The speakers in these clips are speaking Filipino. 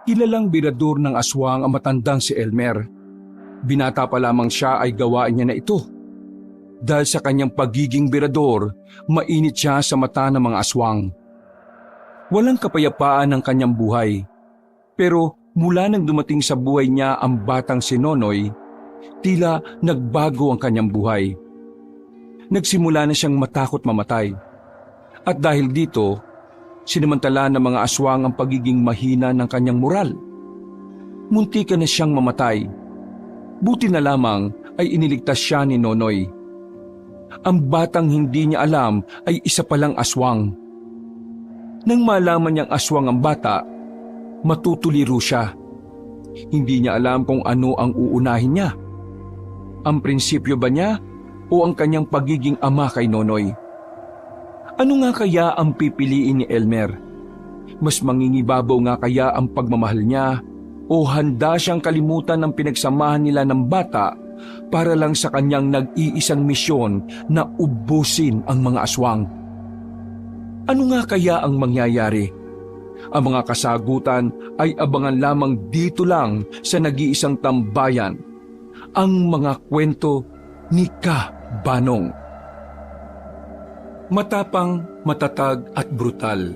Kilalang birador ng aswang ang matandang si Elmer. Binata pa lamang siya ay gawain niya na ito. Dahil sa kanyang pagiging birador, mainit siya sa mata ng mga aswang. Walang kapayapaan ang kanyang buhay. Pero mula nang dumating sa buhay niya ang batang si Nonoy, tila nagbago ang kanyang buhay. Nagsimula na siyang matakot mamatay. At dahil dito, sinamantala ng mga aswang ang pagiging mahina ng kanyang moral. Muntikan na siyang mamatay. Buti na lamang ay iniligtas siya ni Nonoy. Ang batang hindi niya alam ay isa palang aswang. Nang malaman niyang aswang ang bata, matutuliro siya. Hindi niya alam kung ano ang uunahin niya. Ang prinsipyo ba niya o ang kanyang pagiging ama kay Nonoy? Ano nga kaya ang pipiliin ni Elmer? Mas mangingibabaw nga kaya ang pagmamahal niya o handa siyang kalimutan ng pinagsamahan nila ng bata para lang sa kanyang nag-iisang misyon na ubusin ang mga aswang? Ano nga kaya ang mangyayari? Ang mga kasagutan ay abangan lamang dito lang sa nag-iisang tambayan, ang mga kwento ni Ka Banong. Matapang, matatag at brutal.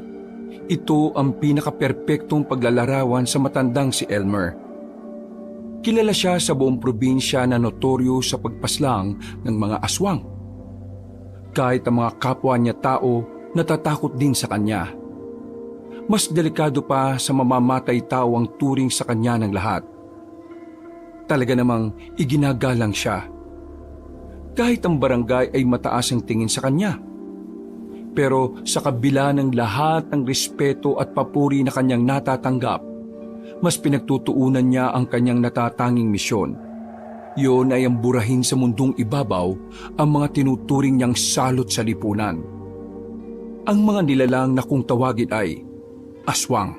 Ito ang pinakaperpektong paglalarawan sa matandang si Elmer. Kilala siya sa buong probinsya na notoryo sa pagpaslang ng mga aswang. Kahit ang mga kapwa niya tao natatakot din sa kanya. Mas delikado pa sa mamamatay tao ang turing sa kanya ng lahat. Talaga namang iginagalang siya. Kahit ang barangay ay mataas ang tingin sa kanya. Pero sa kabila ng lahat ng respeto at papuri na kanyang natatanggap, mas pinagtutuunan niya ang kanyang natatanging misyon. Iyon ay ang burahin sa mundong ibabaw ang mga tinuturing niyang salot sa lipunan. Ang mga nilalang na kung tawagin ay aswang.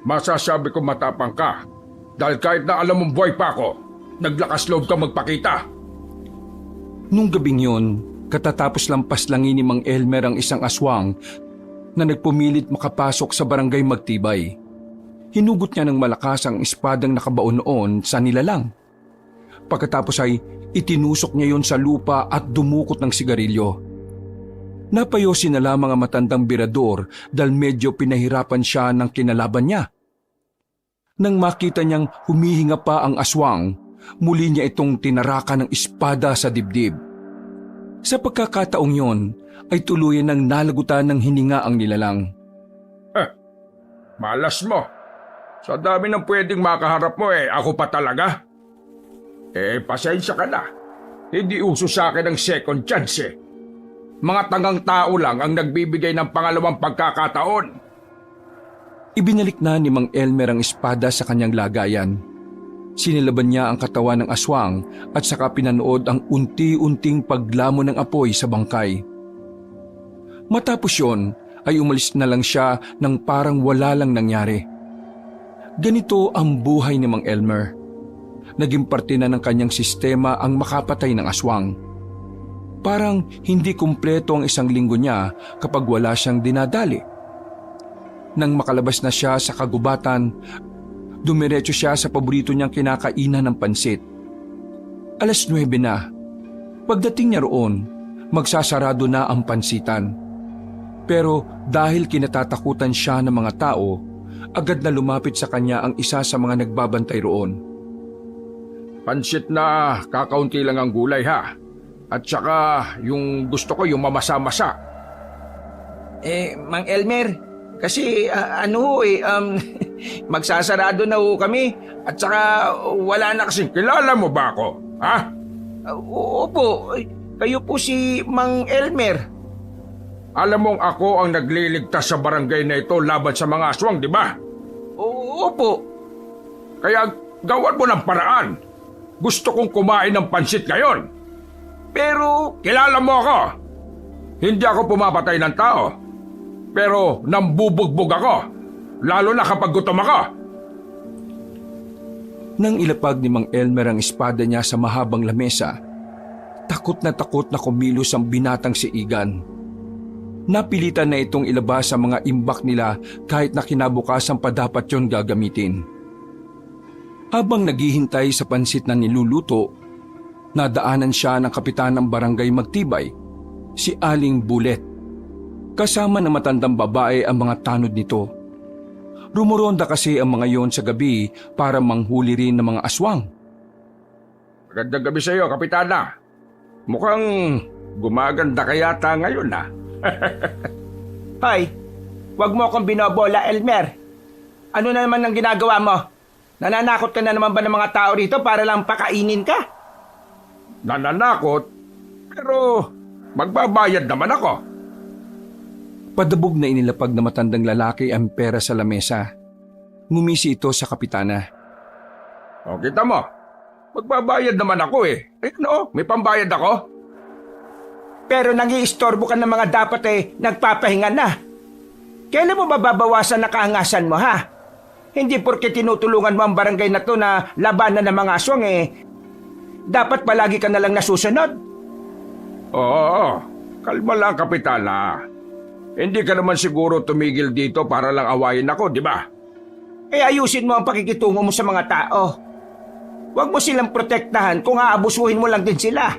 Masasabi ko matapang ka dahil kahit na alam mong buhay pa ako, naglakas loob ka magpakita. Nung gabing yun, katatapos lang paslangin ni Mang Elmer ang isang aswang na nagpumilit makapasok sa barangay Magtibay. Hinugot niya ng malakas ang espadang nakabaon noon sa nilalang. Pagkatapos ay itinusok niya yon sa lupa at dumukot ng sigarilyo. Napayosin na lamang ang matandang birador dahil medyo pinahirapan siya ng kinalaban niya. Nang makita niyang humihinga pa ang aswang, muli niya itong tinarakan ng espada sa dibdib. Sa pagkakataong yon, ay tuluyan ng nalagutan ng hininga ang nilalang. Malas mo. Sa dami ng pwedeng makaharap mo ako pa talaga. Pasensya ka na. Hindi uso sa akin ang second chance Mga tangang tao lang ang nagbibigay ng pangalawang pagkakataon. Ibinalik na ni Mang Elmer ang espada sa kanyang lagayan. Sinilaban niya ang katawan ng aswang at saka pinanood ang unti-unting paglamon ng apoy sa bangkay. Matapos yon ay umalis na lang siya nang parang wala lang nangyari. Ganito ang buhay ni Mang Elmer. Naging parte na ng kanyang sistema ang makapatay ng aswang. Parang hindi kumpleto ang isang linggo niya kapag wala siyang dinadali. Nang makalabas na siya sa kagubatan, dumiretso siya sa paborito niyang kinakainan ng pansit. 9:00 na. Pagdating niya roon, magsasarado na ang pansitan. Pero dahil kinatatakutan siya ng mga tao, agad na lumapit sa kanya ang isa sa mga nagbabantay roon. Pansit na kakaunti lang ang gulay ha. At saka yung gusto ko yung mamasa-masa. Mang Elmer, kasi magsasarado na ho kami at saka wala na kasi. Kilala mo ba ako? Ha? Opo, kayo po si Mang Elmer. Alam mong ako ang nagliligtas sa barangay na ito laban sa mga aswang, di ba? Opo. Kaya gawan mo ng paraan. Gusto kong kumain ng pansit ngayon. Pero kilala mo ako. Hindi ako pumapatay ng tao. Pero nambubugbog ako. Lalo na kapag gutom ako. Nang ilapag ni Mang Elmer ang espada niya sa mahabang lamesa, takot na kumilos ang binatang si Igan. Napilitan na itong ilabas sa mga imbak nila kahit na kinabukasan pa dapat yon gagamitin. Habang naghihintay sa pansit na niluluto, nadaanan siya ng kapitan ng barangay Magtibay, si Aling Bulet. Kasama ng matandang babae ang mga tanod nito. Rumuronda kasi ang mga yon sa gabi para manghuli rin ng mga aswang. Magandang gabi sa iyo, Kapitana. Mukhang gumaganda ka yata ngayon, ha? Hoy, wag mo akong binobola, Elmer. Ano na naman ang ginagawa mo? Nananakot ka na naman ba ng mga tao rito para lang pakainin ka? Nananakot, pero magbabayad naman ako. Padabog na inilapag na matandang lalaki ang pera sa lamesa. Ngumisi ito sa kapitana. O kita mo, magbabayad naman ako eh. No, may pambayad ako. Pero nangiistorbo ka ng mga dapat nagpapahinga na. Kailan mo mababawasan na kaangasan mo, ha? Hindi porke tinutulungan mo ang barangay na to na labanan ng mga aswang dapat palagi ka na lang nasusunod. Oo, kalma lang, Kapitana. Hindi ka naman siguro tumigil dito para lang awayin ako, di ba? Ayusin mo ang pakikitungo mo sa mga tao. Huwag mo silang protektahan kung aabusuhin mo lang din sila.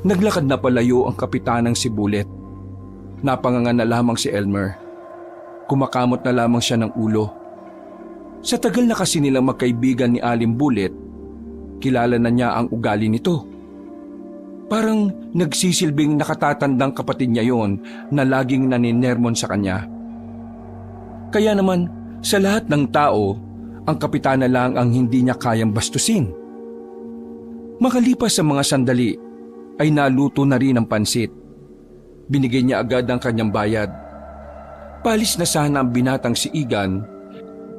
Naglakad na palayo ang kapitanang si Bulet. Napangangan na lamang si Elmer. Kumakamot na lamang siya ng ulo. Sa tagal na kasi nilang magkaibigan ni Aling Bulet, kilala na niya ang ugali nito. Parang nagsisilbing nakatatandang kapatid niya yon na laging naninermon sa kanya. Kaya naman, sa lahat ng tao, ang kapitana lang ang hindi niya kayang bastusin. Makalipas sa mga sandali, ay naluto na rin ang pansit. Binigay niya agad ang kanyang bayad. Palis na sana ang binatang si Igan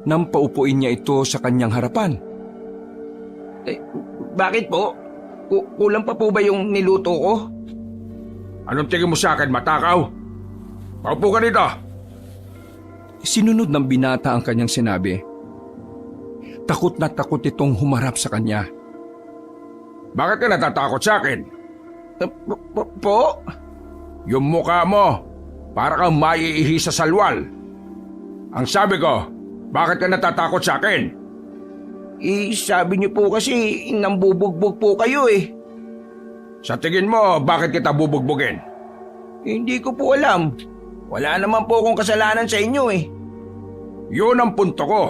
nang paupuin niya ito sa kanyang harapan. Bakit po? Kulang pa po ba yung niluto ko? Anong tingin mo sa akin, matakaw? Paupo ka dito. Sinunod ng binata ang kanyang sinabi. Takot na takot itong humarap sa kanya. Bakit ka natatakot sa akin? Po? Yung mukha mo, para kang maiihi sa salwal. Ang sabi ko, bakit ka natatakot sa akin? Sabi niyo po kasi nambubugbog po kayo eh. Sa tingin mo, bakit kita bubugbugin? Hindi ko po alam. Wala naman po akong kasalanan sa inyo eh. Yun ang punto ko.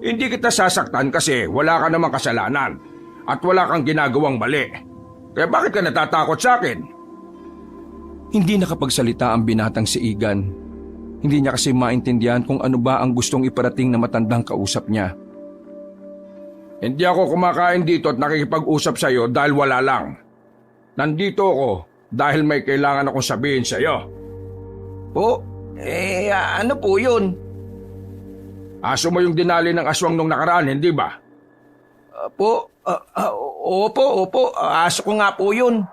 Hindi kita sasaktan kasi wala ka namang kasalanan at wala kang ginagawang mali. Kaya bakit ka natatakot sa akin? Hindi nakapagsalita ang binatang si Igan. Hindi niya kasi maintindihan kung ano ba ang gustong iparating na matandang kausap niya. Hindi ako kumakain dito at nakikipag-usap sa iyo dahil wala lang. Nandito ako dahil may kailangan akong sabihin sa iyo. Po? Ano po yun? Aso mo yung dinali ng aswang nung nakaraan, hindi ba? Opo. Aso ko nga po yun.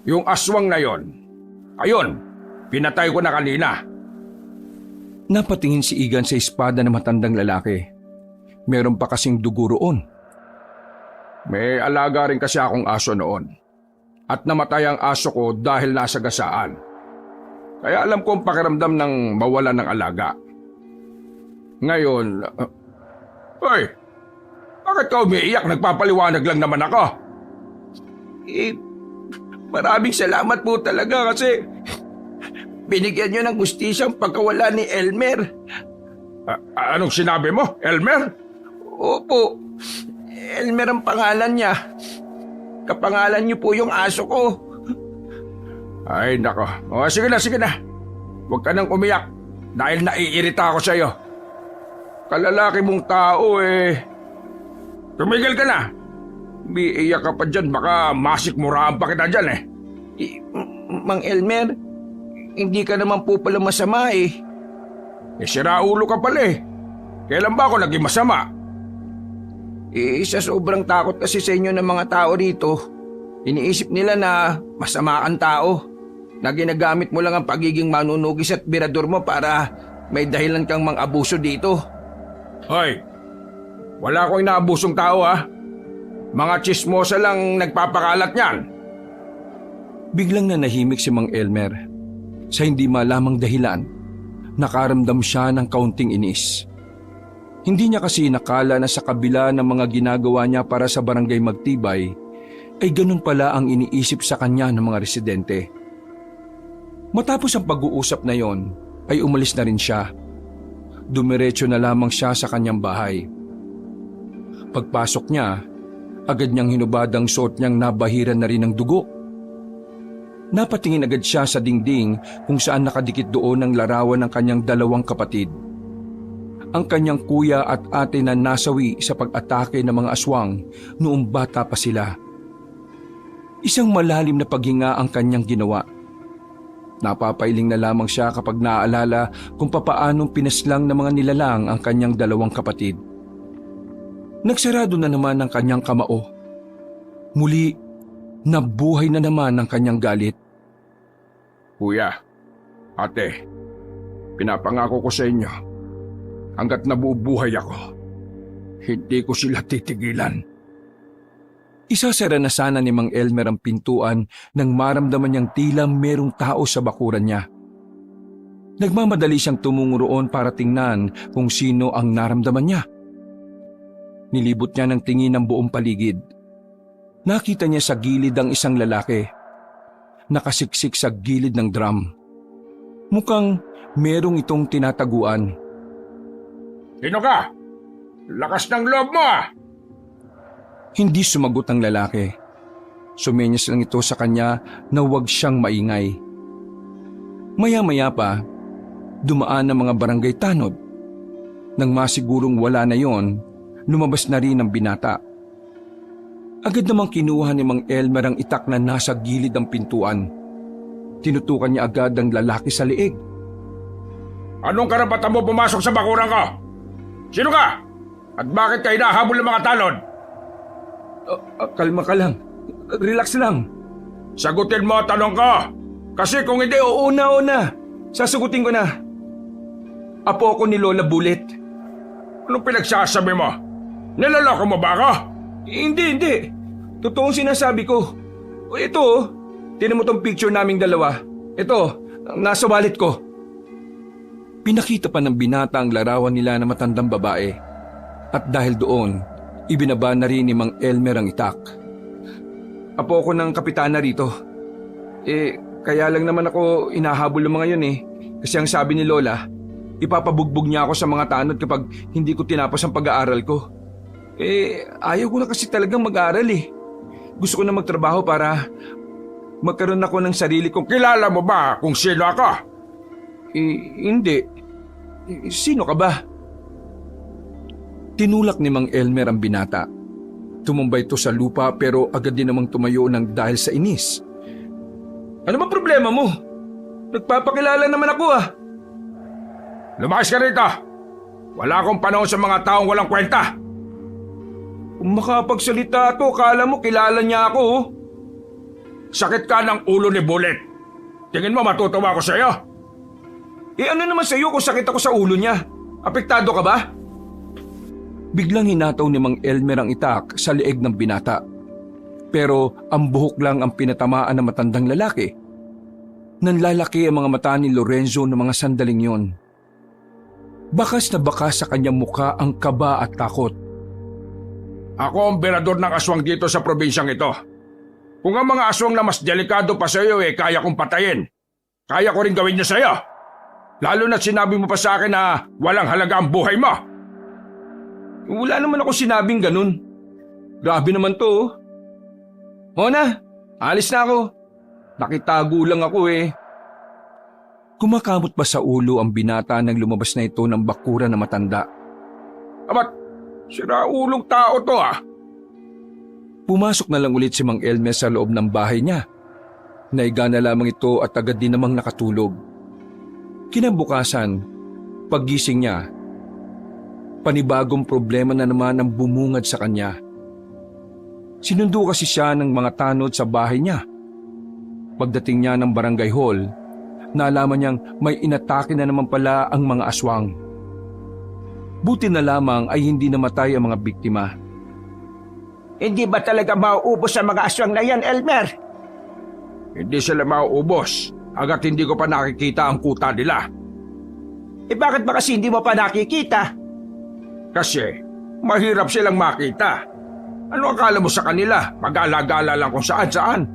Yung aswang na yon, ayun, pinatay ko na kanina. Napatingin si Igan sa espada ng matandang lalaki. Meron pa kasing dugo roon. May alaga rin kasi akong aso noon. At namatay ang aso ko dahil nasa gasaan. Kaya alam ko ang pakiramdam ng mawalan ng alaga. Ngayon, hoy, bakit ka umiiyak? Nagpapaliwanag lang naman ako. Maraming salamat po talaga kasi binigyan niyo ng hustisya ang pagkawala ni Elmer. Anong sinabi mo, Elmer? Opo, Elmer ang pangalan niya. Kapangalan niyo po yung aso ko. Ay, nako. O, sige na. Huwag ka nang umiyak dahil naiirita ako sa iyo. Kalalaki mong tao tumigil ka na. Umiiyak ka pa dyan, baka masikmuraan pa kita dyan Mang Elmer, hindi ka naman po pala masama eh. Sira ulo ka pala Kailan ba ako naging masama? Sa sobrang takot kasi sa inyo ng mga tao rito, iniisip nila na masama kang tao, na ginagamit mo lang ang pagiging manunugis at birador mo para may dahilan kang mang-abuso dito. Hoy, wala akong inaabusong tao Mga chismosa lang nagpapakalat niyan. Biglang nanahimik si Mang Elmer. Sa hindi malamang dahilan, nakaramdam siya ng kaunting inis. Hindi niya kasi nakala na sa kabila ng mga ginagawa niya para sa barangay Magtibay, ay ganun pala ang iniisip sa kanya ng mga residente. Matapos ang pag-uusap na yon, ay umalis na rin siya. Dumiretso na lamang siya sa kanyang bahay. Pagpasok niya, agad niyang hinubad ang suot niyang nabahiran na rin ng dugo. Napatingin agad siya sa dingding kung saan nakadikit doon ang larawan ng kanyang dalawang kapatid. Ang kanyang kuya at ate na nasawi sa pag-atake ng mga aswang noong bata pa sila. Isang malalim na paghinga ang kanyang ginawa. Napapailing na lamang siya kapag naaalala kung papaanong pinaslang ng mga nilalang ang kanyang dalawang kapatid. Nagsarado na naman ang kanyang kamao. Muli, nabuhay na naman ang kanyang galit. Kuya, ate, pinapangako ko sa inyo, hanggat nabubuhay ako, hindi ko sila titigilan. Isasara na sana ni Mang Elmer ang pintuan nang maramdaman niyang tila merong tao sa bakuran niya. Nagmamadali siyang tumungo roon para tingnan kung sino ang naramdaman niya. Nilibot niya ng tingin ang buong paligid. Nakita niya sa gilid ang isang lalaki. Nakasiksik sa gilid ng drum. Mukhang merong itong tinataguan. Sino ka? Lakas ng loob mo ah! Hindi sumagot ang lalaki. Sumenyas lang ito sa kanya na huwag siyang maingay. Maya-maya pa, dumaan ang mga barangay tanod. Nang masigurong wala na yon, lumabas na rin ang binata. Agad namang kinuha ni Mang Elmer ang itak na nasa gilid ng pintuan. Tinutukan niya agad ang lalaki sa liig. Anong karapatan mo pumasok sa bakuran ko? Sino ka? At bakit ka hinahabol ng mga talon? Kalma ka lang. Relax lang. Sagutin mo ang tanong ko. Kasi kung hindi, Una. Sasagutin ko na. Apo ako ni Lola Bullet. anong pinagsasabi mo? Nilaloko mo ba ako? Hindi. Totoong sinasabi ko. Ito, tinan mo tong picture naming dalawa. Ito, nasa wallet ko. Pinakita pa ng binata ang larawan nila na matandang babae. At dahil doon, ibinaba na rin ni Mang Elmer ang itak. Apo ko ng kapitana rito. Kaya lang naman ako inahabol ng mga yun Kasi ang sabi ni Lola, ipapabugbog niya ako sa mga tanod kapag hindi ko tinapos ang pag-aaral ko. Ayaw ko na kasi talagang mag-aaral Gusto ko na magtrabaho para magkaroon ako ng sarili kong... Kilala mo ba kung sino ako? Hindi. Sino ka ba? Tinulak ni Mang Elmer ang binata. Tumumbay ito sa lupa pero agad din namang tumayo ng dahil sa inis. Ano ba problema mo? Nagpapakilala naman ako Lumayas ka rito! Wala akong panahon sa mga taong walang kwenta! Kung makapagsalita to, kala mo kilala niya ako Sakit ka ng ulo ni Bullet. Tingin mo matutuwa ako sa'yo? Ano naman sa'yo kung sakit ako sa ulo niya? Apektado ka ba? Biglang hinataw ni Mang Elmer ang itak sa leeg ng binata. Pero ang buhok lang ang pinatamaan ng matandang lalaki. Nanlalaki ang mga mata ni Lorenzo ng mga sandaling yon. Bakas na bakas sa kanyang mukha ang kaba at takot. Ako ang berador ng aswang dito sa probinsyang ito. Kung ang mga aswang na mas delikado pa sa'yo kaya kong patayin. Kaya ko rin gawin niya sa'yo. Lalo na sinabi mo pa sa akin na walang halaga ang buhay mo. Wala naman ako sinabing ganun. Grabe naman to. Na, alis na ako. Nakitago lang ako Kumakamot pa sa ulo ang binata nang lumabas na ito ng bakura na matanda. Abat, siraulong tao to Pumasok na lang ulit si Mang Elmer sa loob ng bahay niya. Naiga na lamang ito at agad din namang nakatulog. Kinabukasan, paggising niya, panibagong problema na naman ang bumungad sa kanya. Sinundo kasi siya ng mga tanod sa bahay niya. Pagdating niya ng barangay hall, nalaman niyang may inatake na naman pala ang mga aswang. Buti na lamang ay hindi namatay ang mga biktima. Hindi ba talaga mauubos ang mga aswang na yan, Elmer? Hindi sila mauubos hanggat hindi ko pa nakikita ang kuta nila. Bakit ba kasi hindi mo pa nakikita? Kasi mahirap silang makita. Ano akala mo sa kanila? Mag-alagala lang kung saan-saan.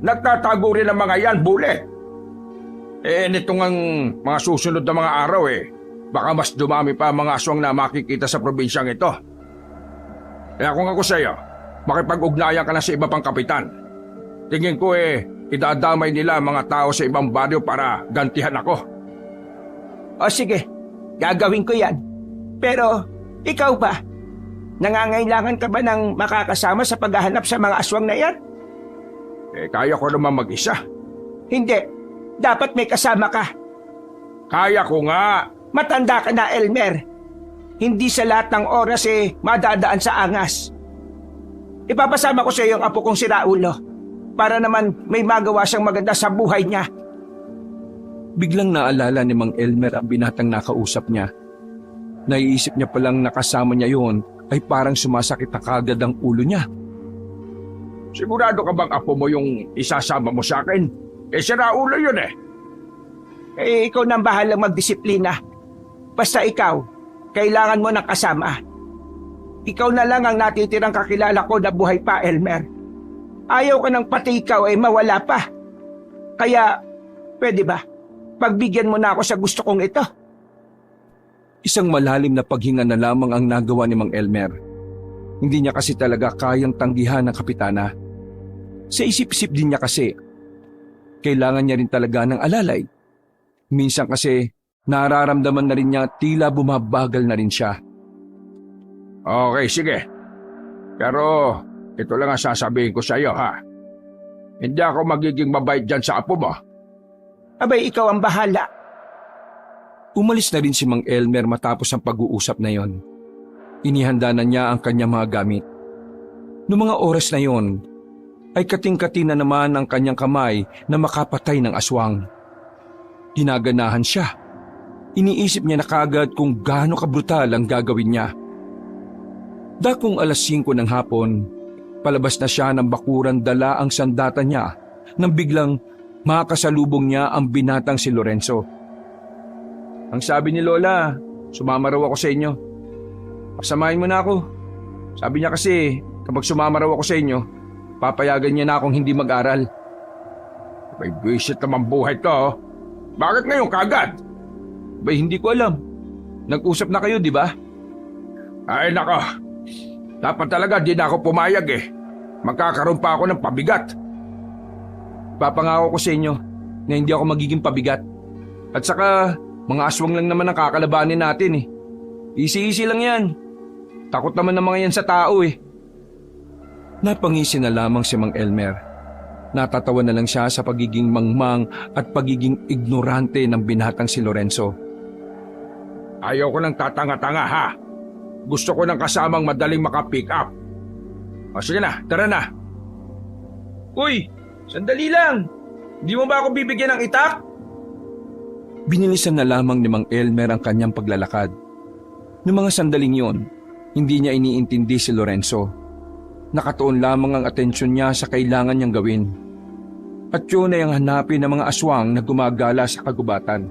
Nagtatago rin ang mga yan, bulit. Nitong ang mga susunod na mga araw baka mas dumami pa ang mga aswang na makikita sa probinsyang ito. Kaya kung ako sa'yo, makipag-ugnayan ka na sa iba pang kapitan. Tingin ko idadamay nila ang mga tao sa ibang baryo para gantihan ako. O sige, gagawin ko yan. Pero, ikaw ba? Nangangailangan ka ba ng makakasama sa paghahanap sa mga aswang na yan? Kaya ko naman mag-isa. Hindi. Dapat may kasama ka. Kaya ko nga. Matanda ka na, Elmer. Hindi sa lahat ng oras madadaan sa angas. Ipapasama ko sa iyo ang apo kong si Raulo para naman may magawa siyang maganda sa buhay niya. Biglang naalala ni Mang Elmer ang binatang nakausap niya. Naiisip niya palang nakasama niya yon ay parang sumasakit na kagad ang ulo niya. Sigurado ka bang apo mo yung isasama mo sa akin? Si Raulo yun Ikaw nang bahalang magdisiplina. Basta ikaw, kailangan mo ng kasama. Ikaw na lang ang natitirang kakilala ko na buhay pa, Elmer. Ayaw ka ng pati ikaw mawala pa. Kaya, pwede ba? Pagbigyan mo na ako sa gusto kong ito. Isang malalim na paghinga na lamang ang nagawa ni Mang Elmer. Hindi niya kasi talaga kayang tanggihan ng kapitana. Sa isip-isip din niya kasi, kailangan niya rin talaga ng alalay. Minsan kasi, nararamdaman na rin niya tila bumabagal na rin siya. Okay, sige. Pero ito lang ang sasabihin ko sa iyo, ha? Hindi ako magiging mabait dyan sa apo mo. Abay, ikaw ang bahala. Umalis na rin si Mang Elmer matapos ang pag-uusap na yon. Inihanda na niya ang kanyang mga gamit. Noong mga oras na yon, ay kating-kati na naman ang kanyang kamay na makapatay ng aswang. Ginaganahan siya. Iniisip niya na kagad kung gaano kabrutal ang gagawin niya. Dakong 5:00 ng hapon, palabas na siya ng bakuran dala ang sandata niya nang biglang makasalubong niya ang binatang si Lorenzo. Ang sabi ni Lola, sumama raw ako sa inyo. Pasamahin mo na ako. Sabi niya kasi kapag sumama raw ako sa inyo, papayagan niya na akong hindi mag-aral. May buwisit naman buhay to. Bakit ngayon kagad? Hindi ko alam. Nag-usap na kayo, di ba? Ay nako, dapat talaga di na ako pumayag Magkakaroon pa ako ng pabigat. Papangako ko sa inyo na hindi ako magiging pabigat. At saka, mga aswang lang naman ang kakalabanin natin Easy-easy lang yan. Takot naman ng mga yan sa tao Napangisi na lamang si Mang Elmer. Natatawa na lang siya sa pagiging mangmang at pagiging ignorante ng binatang si Lorenzo. Ayaw ko ng tatanga-tanga, ha? Gusto ko ng kasamang madaling makapick up. O sige na, tara na. Uy, sandali lang. Di mo ba ako bibigyan ng itak? Binilisan na lamang ni Mang Elmer ang kanyang paglalakad. Noong mga sandaling yon, hindi niya iniintindi si Lorenzo. Nakatuon lamang ang atensyon niya sa kailangan niyang gawin. At yun ay ang hanapin ng mga aswang na gumagala sa kagubatan.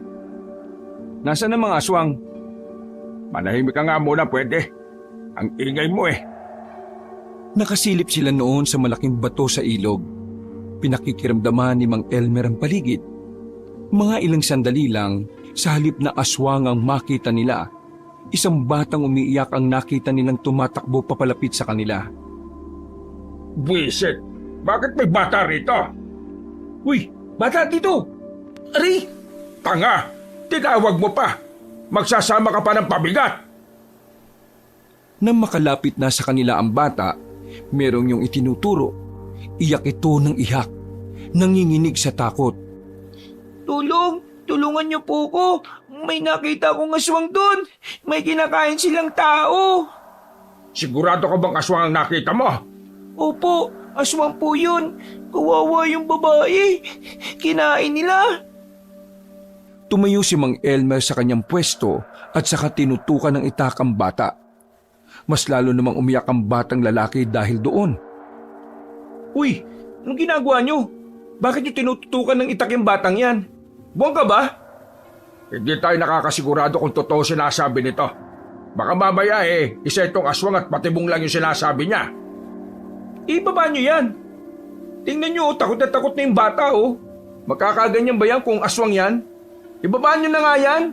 Nasaan ang mga aswang? Manahimik ka nga muna, pwede. Ang ingay mo Nakasilip sila noon sa malaking bato sa ilog. Pinakikiramdaman ni Mang Elmer ang paligid. Mga ilang sandali lang, sa halip na aswang ang makita nila, isang batang umiiyak ang nakita nilang tumatakbo papalapit sa kanila. Buwisit, bakit may bata rito? Uy, bata dito! Ari! Tanga! Tinawag mo pa! Magsasama ka pa ng pabigat! Nang makalapit na sa kanila ang bata, merong yung itinuturo. Iyak ito ng iyak, nanginginig sa takot. Tulong! Tulungan niyo po ko! May nakita akong aswang doon! May kinakain silang tao! Sigurado ka bang aswang ang nakita mo? Opo, aswang po yun. Kawawa yung babae. Kinain nila. Tumayo si Mang Elmer sa kanyang pwesto at saka tinutukan ng itak ang bata. Mas lalo namang umiyak ang batang lalaki dahil doon. Uy, anong ginagawa niyo? Bakit yung tinututukan ng itak yung batang yan? Buwang ka ba? Hindi tayo nakakasigurado kung totoo sinasabi nito. Baka mamaya isa itong aswang at patibong lang yung sinasabi niya. Ibaba nyo yan. Tingnan nyo, takot na yung bata oh. Magkakaganyan ba yan kung aswang yan? Ibaba nyo na nga yan.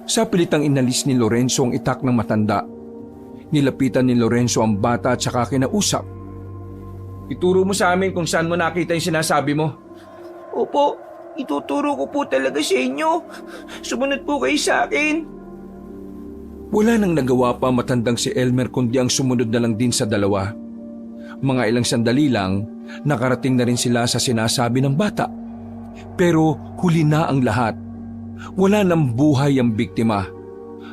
Sa pilitang inalis ni Lorenzo ang itak ng matanda. Nilapitan ni Lorenzo ang bata at saka kinausap. Ituro mo sa amin kung saan mo nakita yung sinasabi mo. Opo, ituturo ko po talaga sa inyo. Sumunod po kayo sa akin. Wala nang nagawa pa matandang si Elmer kundi ang sumunod na lang din sa dalawa. Mga ilang sandali lang, nakarating na rin sila sa sinasabi ng bata. Pero huli na ang lahat. Wala nang buhay ang biktima.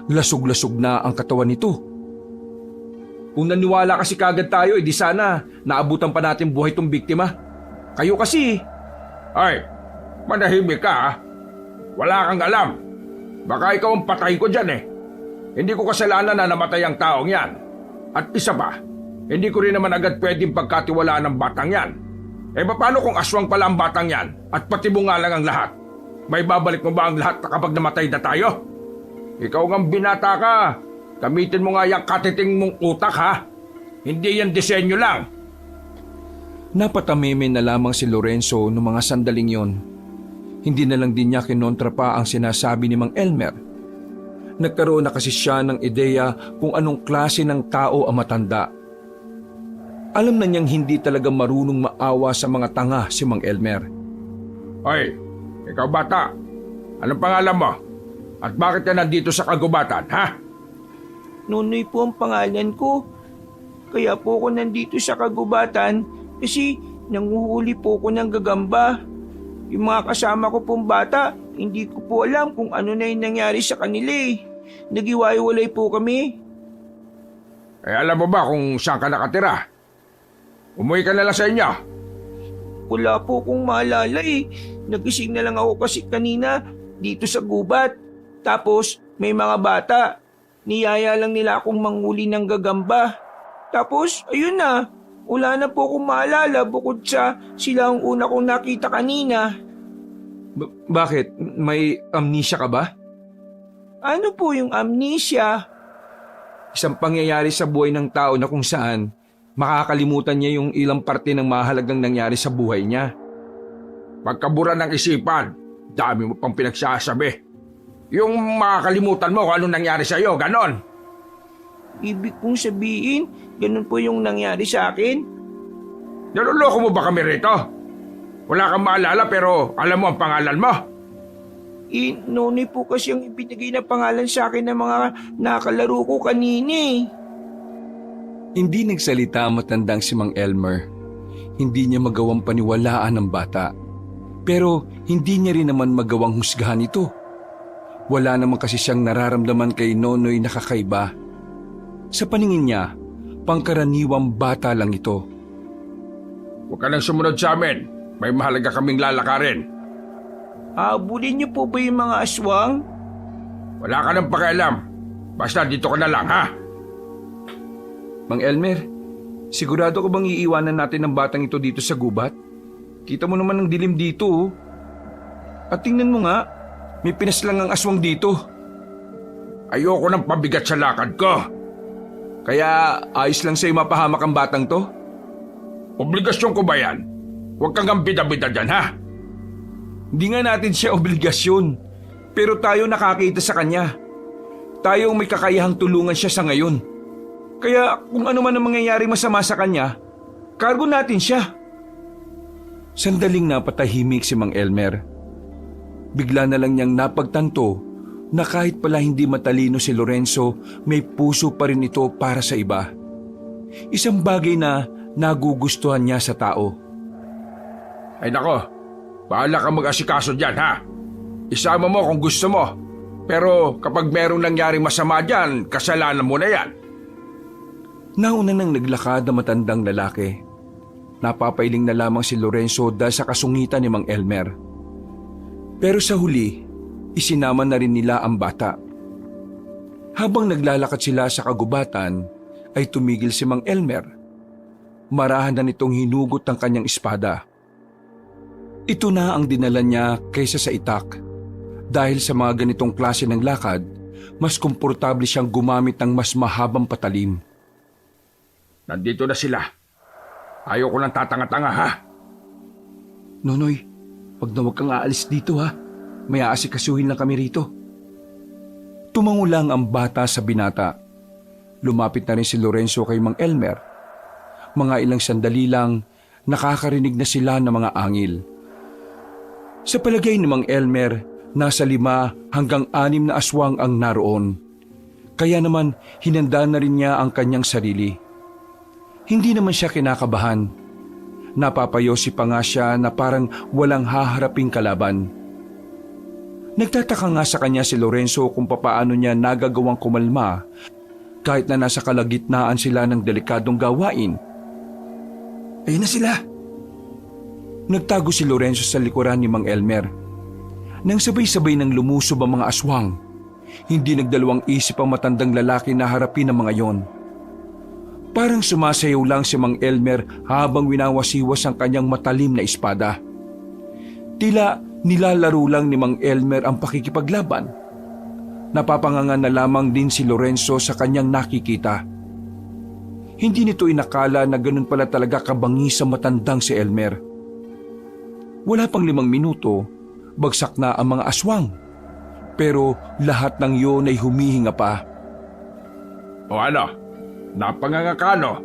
Lasog-lasog na ang katawan nito. Kung naniwala kasi kagad tayo, di sana naabutan pa natin buhay tong biktima. Kayo kasi. Ay, manahimik ka ha. Wala kang alam. Baka ikaw ang patay ko dyan Hindi ko kasalanan na namatay ang taong yan. At isa pa, hindi ko rin naman agad pwedeng pagkatiwalaan ng batang yan. Paano kung aswang pala ang batang yan at patibong nga lang ang lahat? May babalik mo ba ang lahat kapag namatay na tayo? Ikaw ngang binata ka. Gamitin mo nga yung katiting mong utak ha. Hindi yan disenyo lang. Napatamimi na lamang si Lorenzo noong mga sandaling yon. Hindi na lang din niya kinontra pa ang sinasabi ni Mang Elmer. Nagkaroon na kasi siya ng ideya kung anong klase ng tao ang matanda. Alam na niyang hindi talaga marunong maawa sa mga tanga si Mang Elmer. Hoy, ikaw bata. Anong pangalan mo? At bakit ka nandito sa kagubatan, ha? Nonoy po ang pangalan ko. Kaya po ako nandito sa kagubatan kasi nanguhuli po ako ng gagamba. Yung mga kasama ko pong bata, hindi ko po alam kung ano na yung nangyari sa kanila Nagiwaiwalay po kami. Alam mo ba kung saan ka nakatira? Umuwi ka na lang sa inyo. Wala po akong maalala Nagising na lang ako kasi kanina dito sa gubat. Tapos may mga bata. Niyaya lang nila akong manguli ng gagamba. Tapos ayun na. Wala na po akong maalala bukod sa sila ang una kong nakita kanina. Bakit? May amnesia ka ba? Ano po yung amnesia? Isang pangyayari sa buhay ng tao na kung saan makakalimutan niya yung ilang parte ng mahalagang nangyari sa buhay niya. Pagkabura ng isipan, dami mo pang pinagsasabi. Yung makakalimutan mo kung anong nangyari sa iyo, ganon. Ibig kong sabihin, ganun po yung nangyari sa akin? Naluloko mo ba kami rito? Wala kang maalala pero alam mo ang pangalan mo. Nonoy po kasi ang ibinigay na pangalan sa akin ng mga nakalaro ko kanina Hindi nagsalita matandang si Mang Elmer. Hindi niya magawang paniwalaan ng bata. Pero hindi niya rin naman magawang husgahan ito. Wala naman kasi siyang nararamdaman kay Nonoy na kakaiba. Sa paningin niya, pangkaraniwang bata lang ito. Huwag ka nang sumunod sa amin. May mahalaga kaming lalakarin. Habulin niyo po ba yung mga aswang? Wala ka nang pakialam. Basta dito ka na lang, ha? Mang Elmer, sigurado ka bang iiwanan natin ang batang ito dito sa gubat? Kita mo naman ang dilim dito. At tingnan mo nga, may pinaslang ang aswang dito. Ayoko nang pabigat sa lakad ko. Kaya ayos lang sa'yo mapahamak ang batang to? Obligasyon ko ba yan? Huwag kang bida-bida dyan, ha? Hindi nga natin siya obligasyon, pero tayo nakakita sa kanya. Tayo may kakayahang tulungan siya sa ngayon. Kaya kung ano man ang mangyayari masama sa kanya, kargo natin siya. Sandaling napatahimik si Mang Elmer. Bigla na lang niyang napagtanto na kahit pala hindi matalino si Lorenzo, may puso pa rin ito para sa iba. Isang bagay na nagugustuhan niya sa tao. Ay nako, bahala ka mag-asikaso dyan, ha? Isama mo kung gusto mo. Pero kapag merong nangyaring masama dyan, kasalanan mo na yan. Nauna nang naglakad na matandang lalaki. Napapailing na lamang si Lorenzo dahil sa kasungitan ni Mang Elmer. Pero sa huli, isinama na rin nila ang bata. Habang naglalakad sila sa kagubatan, ay tumigil si Mang Elmer. Marahan na nitong hinugot ang kanyang espada. Ito na ang dinala niya kaysa sa itak. Dahil sa mga ganitong klase ng lakad, mas komportable siyang gumamit ng mas mahabang patalim. Nandito na sila. Ayaw ko lang tatanga-tanga, ha? Nonoy, wag na wag kang aalis dito ha. May aasikasuhin lang kami rito. Tumango lang ang bata sa binata. Lumapit na rin si Lorenzo kay Mang Elmer. Mga ilang sandali lang, nakakarinig na sila ng mga angil. Sa palagay ni Mang Elmer, nasa 5 hanggang 6 na aswang ang naroon. Kaya naman, hinanda na rin niya ang kanyang sarili. Hindi naman siya kinakabahan. Napapayosi pa nga siya na parang walang haharaping kalaban. Nagtataka nga sa kanya si Lorenzo kung papaano niya nagagawang kumalma kahit na nasa kalagitnaan sila ng delikadong gawain. Ayun na sila! Nagtago si Lorenzo sa likuran ni Mang Elmer. Nang sabay-sabay nang lumusob ang mga aswang, hindi nagdalawang isip ang matandang lalaki na harapin ang mga yon. Parang sumasayaw lang si Mang Elmer habang winawasiwas ang kanyang matalim na espada. Tila nilalaro lang ni Mang Elmer ang pakikipaglaban. Napapangangan na lamang din si Lorenzo sa kanyang nakikita. Hindi nito inakala na ganun pala talaga kabangis sa matandang si Elmer. Wala pang 5 minuto, bagsak na ang mga aswang. Pero lahat ng yun ay humihinga pa. O ano? Napanganga ka, no?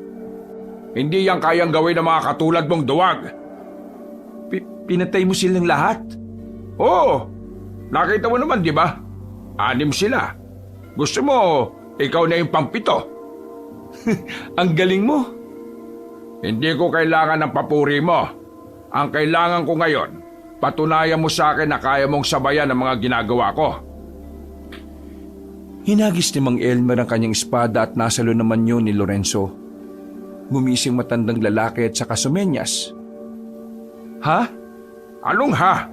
Hindi yan kayang gawin ng mga katulad mong duwag. Pinatay mo silang lahat? Oo, nakita mo naman, di ba? 6 sila. Gusto mo, ikaw na yung pang-7. Ang galing mo. Hindi ko kailangan ng papuri mo. Ang kailangan ko ngayon, patunayan mo sa akin na kaya mong sabayan ang mga ginagawa ko. Hinagis ni Mang Elmer ang kanyang espada at nasalo naman yun ni Lorenzo. Gumising matandang lalaki at saka sumenyas. Ha? Anong ha?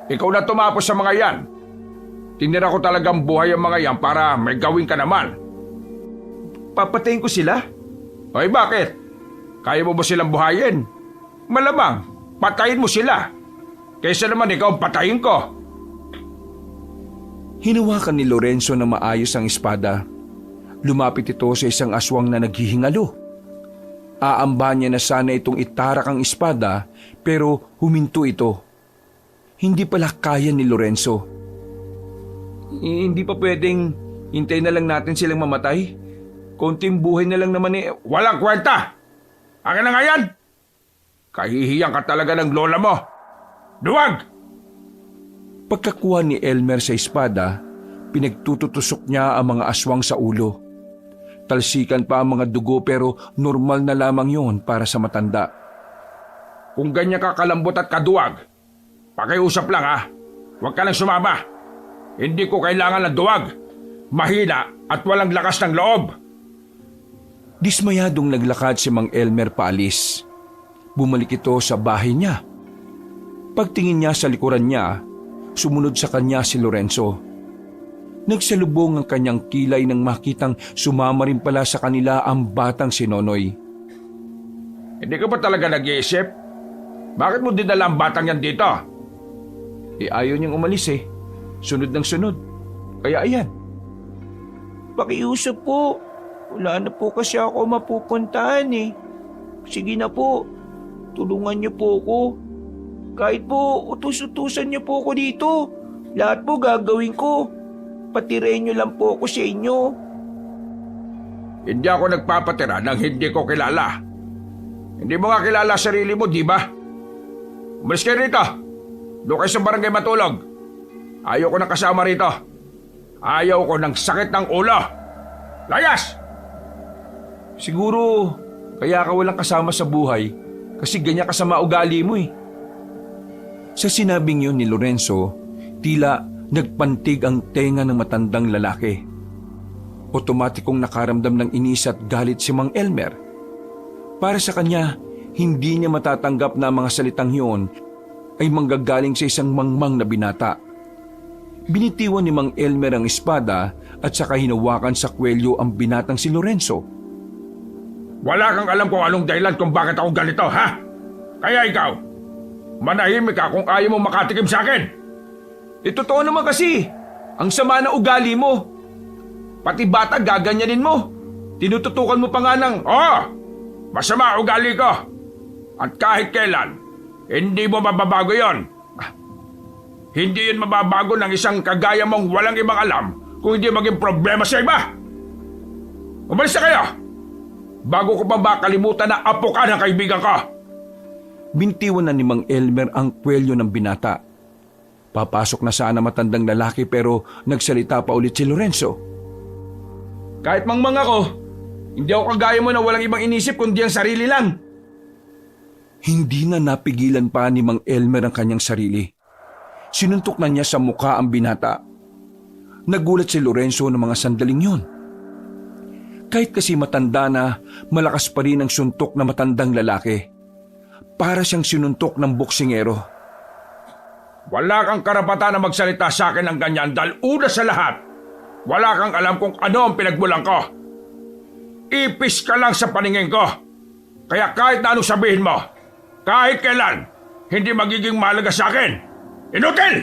Ikaw na tumapos sa mga yan. Tinira ko talagang buhay ang mga yan para may gawin ka naman. Papatayin ko sila? Oy, bakit? Kaya mo ba silang buhayin? Malamang, patayin mo sila. Kaysa naman ikaw patayin ko. Hinawakan ni Lorenzo na maayos ang espada. Lumapit ito sa isang aswang na naghihingalo. Aamba niya na sana itong itarak ang espada pero huminto ito. Hindi pala kaya ni Lorenzo. Hindi pa pwedeng hintayin na lang natin silang mamatay? Konting buhay na lang naman eh. Walang kwenta! Akin na nga yan! Kahihiyang ka talaga ng lola mo! Duwag! Pagkakuha ni Elmer sa espada, pinagtututusok niya ang mga aswang sa ulo. Talsikan pa ang mga dugo pero normal na lamang yon para sa matanda. Kung ganyan ka kalambot at kaduwag, pakiusap lang ha. Huwag ka nang sumama. Hindi ko kailangan ng duwag. Mahina at walang lakas ng loob. Dismayadong naglakad si Mang Elmer paalis. Bumalik ito sa bahay niya. Pagtingin niya sa likuran niya, sumunod sa kanya si Lorenzo. Nagsalubong ang kanyang kilay nang makitang sumama rin pala sa kanila ang batang si Nonoy. Hindi ka ba talaga nag-iisip? Bakit mo dinala ang batang yan dito? Ayaw niyang umalis eh. Sunod ng sunod. Kaya ayan. Pakiusap po. Wala na po kasi ako mapupuntahan eh. Sige na po. Tulungan niyo po ako. Kahit po utus-utusan niyo po ako dito. Lahat po gagawin ko. Patirain niyo lang po ako sa inyo. Hindi ako nagpapatira nang hindi ko kilala. Hindi mo nga kilala sarili mo, di ba? Umalis kayo rito. Doon kayo sa barangay matulog. Ayaw ko ng kasama rito. Ayaw ko ng sakit ng ulo. Layas! Siguro kaya ka walang kasama sa buhay kasi ganyan ka sa maugali mo eh. Sa sinabing yun ni Lorenzo, tila nagpantig ang tenga ng matandang lalaki. Otomatikong nakaramdam ng inis at galit si Mang Elmer. Para sa kanya, hindi niya matatanggap na mga salitang yun ay manggagaling sa isang mangmang na binata. Binitiwan ni Mang Elmer ang espada at saka hinawakan sa kwelyo ang binatang si Lorenzo. Wala kang alam kung anong dahilan kung bakit ako ganito, ha? Kaya ikaw, Manahimik ka kung ayaw mo makatikim sa akin. Totoo naman kasi. Ang sama ng ugali mo. Pati bata gaganyanin mo. Tinututukan mo pa nga ng... Oo! Masama ugali ko. At kahit kailan, hindi mo mababago yon. Hindi yun mababago ng isang kagaya mong walang ibang alam kung hindi maging problema sa iba. Umalis na kayo! Bago ko pa makalimutan na apo ka ng kaibigan ko. Bintiwan na ni Mang Elmer ang kwelyo ng binata. Papasok na sana matandang lalaki pero nagsalita pa ulit si Lorenzo. Kahit mangmang ako, hindi ako kagaya mo na walang ibang inisip kundi ang sarili lang. Hindi na napigilan pa ni Mang Elmer ang kanyang sarili. Sinuntok na niya sa mukha ang binata. Nagulat si Lorenzo ng mga sandaling yun. Kahit kasi matanda na, malakas pa rin ang suntok na matandang lalaki. Para siyang sinuntok ng boksingero. Wala kang karapatan na magsalita sa akin ng ganyan dahil una sa lahat, wala kang alam kung ano ang pinagmulan ko. Ipis ka lang sa paningin ko. Kaya kahit na anong sabihin mo, kahit kailan, hindi magiging mahalaga sa akin. Inutil!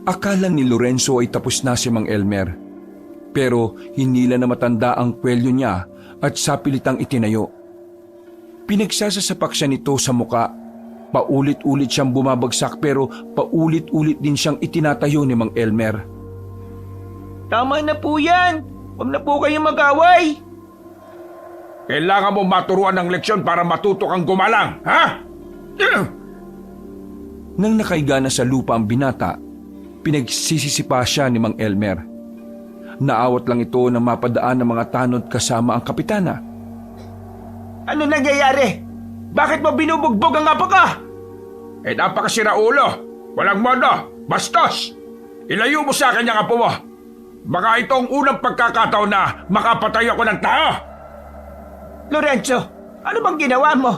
Akala ni Lorenzo ay tapos na si Mang Elmer. Pero hinila na matanda ang kwelyo niya at sapilitang itinayo. Pinagsasasapak siya nito sa muka. Paulit-ulit siyang bumabagsak pero paulit-ulit din siyang itinatayo ni Mang Elmer. Tama na po yan. Huwag na po kayong mag-away. Kailangan mo maturuan ng leksyon para matuto kang gumalang, ha? Nang nakaiga na sa lupa ang binata, pinagsisisipa siya ni Mang Elmer. Naawat lang ito na mapadaan ng mga tanod kasama ang kapitana. Ano nangyayari? Bakit mo binubugbog ang apo ko? Napakasira ulo. Walang modo. Bastos. Ilayo mo sa akin yung apo mo. Baka ito ang unang pagkakataon na makapatay ako ng tao. Lorenzo, ano bang ginawa mo?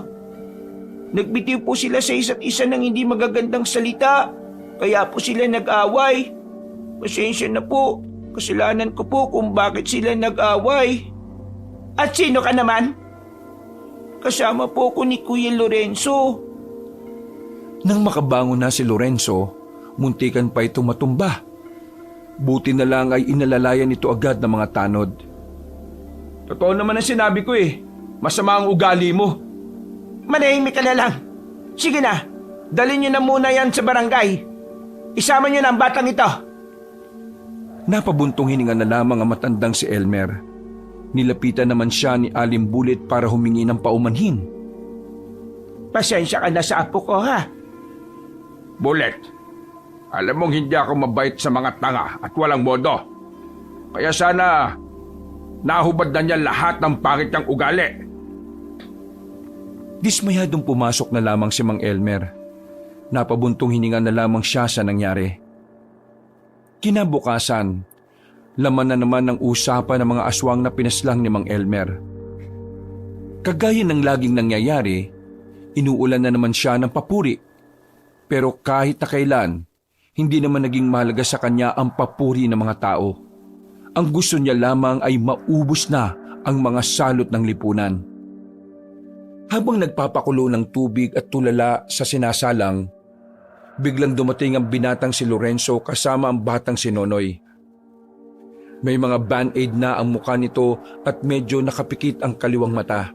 Nagbitiw po sila sa isa't isa ng hindi magagandang salita. Kaya po sila nag-away. Pasensya na po. Kasalanan ko po kung bakit sila nag-away. At sino ka naman? Kasama po ko ni Kuya Lorenzo. Nang makabangon na si Lorenzo, muntikan pa itong matumba. Buti na lang ay inalalayan ito agad ng mga tanod. Totoo naman ang sinabi ko eh. Masama ang ugali mo. Manahimik ka na lang. Sige na, dalhin niyo na muna yan sa barangay. Isama niyo na ang batang ito. Napabuntong hininga na lamang ang matandang si Elmer. Nilapitan naman siya ni Aling Bulit para humingi ng paumanhin. Pasensya ka na sa apo ko ha. Bulet, alam mong hindi ako mabait sa mga tanga at walang modo. Kaya sana nahubad na niya lahat ng pangit niyang ugali. Dismayadong pumasok na lamang si Mang Elmer. Napabuntong hininga na lamang siya sa nangyari. Kinabukasan, laman na naman ng usapan ng mga aswang na pinaslang ni Mang Elmer. Kagaya ng laging nangyayari, inuulan na naman siya ng papuri. Pero kahit na kailan, hindi naman naging mahalaga sa kanya ang papuri ng mga tao. Ang gusto niya lamang ay maubos na ang mga salot ng lipunan. Habang nagpapakulo ng tubig at tulala sa sinasalang, biglang dumating ang binatang si Lorenzo kasama ang batang si Nonoy. May mga band-aid na ang mukha nito at medyo nakapikit ang kaliwang mata.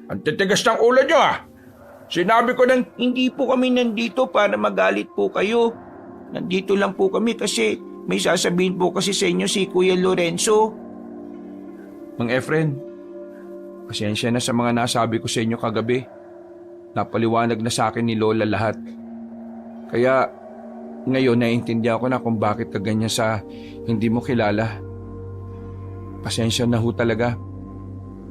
Ang titigas ng ulo niyo ah! Sinabi ko ng... Hindi po kami nandito para magalit po kayo. Nandito lang po kami kasi may sasabihin po kasi sa inyo si Kuya Lorenzo. Mang Efren, pasensya na sa mga nasabi ko sa inyo kagabi. Napaliwanag na sa akin ni Lola lahat. Kaya ngayon naiintindihan ko na kung bakit ka ganyan sa hindi mo kilala. Pasensya na ho talaga.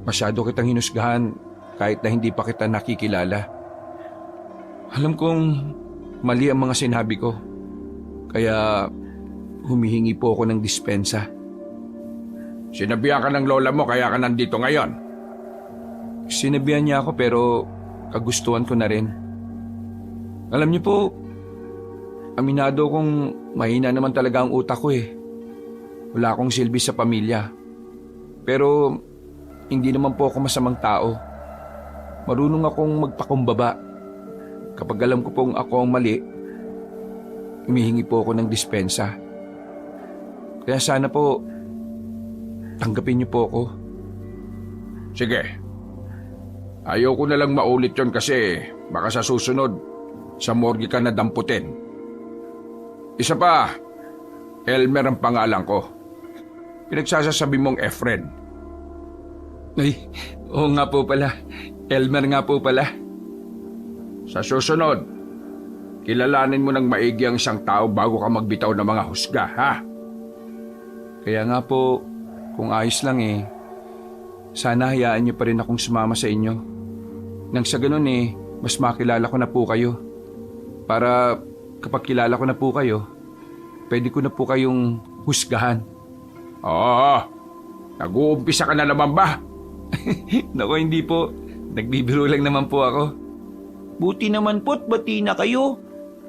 Masyado kitang hinusgahan kahit na hindi pa kita nakikilala. Alam kong mali ang mga sinabi ko. Kaya humihingi po ako ng dispensa. Sinabihan ka ng lola mo kaya ka nandito ngayon. Sinabihan niya ako pero kagustuhan ko na rin. Alam niyo po, aminado kong mahina naman talaga ang utak ko eh. Wala akong silbi sa pamilya. Pero hindi naman po ako masamang tao. Marunong akong magpakumbaba. kapag alam ko pong ako ang mali, humihingi po ako ng dispensa. Kaya sana po, tanggapin niyo po ako. Sige. Ayaw ko na lang maulit yon kasi baka sa susunod, sa morgue ka na damputin. Isa pa, Elmer ang pangalan ko. Pinagsasasabi mong Efren. Ay, oo nga po pala. Elmer nga po pala. Sa susunod, kilalanin mo ng maigi ang isang tao bago ka magbitaw ng mga husga, ha? Kaya nga po, kung ayos lang sana hayaan niyo pa rin akong sumama sa inyo. Nang sa ganun mas makilala ko na po kayo. Para kapag kilala ko na po kayo, pwede ko na po kayong husgahan. Oo, nag-uumpisa ka na naman ba? Naku, hindi po. Nagbibiro lang naman po ako. Buti naman po't bati na kayo.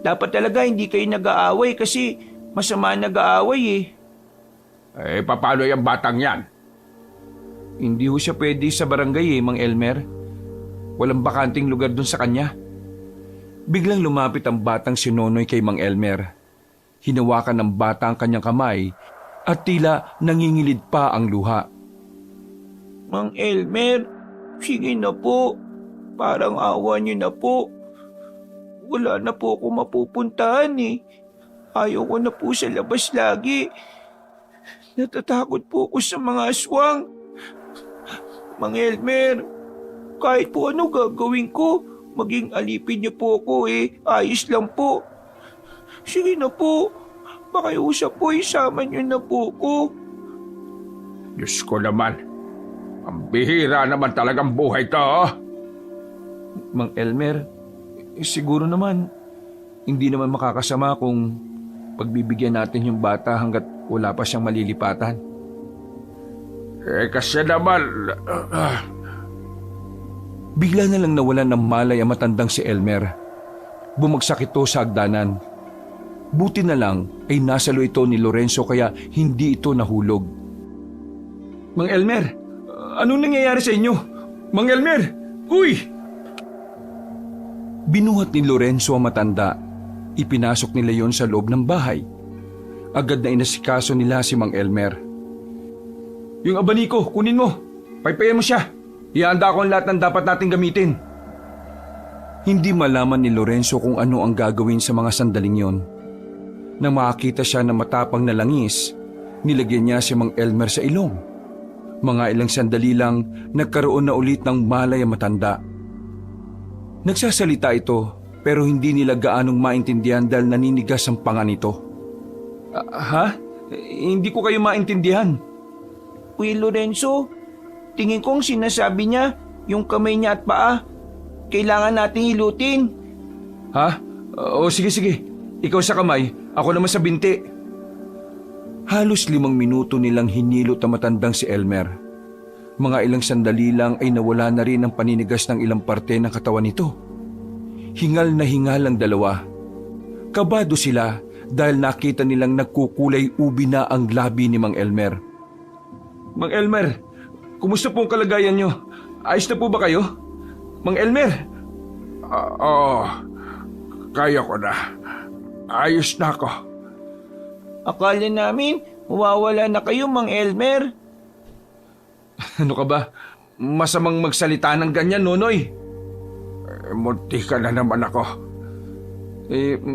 Dapat talaga hindi kayo nag-aaway kasi masama nag-aaway Paano yung batang yan? Hindi ho siya pwede sa barangay Mang Elmer. Walang bakanting lugar dun sa kanya. Biglang lumapit ang batang si Nonoy kay Mang Elmer. Hinawakan ng bata ang kanyang kamay at tila nangingilid pa ang luha. Mang Elmer, sige na po. Parang awa niyo na po. Wala na po ako mapupuntahan Ayaw ko na po sa labas lagi. Natatakot po ako sa mga aswang. Mang Elmer, kahit po ano gagawin ko, maging alipin niyo po ako ayos lang po. Sige na po, makiusap po, isama niyo na po ko. Diyos ko naman, ang bihira naman talagang buhay to, Mang Elmer, siguro naman, hindi naman makakasama kung pagbibigyan natin yung bata hanggat wala pa siyang malilipatan. Kasi naman... Bigla na lang nawalan ng malay ang matandang si Elmer. Bumagsak ito sa hagdanan. Buti na lang ay nasalo ito ni Lorenzo kaya hindi ito nahulog. Mang Elmer, anong nangyayari sa inyo? Mang Elmer, uy! Binuhat ni Lorenzo ang matanda. Ipinasok nila yon sa loob ng bahay. Agad na inasikaso nila si Mang Elmer. Yung abaniko, kunin mo. Paypayan mo siya. Ihanda ko ang lahat ng dapat nating gamitin. Hindi malaman ni Lorenzo kung ano ang gagawin sa mga sandaling yon. Nang makakita siya ng matapang na langis, nilagyan niya si Mang Elmer sa ilong. Mga ilang sandali lang, nagkaroon na ulit ng malay ang matanda. Nagsasalita ito, pero hindi nila gaanong maintindihan dahil naninigas ang panga nito. Ha? Hindi ko kayo maintindihan. Kuya Lorenzo, tingin kong sinasabi niya, yung kamay niya at paa, kailangan nating hilutin. Ha? O sige. Ikaw sa kamay, ako naman sa binti. Halos 5 minuto nilang hinilot ang matandang si Elmer. Mga ilang sandali lang ay nawala na rin ang paninigas ng ilang parte ng katawan nito. Hingal na hingal ang dalawa. Kabado sila dahil nakita nilang nagkukulay ubi na ang labi ni Mang Elmer. Mang Elmer, kumusta po ang kalagayan niyo? Ayos na po ba kayo? Mang Elmer? Oo, kaya ko na. Ayos na ako. Akala namin, mawawala na kayo, Mang Elmer. Ano ka ba? Masamang magsalita ng ganyan, Nonoy. Munti ka na naman ako.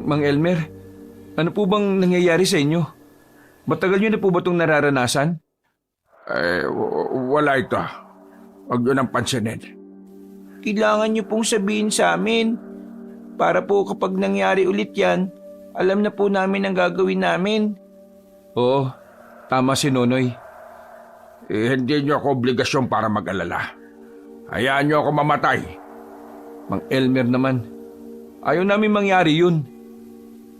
Mang Elmer, ano po bang nangyayari sa inyo? Matagal niyo na po ba itong nararanasan? Wala ito. Huwag yun ang pansinin. Kailangan niyo pong sabihin sa amin. Para po kapag nangyari ulit yan, alam na po namin ang gagawin namin. Oo, tama si Nonoy. Hindi niyo ako obligasyon para mag-alala. Hayaan niyo ako mamatay. Mang Elmer naman, ayaw namin mangyari yun.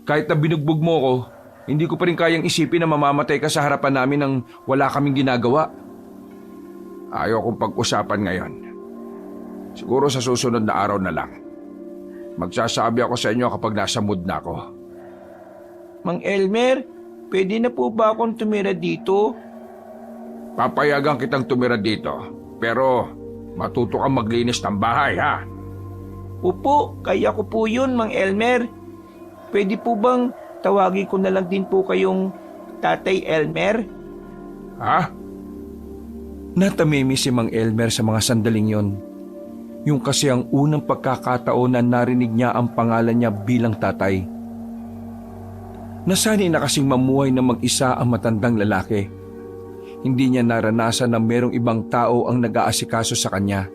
Kahit na binugbog mo ko, hindi ko pa rin kayang isipin na mamamatay ka sa harapan namin nang wala kaming ginagawa. Ayaw kong pag-usapan ngayon. Siguro sa susunod na araw na lang. Magsasabi ako sa inyo kapag nasa mood na ako. Mang Elmer, pwede na po ba akong tumira dito? Papayagan kitang tumira dito, pero matuto kang maglinis ng bahay, ha? Opo, kaya ko po yun, Mang Elmer. Pwede po bang tawagin ko na lang din po kayong Tatay Elmer? Ha? Natamimi si Mang Elmer sa mga sandaling yon. Yung kasi ang unang pagkakataon na narinig niya ang pangalan niya bilang tatay. Nasanay na kasing mamuhay na mag-isa ang matandang lalaki. Hindi niya naranasan na merong ibang tao ang nag-aasikaso sa kanya.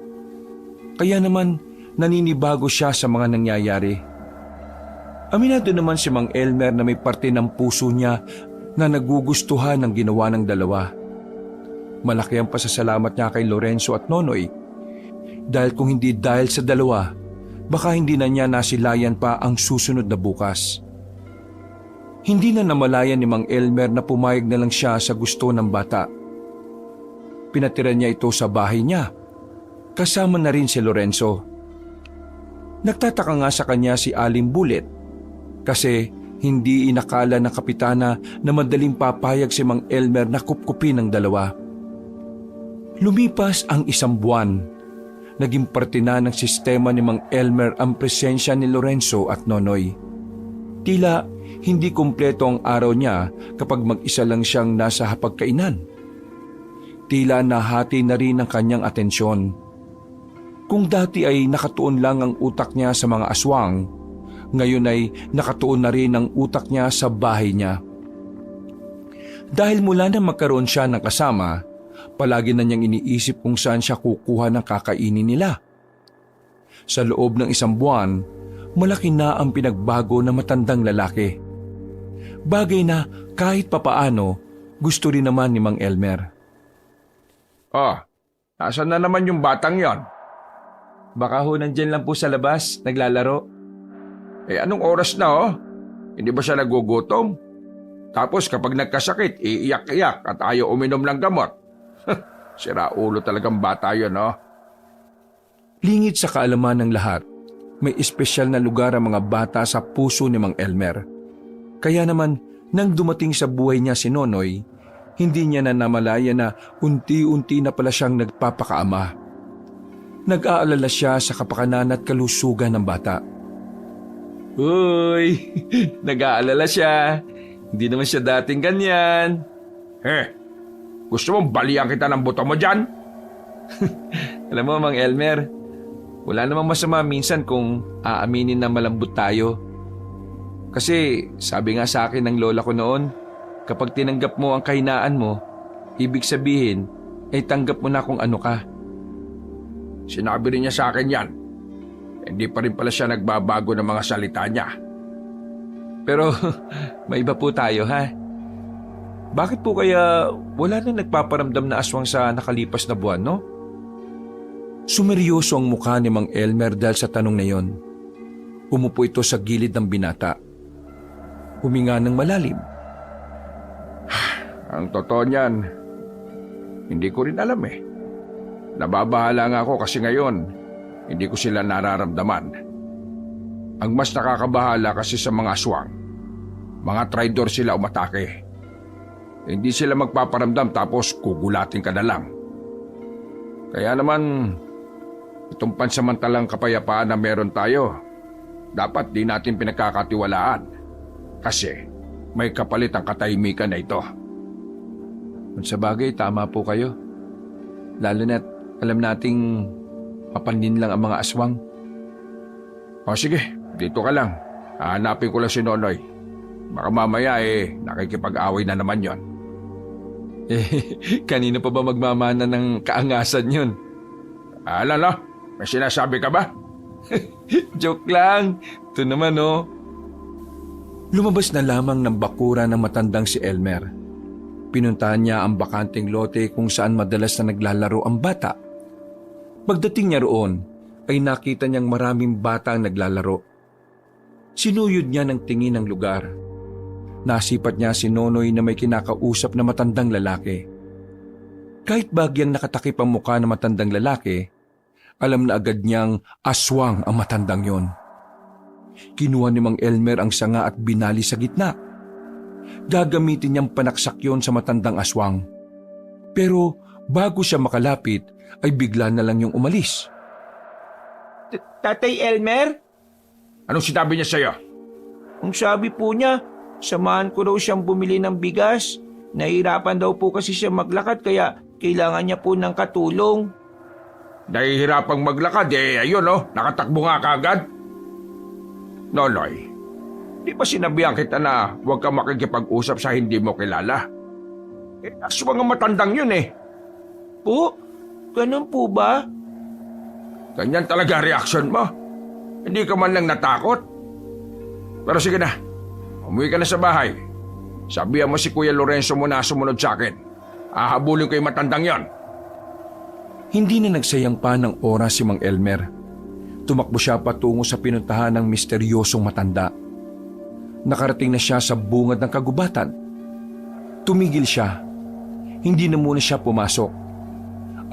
Kaya naman naninibago siya sa mga nangyayari. Aminado naman si Mang Elmer na may parte ng puso niya na nagugustuhan ng ginawa ng dalawa. Malaki ang pasasalamat niya kay Lorenzo at Nonoy. Dahil kung hindi dahil sa dalawa, baka hindi na niya nasilayan pa ang susunod na bukas. Hindi na namalayan ni Mang Elmer na pumayag na lang siya sa gusto ng bata. Pinatira niya ito sa bahay niya. Kasama na rin si Lorenzo. Nagtataka nga sa kanya si Aling Bulit kasi hindi inakala ng kapitana na madaling papayag si Mang Elmer na kupkupin ng dalawa. Lumipas ang 1 buwan. Naging parte na ng sistema ni Mang Elmer ang presensya ni Lorenzo at Nonoy. Tila hindi kumpleto ang araw niya kapag mag-isa lang siyang nasa hapagkainan. Tila nahati na rin ang kanyang atensyon. Kung dati ay nakatuon lang ang utak niya sa mga aswang, ngayon ay nakatuon na rin ang utak niya sa bahay niya. Dahil mula na magkaroon siya ng kasama, palagi na niyang iniisip kung saan siya kukuha ng kakainin nila. Sa loob ng 1 buwan, malaki na ang pinagbago ng matandang lalaki. Bagay na kahit papaano gusto rin naman ni Mang Elmer. Oh, nasaan na naman yung batang yon? Baka ho nandyan lang po sa labas, naglalaro. Eh anong oras na oh? Hindi ba siya nagugutom? Tapos kapag nagkasakit, iiyak-iyak at ayaw uminom ng gamot. Sira ulo talagang bata yun, oh. Lingid sa kaalaman ng lahat, may espesyal na lugar ang mga bata sa puso ni Mang Elmer. Kaya naman, nang dumating sa buhay niya si Nonoy, hindi niya na namalaya na unti-unti na pala siyang nagpapakaama. Nag-aalala siya sa kapakanan at kalusugan ng bata. Uy, nag-aalala siya. Hindi naman siya dating ganyan. Gusto mong balian kita ng buto mo dyan? Alam mo, Mang Elmer, wala namang masama minsan kung aaminin na malambot tayo. Kasi sabi nga sa akin ng lola ko noon, kapag tinanggap mo ang kahinaan mo, ibig sabihin ay tanggap mo na kung ano ka. Sinabi rin niya sa akin yan. Hindi pa rin pala siya nagbabago ng mga salita niya. Pero may iba po tayo, ha? Bakit po kaya wala nang nagpaparamdam na aswang sa nakalipas na buwan, no? Sumeryoso ang mukha ni Mang Elmer dahil sa tanong na yon. Umupo ito sa gilid ng binata. Huminga ng malalim. Ang totoo niyan, hindi ko rin alam eh. Nababahala nga ako kasi ngayon, hindi ko sila nararamdaman. Ang mas nakakabahala kasi sa mga aswang, mga traidor sila umatake. Hindi sila magpaparamdam tapos kugulatin ka na lang. Kaya naman, itong pansamantalang kapayapaan na meron tayo, dapat di natin pinagkakatiwalaan. Kasi may kapalit ang katahimikan na ito. Kung sa bagay, tama po kayo. Lalo na't alam nating papanin lang ang mga aswang. O sige, dito ka lang. Hahanapin ko lang si Nonoy. Baka mamaya nakikipag-away na naman yon. Kanino pa ba magmamana ng kaangasan yun? Alala, may sinasabi ka ba? Joke lang. Ito naman, oh. Lumabas na lamang ng bakura ng matandang si Elmer. Pinuntahan niya ang bakanting lote kung saan madalas na naglalaro ang bata. Pagdating niya roon, ay nakita niyang maraming bata ang naglalaro. Sinuyod niya ng tingin ang lugar. Nasipat niya si Nonoy na may kinakausap na matandang lalaki. Kahit bagyang nakatakip ang mukha ng matandang lalaki, alam na agad niyang aswang ang matandang yon. Kinuha ni Mang Elmer ang sanga at binali sa gitna. Gagamitin niyang panaksak yon sa matandang aswang. Pero bago siya makalapit, ay bigla na lang yung umalis. Tatay Elmer? Anong sinabi niya sa'yo? Ang sabi po niya, samahan ko daw siyang bumili ng bigas. Nahihirapan daw po kasi siya maglakad kaya kailangan niya po ng katulong. Nahihirapang maglakad ayun nakatakbo nga kagad. Nonoy, di ba sinabihan kita na huwag ka makikipag-usap sa hindi mo kilala? Aswang ang matandang yun Po? Ganun po ba? Ganyan talaga reaksyon mo. Hindi ka man lang natakot. Pero sige na, umuwi ka na sa bahay. Sabihan mo si Kuya Lorenzo mo na sumunod sa akin. Ahabulin ko yung matandang yon. Hindi na nagsayang pa ng oras si Mang Elmer. Tumakbo siya patungo sa pinuntahan ng misteryosong matanda. Nakarating na siya sa bungad ng kagubatan. Tumigil siya. Hindi na muna siya pumasok.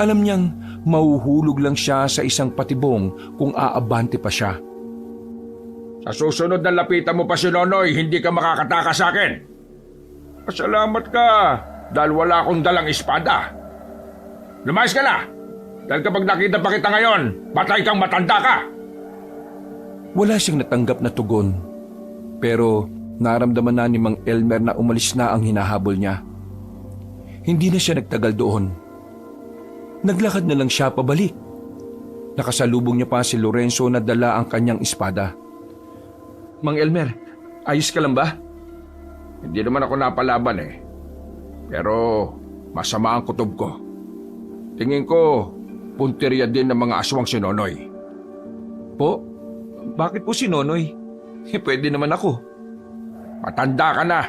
Alam niyang mahuhulog lang siya sa isang patibong kung aabante pa siya. Sa susunod na lapitan mo pa si Nonoy, hindi ka makakatakas sa akin. Pasalamat ka dahil wala akong dalang espada. Lumayas ka na! Dahil kapag nakita pa kita ngayon, patay kang matanda ka! Wala siyang natanggap na tugon. Pero naramdaman na ni Mang Elmer na umalis na ang hinahabol niya. Hindi na siya nagtagal doon. Naglakad na lang siya pabalik. Nakasalubong niya pa si Lorenzo na dala ang kanyang espada. Mang Elmer, ayos ka lang ba? Hindi naman ako napalaban Pero masama ang kutob ko. Tingin ko, punteriya din ng mga aswang si Nonoy. Po? Bakit po si Nonoy? Pwede naman ako. Matanda ka na.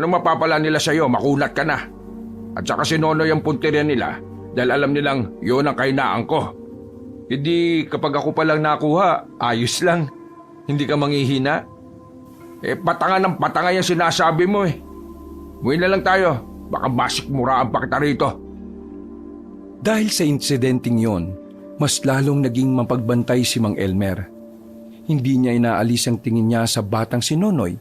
Anong mapapala nila sa'yo? Makunat ka na. At saka si Nonoy ang punteriya nila dahil alam nilang yun ang kainaan ko. Hindi kapag ako palang nakuha, ayos lang. Hindi ka manghihina? Patanga ng patanga yung sinasabi mo Muwi na lang tayo. Baka masikmuraan pa kita rito. Dahil sa insidenteng yon, mas lalong naging mapagbantay si Mang Elmer. Hindi niya inaalis ang tingin niya sa batang si Nonoy.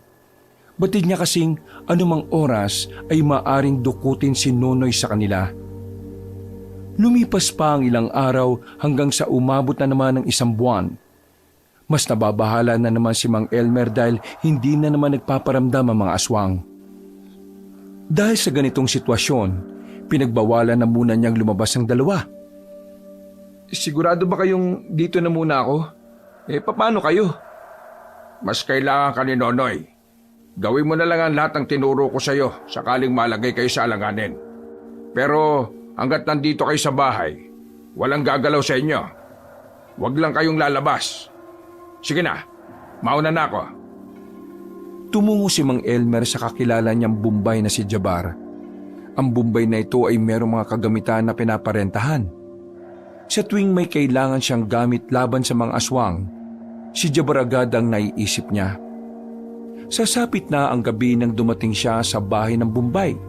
Batid niya kasing anumang oras ay maaring dukutin si Nonoy sa kanila. Lumipas pa ang ilang araw hanggang sa umabot na naman ng isang buwan. Mas nababahala na naman si Mang Elmer dahil hindi na naman nagpaparamdam ang mga aswang. Dahil sa ganitong sitwasyon, pinagbawalan na muna niyang lumabas ang dalawa. Sigurado ba kayong dito na muna ako? Paano kayo? Mas kailangan ka ni Nonoy. Gawin mo na lang ang lahat ng tinuro ko sa'yo sakaling malagay kayo sa alanganin. Pero hanggat nandito kayo sa bahay, walang gagalaw sa inyo. Huwag lang kayong lalabas. Sige na, mauna na ako. Tumungo si Mang Elmer sa kakilala niyang Bombay na si Jabar. Ang Bombay na ito ay merong mga kagamitan na pinaparentahan. Sa tuwing may kailangan siyang gamit laban sa mga aswang, si Jabar agad ang naiisip niya. Sasapit na ang gabi nang dumating siya sa bahay ng Bombay.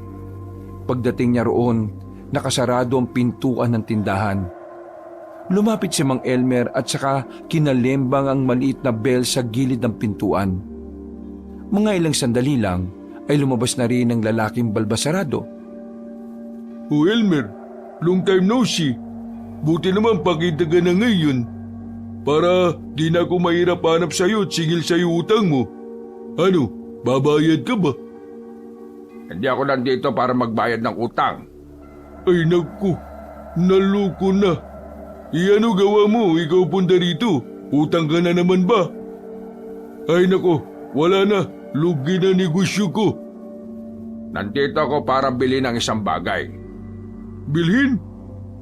Pagdating niya roon, nakasarado ang pintuan ng tindahan. Lumapit si Mang Elmer at saka kinalembang ang maliit na bell sa gilid ng pintuan. Mga ilang sandali lang ay lumabas na rin ang lalaking balbasarado. O Elmer, long time no see. Buti naman pakita ka na ngayon. Para di na ako mahirap hanap sa'yo at singil sa'yo utang mo. Ano, babayad ka ba? Hindi ako nandito para magbayad ng utang. Ay naku, naloko na. Ano gawa mo, ikaw punta rito? Utang ka na naman ba? Ay nako, wala na. Lugi na negosyo ko. Nandito ako para bilhin ng isang bagay. Bilhin?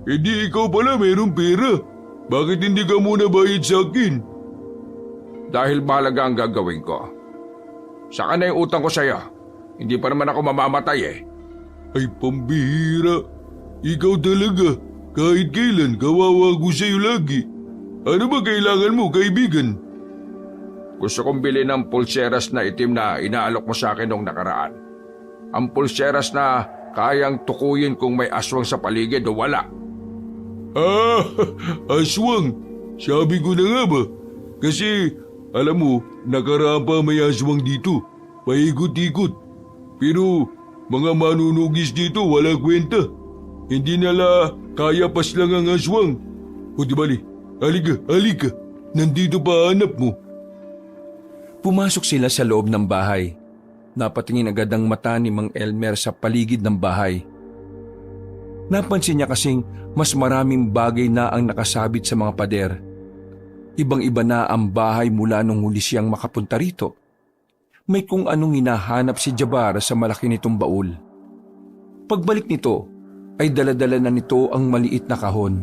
E di ikaw pala mayroong pera. Bakit hindi ka muna bayad sa akin? Dahil mahalaga ang gagawin ko. Saka na yung utang ko sa'yo. Hindi pa naman ako mamamatay Ay pambihira. Ikaw talaga. Kahit kailan kawawa ko sa'yo lagi. Ano ba kailangan mo, kaibigan? Gusto kong bilhin ng pulseras na itim na inaalok mo sa akin noong nakaraan. Ang pulseras na kayang tukuyin kung may aswang sa paligid o wala. Ah, aswang. Sabi ko na nga ba? Kasi, alam mo, nakaraan pa may aswang dito. Paikot-ikot. Pero, mga manunugis dito wala kwenta. Hindi nila kaya pas lang ang aswang. O di bali, halika. nandito pa hanap mo. Pumasok sila sa loob ng bahay. Napatingin agad ang mata ni Mang Elmer sa paligid ng bahay. Napansin niya kasing mas maraming bagay na ang nakasabit sa mga pader. Ibang-iba na ang bahay mula nung huli siyang makapunta rito. May kung anong hinahanap si Jabar sa malaki nitong baul. Pagbalik nito, ay daladala na nito ang maliit na kahon.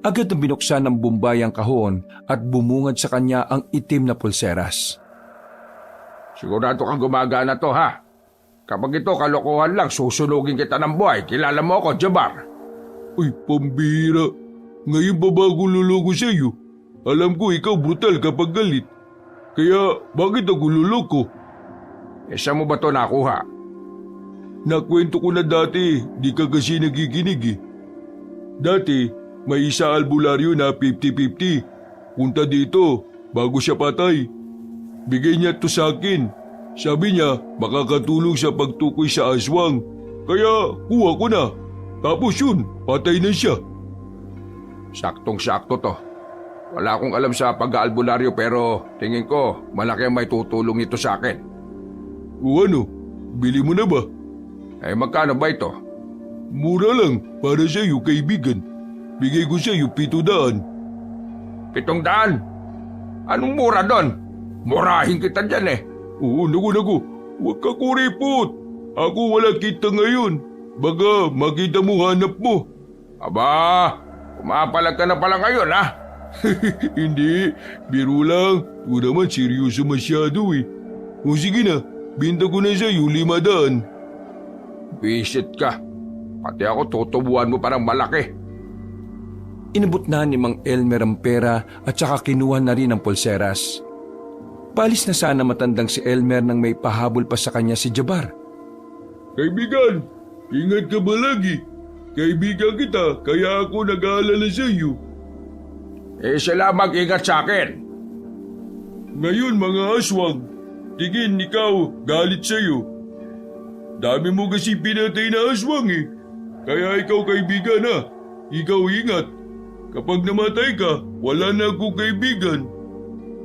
Agad na binuksan ng Bombay ang kahon at bumungad sa kanya ang itim na pulseras. Sigurado kang gumagana to, ha? Kapag ito kalokohan lang, susunugin kita ng buhay. Kilala mo ako, Jabar. Uy, pambira. Ngayon pa ba ako luloko sa iyo? Alam ko ikaw brutal kapag galit. Kaya bakit ako luloko? Saan mo ba to nakuha? Nakwento ko na dati, di ka kasi nakikinig eh. Dati, may isa albularyo na 50-50. Punta dito, bago siya patay. Bigay niya to sa akin. Sabi niya, makakatulong sa pagtukoy sa aswang. Kaya kuha ko na. Tapos yun, patay na siya. Saktong-sakto to. Wala akong alam sa pag-aalbularyo pero tingin ko malaki ang may tutulong ito sa akin. O ano, bili mo na ba? Magkano ba ito? Mura lang, para sa iyo kaibigan. Bigay ko sa iyo 700. 700? Anong mura doon? Murahin kita dyan eh. Oo, naku. Huwag ka kuripot. Ako wala kita ngayon. Baka makita mo hanap mo. Aba, kumapalag ka na pala ngayon, ha? Hindi, biro lang. O naman seryoso masyado eh. O sige na, binta ko na sa iyo 500. Visit ka. Pati ako tutubuan mo parang malaki. Inabot na ni Mang Elmer ang pera at saka kinuha na rin ang pulseras. Palis na sana matandang si Elmer nang may pahabol pa sa kanya si Jabar. Kaibigan, ingat ka ba lagi? Kaibigan kita, kaya ako nag-aalala sa iyo. Sila mag-ingat sa akin. Ngayon mga aswang, tingin ikaw galit sa iyo. Dami mo kasi pinatay na aswang eh. Kaya ikaw kaibigan ha, ikaw ingat. Kapag namatay ka, wala na akong kaibigan.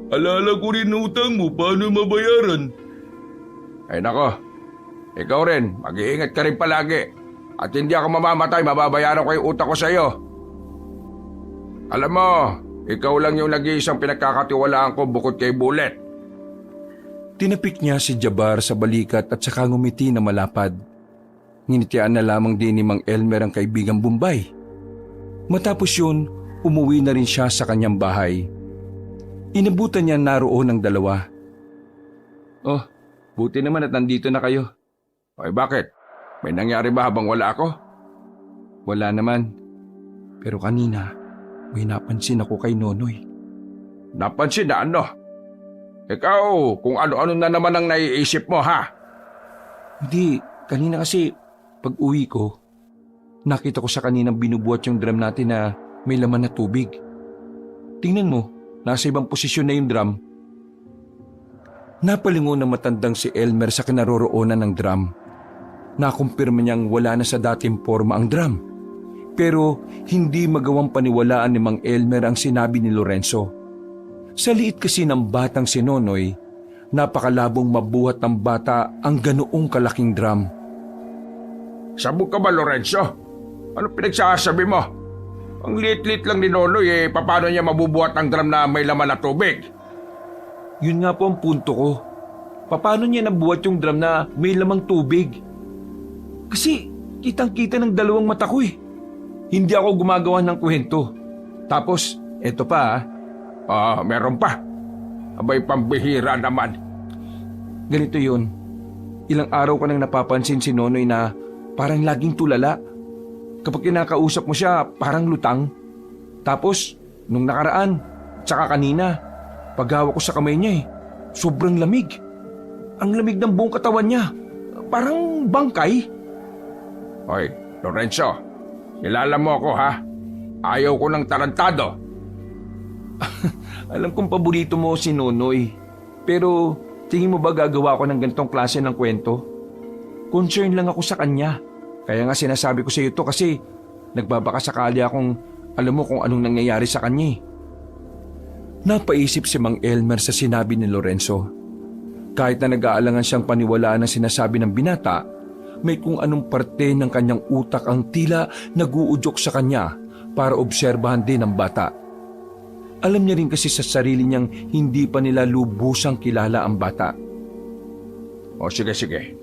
Alala ko rin na utang mo, paano mabayaran? Ay nako, ikaw rin, mag-iingat ka rin palagi. At hindi ako mamamatay, mababayaran ko yung utang ko sa iyo. Alam mo, ikaw lang yung nag-iisang pinagkakatiwalaan ko bukod kay Bullet. Tinapik niya si Jabar sa balikat at saka ngumiti na malapad. Nginitian na lamang din ni Mang Elmer ang kaibigang Bombay. Matapos yun, umuwi na rin siya sa kanyang bahay. Inabutan niya naroon ng dalawa. Oh, buti naman at nandito na kayo. Ay bakit? May nangyari ba habang wala ako? Wala naman. Pero kanina, may napansin ako kay Nonoy. Napansin na ano? Ikaw, kung ano-ano na naman ang naiisip mo, ha? Hindi, kanina kasi pag uwi ko, nakita ko sa kaninang binubuhat yung drum natin na may laman na tubig. Tingnan mo, nasa ibang posisyon na yung drum. Napalingon na matandang si Elmer sa kinaroroonan ng drum. Nakumpirma niyang wala na sa dating forma ang drum. Pero hindi magawang paniwalaan ni Mang Elmer ang sinabi ni Lorenzo. Sa liit kasi ng batang si Nonoy, napakalabong mabuhat ng bata ang ganoong kalaking drum. Sabog ka ba, Lorenzo? Ano pinagsasabi mo? Ang liit-liit lang ni Nonoy paano niya mabubuhat ang drum na may laman na tubig? Yun nga po ang punto ko. Paano niya nabuhat yung drum na may lamang tubig? Kasi kitang-kita ng dalawang mata ko eh. Hindi ako gumagawa ng kwento. Tapos, eto pa Meron pa. Abay, pambihira naman. Ganito yun. Ilang araw ko nang napapansin si Nonoy na parang laging tulala. Kapag kinakausap mo siya, parang lutang. Tapos, nung nakaraan, tsaka kanina, paghawak ko sa kamay niya sobrang lamig. Ang lamig ng buong katawan niya. Parang bangkay. Hoy, Lorenzo, kilala mo ako ha? Ayaw ko ng tarantado. Alam kong paborito mo si Nonoy. Pero tingin mo ba gagawa ko ng ganitong klase ng kwento? Concern lang ako sa kanya. Kaya nga sinasabi ko sa iyo to kasi nagbabaka sakali akong alam mo kung anong nangyayari sa kanya. Napaisip si Mang Elmer sa sinabi ni Lorenzo. Kahit na nag-aalangan siyang paniwalaan ang sinasabi ng binata, may kung anong parte ng kanyang utak ang tila naguudyok sa kanya para obserbahan din ang bata. Alam niya rin kasi sa sarili niyang hindi pa nila lubusang kilala ang bata. O sige.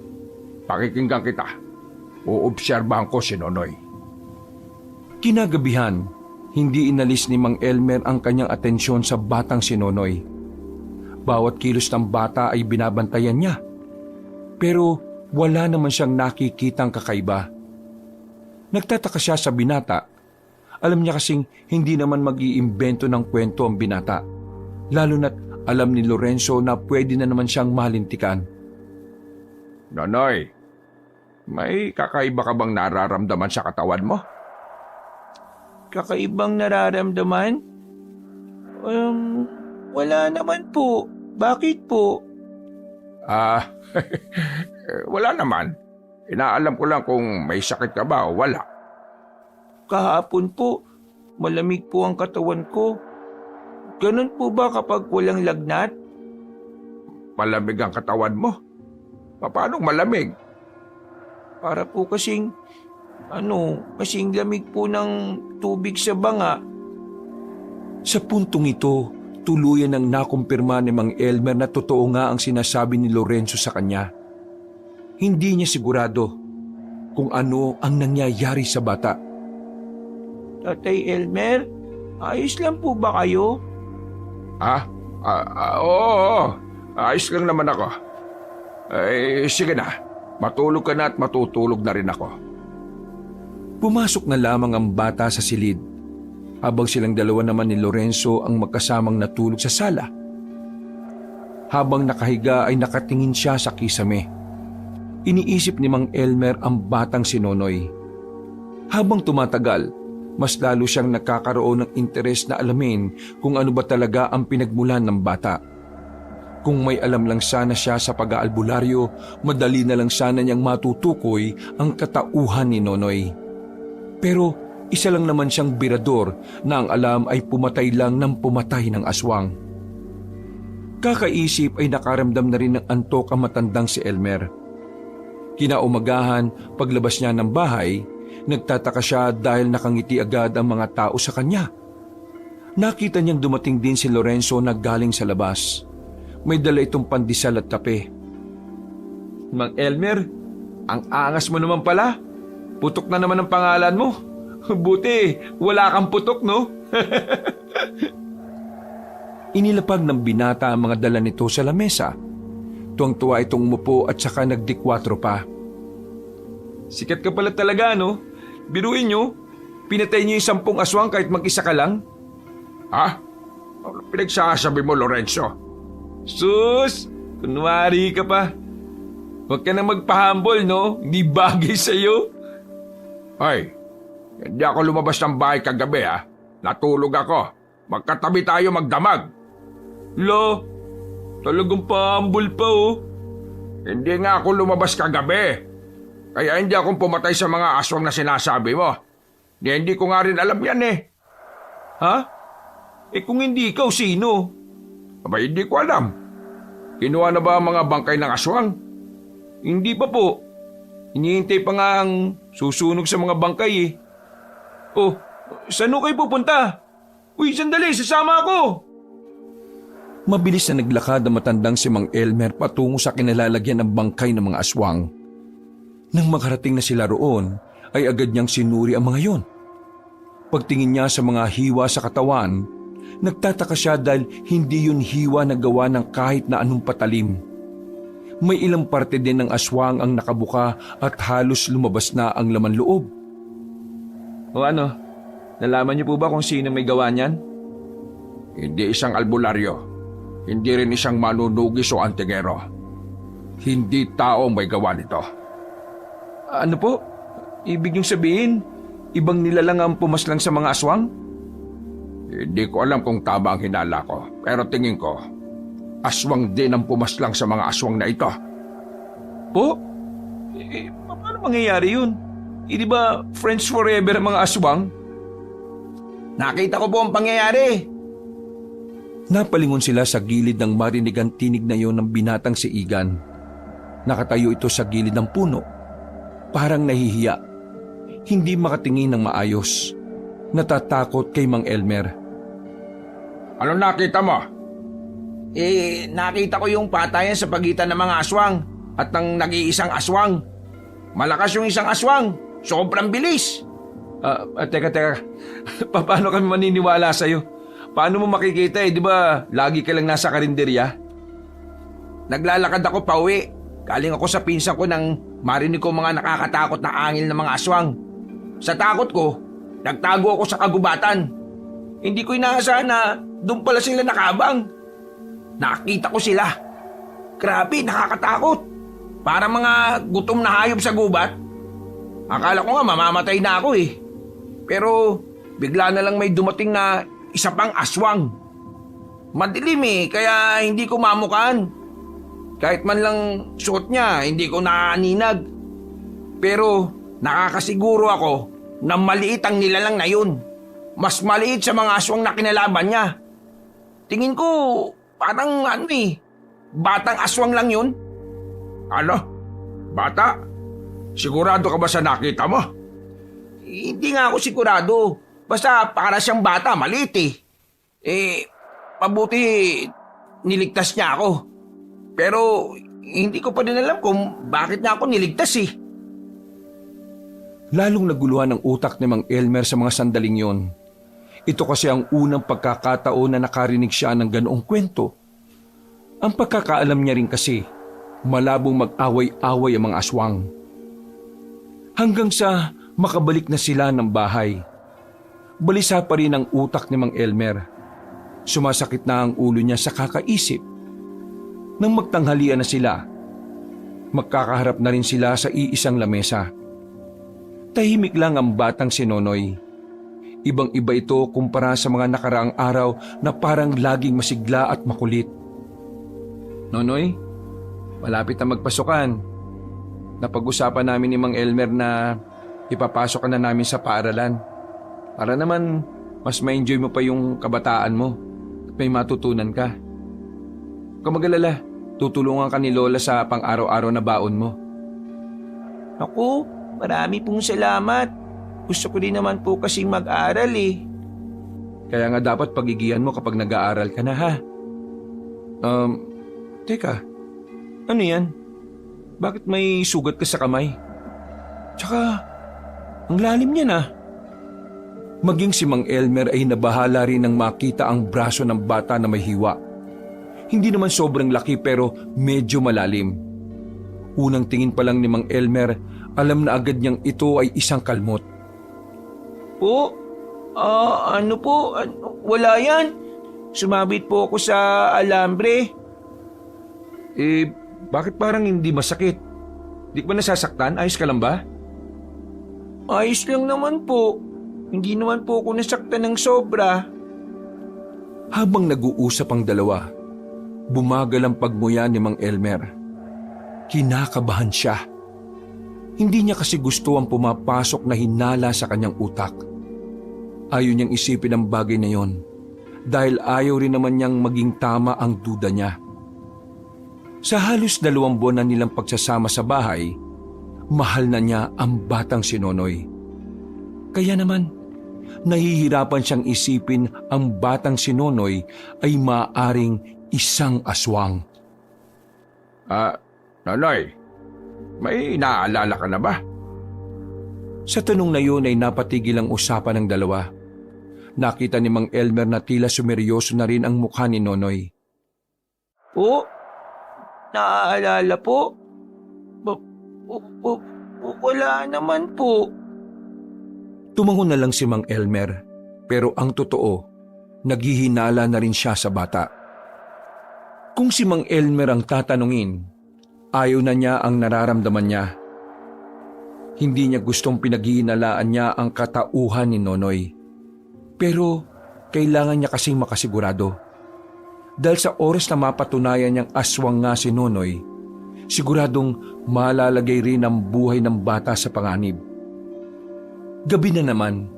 Pakikinggan kita. Uobserbahan ko si Nonoy. Kinagabihan, hindi inalis ni Mang Elmer ang kanyang atensyon sa batang si Nonoy. Bawat kilos ng bata ay binabantayan niya. Pero wala naman siyang nakikitang kakaiba. Nagtataka siya sa binata. Alam niya kasing hindi naman mag-iimbento ng kwento ang binata. Lalo na't alam ni Lorenzo na pwede na naman siyang malintikan. Nonoy, may kakaiba ka bang nararamdaman sa katawan mo? Kakaibang nararamdaman? Wala naman po. Bakit po? Wala naman. Inaalam ko lang kung may sakit ka ba o wala. Kahapon po, malamig po ang katawan ko. Ganun po ba kapag walang lagnat? Malamig ang katawan mo? Paano malamig? Para po kasing lamig po ng tubig sa banga. Sa puntong ito, tuluyan ang nakumpirma ni Mang Elmer na totoo nga ang sinasabi ni Lorenzo sa kanya. Hindi niya sigurado kung ano ang nangyayari sa bata. Tatay Elmer, ayos lang po ba kayo? Oo. Ayos lang naman ako. Sige na. Matulog ka na at matutulog na rin ako. Pumasok na lamang ang bata sa silid, habang silang dalawa naman ni Lorenzo ang magkasamang natulog sa sala. Habang nakahiga ay nakatingin siya sa kisame. Iniisip ni Mang Elmer ang batang si Nonoy. Habang tumatagal, mas lalo siyang nakakaroon ng interes na alamin kung ano ba talaga ang pinagmulan ng bata. Kung may alam lang sana siya sa pag-aalbularyo, madali na lang sana niyang matutukoy ang katauhan ni Nonoy. Pero isa lang naman siyang birador na ang alam ay pumatay lang ng pumatay ng aswang. Kakaisip ay nakaramdam na rin ng antok ang matandang si Elmer. Kinaumagahan, paglabas niya ng bahay, nagtataka siya dahil nakangiti agad ang mga tao sa kanya. Nakita niyang dumating din si Lorenzo na galing sa labas. May dala itong pandesal at kape. Mang Elmer, ang angas mo naman pala. Putok na naman ang pangalan mo. Buti, wala kang putok, no? Inilapag ng binata ang mga dala nito sa lamesa. Tuwang-tuwa itong umupo at saka nagdikwatro pa. Sikat ka pala talaga, no? Biruin nyo, pinatay niyo yung 10 aswang kahit mag-isa ka lang. Ano pinagsasabi mo, Lorenzo? Sus! Kunwari ka pa. Huwag ka na magpahambol, no? Hindi bagay sa'yo. Ay, hindi ako lumabas ng bahay kagabi, ha? Natulog ako. Magkatabi tayo magdamag. Lo, talagang pahambol pa, oh. Hindi nga ako lumabas kagabi. Kaya hindi akong pumatay sa mga aswang na sinasabi mo. Hindi ko nga rin alam yan, eh. Ha? Kung hindi ikaw, sino? Aba, hindi ko alam. Kinuha na ba ang mga bangkay ng aswang? Hindi pa po. Hinihintay pa nga ang susunog sa mga bangkay, eh. Oh, saan kayo pupunta? Uy, sandali, sasama ako! Mabilis na naglakad ang matandang si Mang Elmer patungo sa kinalalagyan ng bangkay ng mga aswang. Nang makarating na sila roon, ay agad niyang sinuri ang mga yon. Pagtingin niya sa mga hiwa sa katawan, nagtataka siya dahil hindi yun hiwa na gawa ng kahit na anong patalim. May ilang parte din ng aswang ang nakabuka at halos lumabas na ang laman loob. O ano, nalaman niyo po ba kung sino may gawa niyan? Hindi isang albularyo. Hindi rin isang manunugis o antingero. Hindi tao may gawa nito. Ano po? Ibig niyong sabihin, ibang nilalang ang pumaslang sa mga aswang? Hindi ko alam kung tama ang hinala ko. Pero tingin ko, aswang din ang pumaslang sa mga aswang na ito. Po? Paano mangyayari yun? Di ba friends forever ang mga aswang? Nakita ko po ang pangyayari. Napalingon sila sa gilid ng marinigang tinig na iyon ng binatang si Igan. Nakatayo ito sa gilid ng puno. Parang nahihiya. Hindi makatingin ng maayos. Natatakot kay Mang Elmer. Ano nakita mo? Nakita ko yung patayan sa pagitan ng mga aswang at ng nag-iisang aswang. Malakas yung isang aswang. Sobrang bilis. Teka. Paano kami maniniwala sa'yo? Paano mo makikita di ba lagi ka lang nasa karinderya? Naglalakad ako pauwi. Galing ako sa pinsan ko nang marinig ko mga nakakatakot na angil ng mga aswang. Sa takot ko, nagtago ako sa kagubatan. Hindi ko inaasahan na doon pala sila nakabang. Nakita ko sila. Grabe, nakakatakot. Para mga gutom na hayop sa gubat. Akala ko nga mamamatay na ako eh. Pero bigla na lang may dumating na isa pang aswang. Madilim kaya hindi ko mamukaan. Kahit man lang suot niya, hindi ko naaninag. Pero nakakasiguro ako na maliit ang nilalang na yun. Mas maliit sa mga aswang na kinalaban niya. Tingin ko parang batang aswang lang yun. Ano? Bata? Sigurado ka ba sa nakita mo? Hindi nga ako sigurado. Basta para siyang bata, maliit pabuti niligtas niya ako. Pero hindi ko pa din alam kung bakit niya ako niligtas Lalong naguluhan ang utak ni Mang Elmer sa mga sandaling yon. Ito kasi ang unang pagkakataon na nakarinig siya ng ganoong kwento. Ang pagkakaalam niya rin kasi, malabong mag-away-away ang mga aswang. Hanggang sa makabalik na sila ng bahay. Balisa pa rin ang utak ni Mang Elmer. Sumasakit na ang ulo niya sa kakaisip. Nang magtanghalian na sila, magkakaharap na rin sila sa iisang lamesa. Tahimik lang ang batang si Nonoy. Ibang-iba ito kumpara sa mga nakaraang araw na parang laging masigla at makulit. Nonoy, malapit na magpasukan. Napag-usapan namin ni Mang Elmer na ipapasok ka na namin sa paaralan. Para naman mas ma-enjoy mo pa yung kabataan mo at may matutunan ka. Huwag ka mag-alala, tutulungan ka ni Lola sa pang-araw-araw na baon mo. Naku, marami pong salamat. Gusto ko din naman po kasing mag-aral Kaya nga dapat pagigihan mo kapag nag-aaral ka na ha. Teka, ano yan? Bakit may sugat ka sa kamay? Tsaka, ang lalim niya na. Maging si Mang Elmer ay nabahala rin nang makita ang braso ng bata na may hiwa. Hindi naman sobrang laki pero medyo malalim. Unang tingin pa lang ni Mang Elmer, alam na agad niyang ito ay isang kalmot. Wala yan. Sumabit po ako sa alambre. Bakit parang hindi masakit? Di ka ba nasasaktan? Ayos ka lang ba? Ayos lang naman po. Hindi naman po ako nasaktan ng sobra. Habang nag-uusap ang dalawa, bumagal ang pagmuya ni Mang Elmer. Kinakabahan siya. Hindi niya kasi gusto ang pumapasok na hinala sa kanyang utak. Ayaw niyang isipin ang bagay na yon dahil ayaw rin naman niyang maging tama ang duda niya. Sa halos 2 buwan na nilang pagsasama sa bahay, mahal na niya ang batang si Nonoy. Kaya naman, nahihirapan siyang isipin ang batang si Nonoy ay maaaring isang aswang. Nonoy, may naalala ka na ba? Sa tanong na yun ay napatigil ang usapan ng dalawa. Nakita ni Mang Elmer na tila sumeryoso na rin ang mukha ni Nonoy. Naaalala po? Wala naman po. Tumango na lang si Mang Elmer, pero ang totoo, naghihinala na rin siya sa bata. Kung si Mang Elmer ang tatanungin, ayaw na niya ang nararamdaman niya. Hindi niya gustong pinaghihinalaan niya ang katauhan ni Nonoy. Pero kailangan niya kasing makasigurado. Dahil sa oras na mapatunayan niyang aswang nga si Nonoy, siguradong malalagay rin ang buhay ng bata sa panganib. Gabi na naman,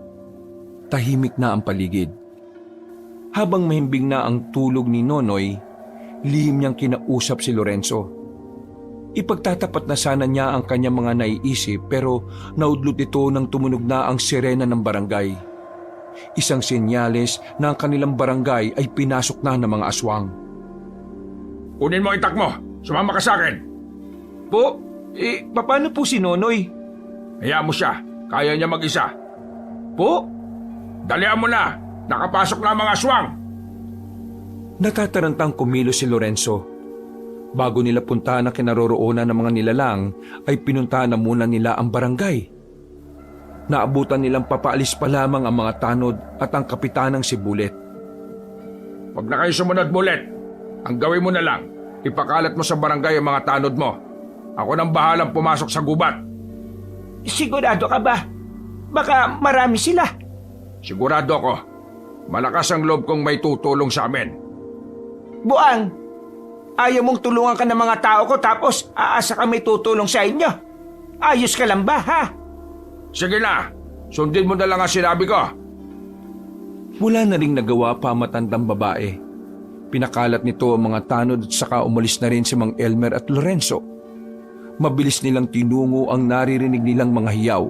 tahimik na ang paligid. Habang mahimbing na ang tulog ni Nonoy, lihim niyang kinausap si Lorenzo. Ipagtatapat na sana niya ang kanyang mga naiisip pero naudlot ito nang tumunog na ang sirena ng barangay. Isang senyales na ang kanilang barangay ay pinasok na ng mga aswang. Kunin mo ang itak mo. Sumama ka sa akin. Po, paano po si Nonoy? Hayaan mo siya. Kaya niya mag-isa. Po? Dalihan mo na. Nakapasok na ang mga aswang. Natatarantang kumilos si Lorenzo. Bago nila puntahan ang kinaroroonan ng mga nilalang, ay pinuntahan na muna nila ang barangay. Naabutan nilang papaalis pa lamang ang mga tanod at ang kapitanang si Bullet. Huwag na kayo sumunod, Bullet. Ang gawin mo na lang, ipakalat mo sa barangay ang mga tanod mo. Ako nang bahalang pumasok sa gubat. Sigurado ka ba? Baka marami sila. Sigurado ako. Malakas ang loob kong may tutulong sa amin. Buang, ayaw mong tulungan ka ng mga tao ko tapos aasa ka may tutulong sa inyo. Ayos ka lang ba, ha? Sige na, sundin mo na lang ang sinabi ko. Wala na ring nagawa pa ang matandang babae. Pinakalat nito ang mga tanod at saka umalis na rin si Mang Elmer at Lorenzo. Mabilis nilang tinungo ang naririnig nilang mga hiyaw.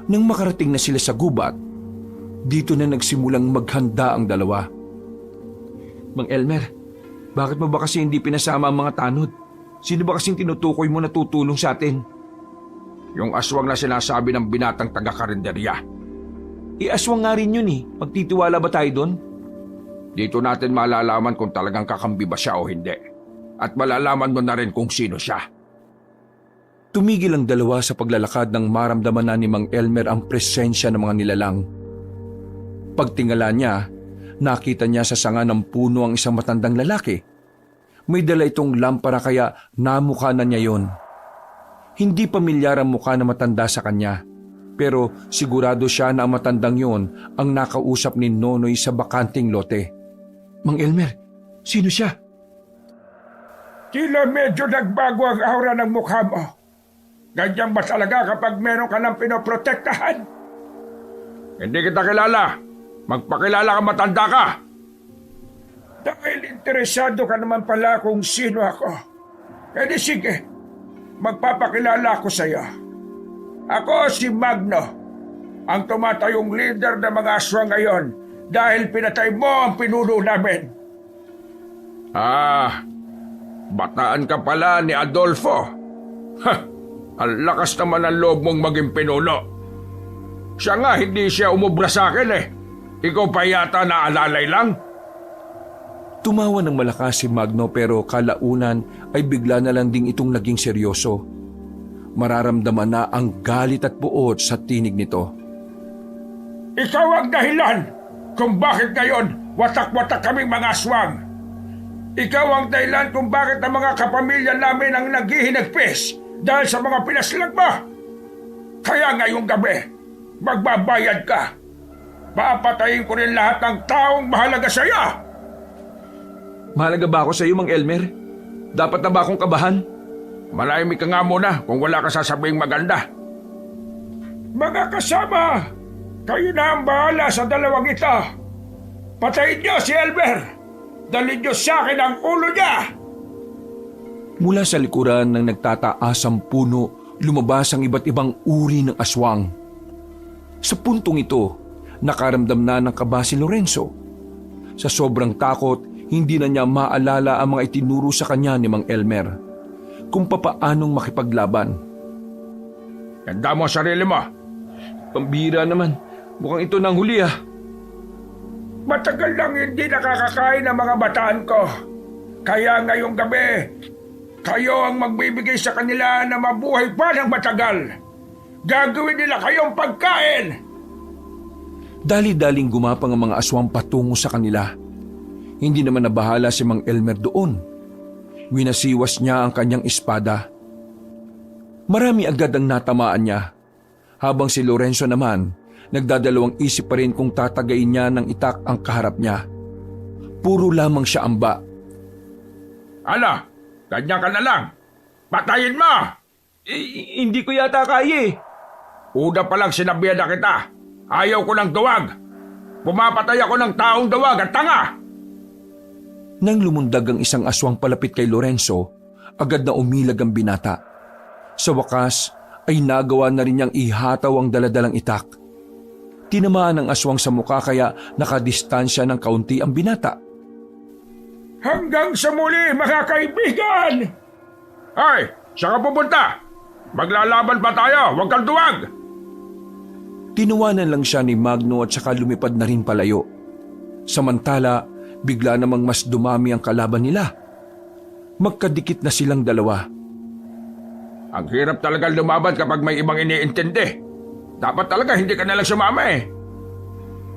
Nang makarating na sila sa gubat, dito na nagsimulang maghanda ang dalawa. Mang Elmer, bakit mo ba kasi hindi pinasama ang mga tanod? Sino ba kasing tinutukoy mo na tutulong sa atin? Yung aswang na sinasabi ng binatang taga-karinderya. Aswang nga rin yun eh. Magtitiwala ba tayo doon? Dito natin malalaman kung talagang kakambi ba siya o hindi. At malalaman mo na rin kung sino siya. Tumigil ang dalawa sa paglalakad nang maramdaman na ni Mang Elmer ang presensya ng mga nilalang. Pagtingala niya, nakita niya sa sanga ng puno ang isang matandang lalaki. May dala itong lampara kaya namukha na niya yon. Hindi pamilyar ang mukha na matanda sa kanya, pero sigurado siya na ang matandang yon ang nakausap ni Nonoy sa bakanting lote. Mang Elmer, sino siya? Tila medyo nagbago ang aura ng mukha mo. Ganyan ba talaga kapag meron ka ng pinoprotektahan? Hindi kita kilala. Magpakilala ka, matanda ka. Dahil interesado ka naman pala kung sino ako. Kaya sige, magpapakilala ako sa iyo. Ako si Magno, ang tumatayong leader ng mga aswang ngayon dahil pinatay mo ang pinuno namin. Bataan ka pala ni Adolfo. Ang lakas naman ang loob mong maging pinuno. Siya nga, hindi siya umubra sa akin eh. Ikaw pa yata naalalay lang? Tumawa ng malakas si Magno pero kalaunan ay bigla na lang ding itong naging seryoso. Mararamdaman na ang galit at buot sa tinig nito. Ikaw ang dahilan kung bakit ngayon watak-watak kaming mga aswang. Ikaw ang dahilan kung bakit ang mga kapamilya namin ang naghihinagpis dahil sa mga pinaslag mo. Kaya ngayong gabi, magbabayad ka. Papatayin ko rin lahat ng taong mahalaga sa iyo. Mahalaga ba ako sa iyo, Mang Elmer? Dapat na ba akong kabahan? Malaymi ka nga muna kung wala ka sasabing maganda. Mga kasama, kayo na ang bahala sa dalawang ito. Patayin niyo si Elmer. Dalhin niyo sa akin ang ulo niya. Mula sa likuran ng nagtataasang puno, lumabas ang iba't ibang uri ng aswang. Sa puntong ito, nakaramdam na ng kaba si Lorenzo. Sa sobrang takot, hindi na niya maalala ang mga itinuro sa kanya ni Mang Elmer kung papaanong makipaglaban. Ganda mo ang sarili mo. Pambira naman, mukhang ito nang huli ah. Matagal lang hindi nakakakain ng mga bataan ko. Kaya ngayong gabi, kayo ang magbibigay sa kanila na mabuhay pa ng matagal. Gagawin nila kayong pagkain. Dali-daling gumapang ang mga aswang patungo sa kanila. Hindi naman nabahala si Mang Elmer doon. Winasiwas niya ang kanyang espada. Marami agad ang natamaan niya. Habang si Lorenzo naman, nagdadalawang isip pa rin kung tatagayin niya ng itak ang kaharap niya. Puro lamang siya amba. Ano? Ganyan ka na lang. Patayin mo! Hindi ko yata kaya eh. Una pa lang sinabihan na kita. Ayaw ko ng duwag. Pumapatay ako ng taong dawag at tanga! Nang lumundag ang isang aswang palapit kay Lorenzo, agad na umilag ang binata. Sa wakas ay nagawa na rin niyang ihataw ang daladalang itak. Tinamaan ang aswang sa mukha kaya nakadistansya ng kaunti ang binata. Hanggang sa muli, mga kaibigan! Ay, saan ka pupunta? Maglalaban pa tayo, huwag kang duwag! Tinuwanan lang siya ni Magno at saka lumipad na rin palayo. Samantala, bigla namang mas dumami ang kalaban nila. Magkadikit na silang dalawa. Ang hirap talaga lumaban kapag may ibang iniintindi. Dapat talaga hindi ka nalang sumama eh.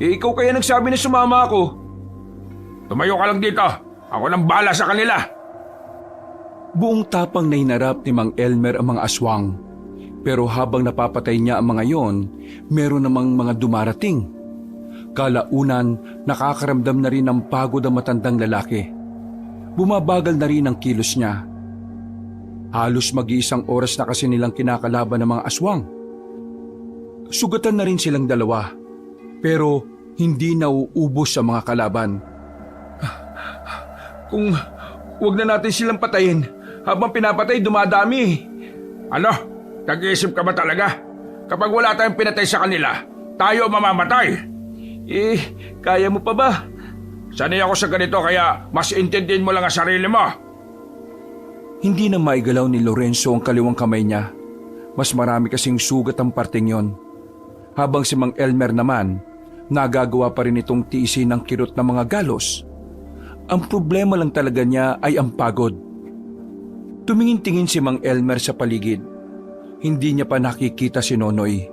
Ikaw kaya nagsabi na sumama ako. Tumayo ka lang dito. Ako nang bala sa kanila. Buong tapang na hinarap ni Mang Elmer ang mga aswang. Pero habang napapatay niya ang mga yon, meron namang mga dumarating. Kalaunan, nakakaramdam na rin ng pagod ang matandang lalaki. Bumabagal na rin ang kilos niya. Halos mag-iisang oras na kasi nilang kinakalaban ng mga aswang. Sugatan na rin silang dalawa, pero hindi nauubos sa mga kalaban. Kung wag na natin silang patayin, habang pinapatay dumadami. Ano? Nag-iisip ka ba talaga? Kapag wala tayong pinatay sa kanila, tayo mamamatay. Kaya mo pa ba? Sanay ako sa ganito kaya mas intindihin mo lang ang sarili mo. Hindi na maigalaw ni Lorenzo ang kaliwang kamay niya. Mas marami kasing sugat ang parteng yon. Habang si Mang Elmer naman, nagagawa pa rin itong tiisin ng kirot ng mga galos. Ang problema lang talaga niya ay ang pagod. Tumingin-tingin si Mang Elmer sa paligid. Hindi niya pa nakikita si Nonoy.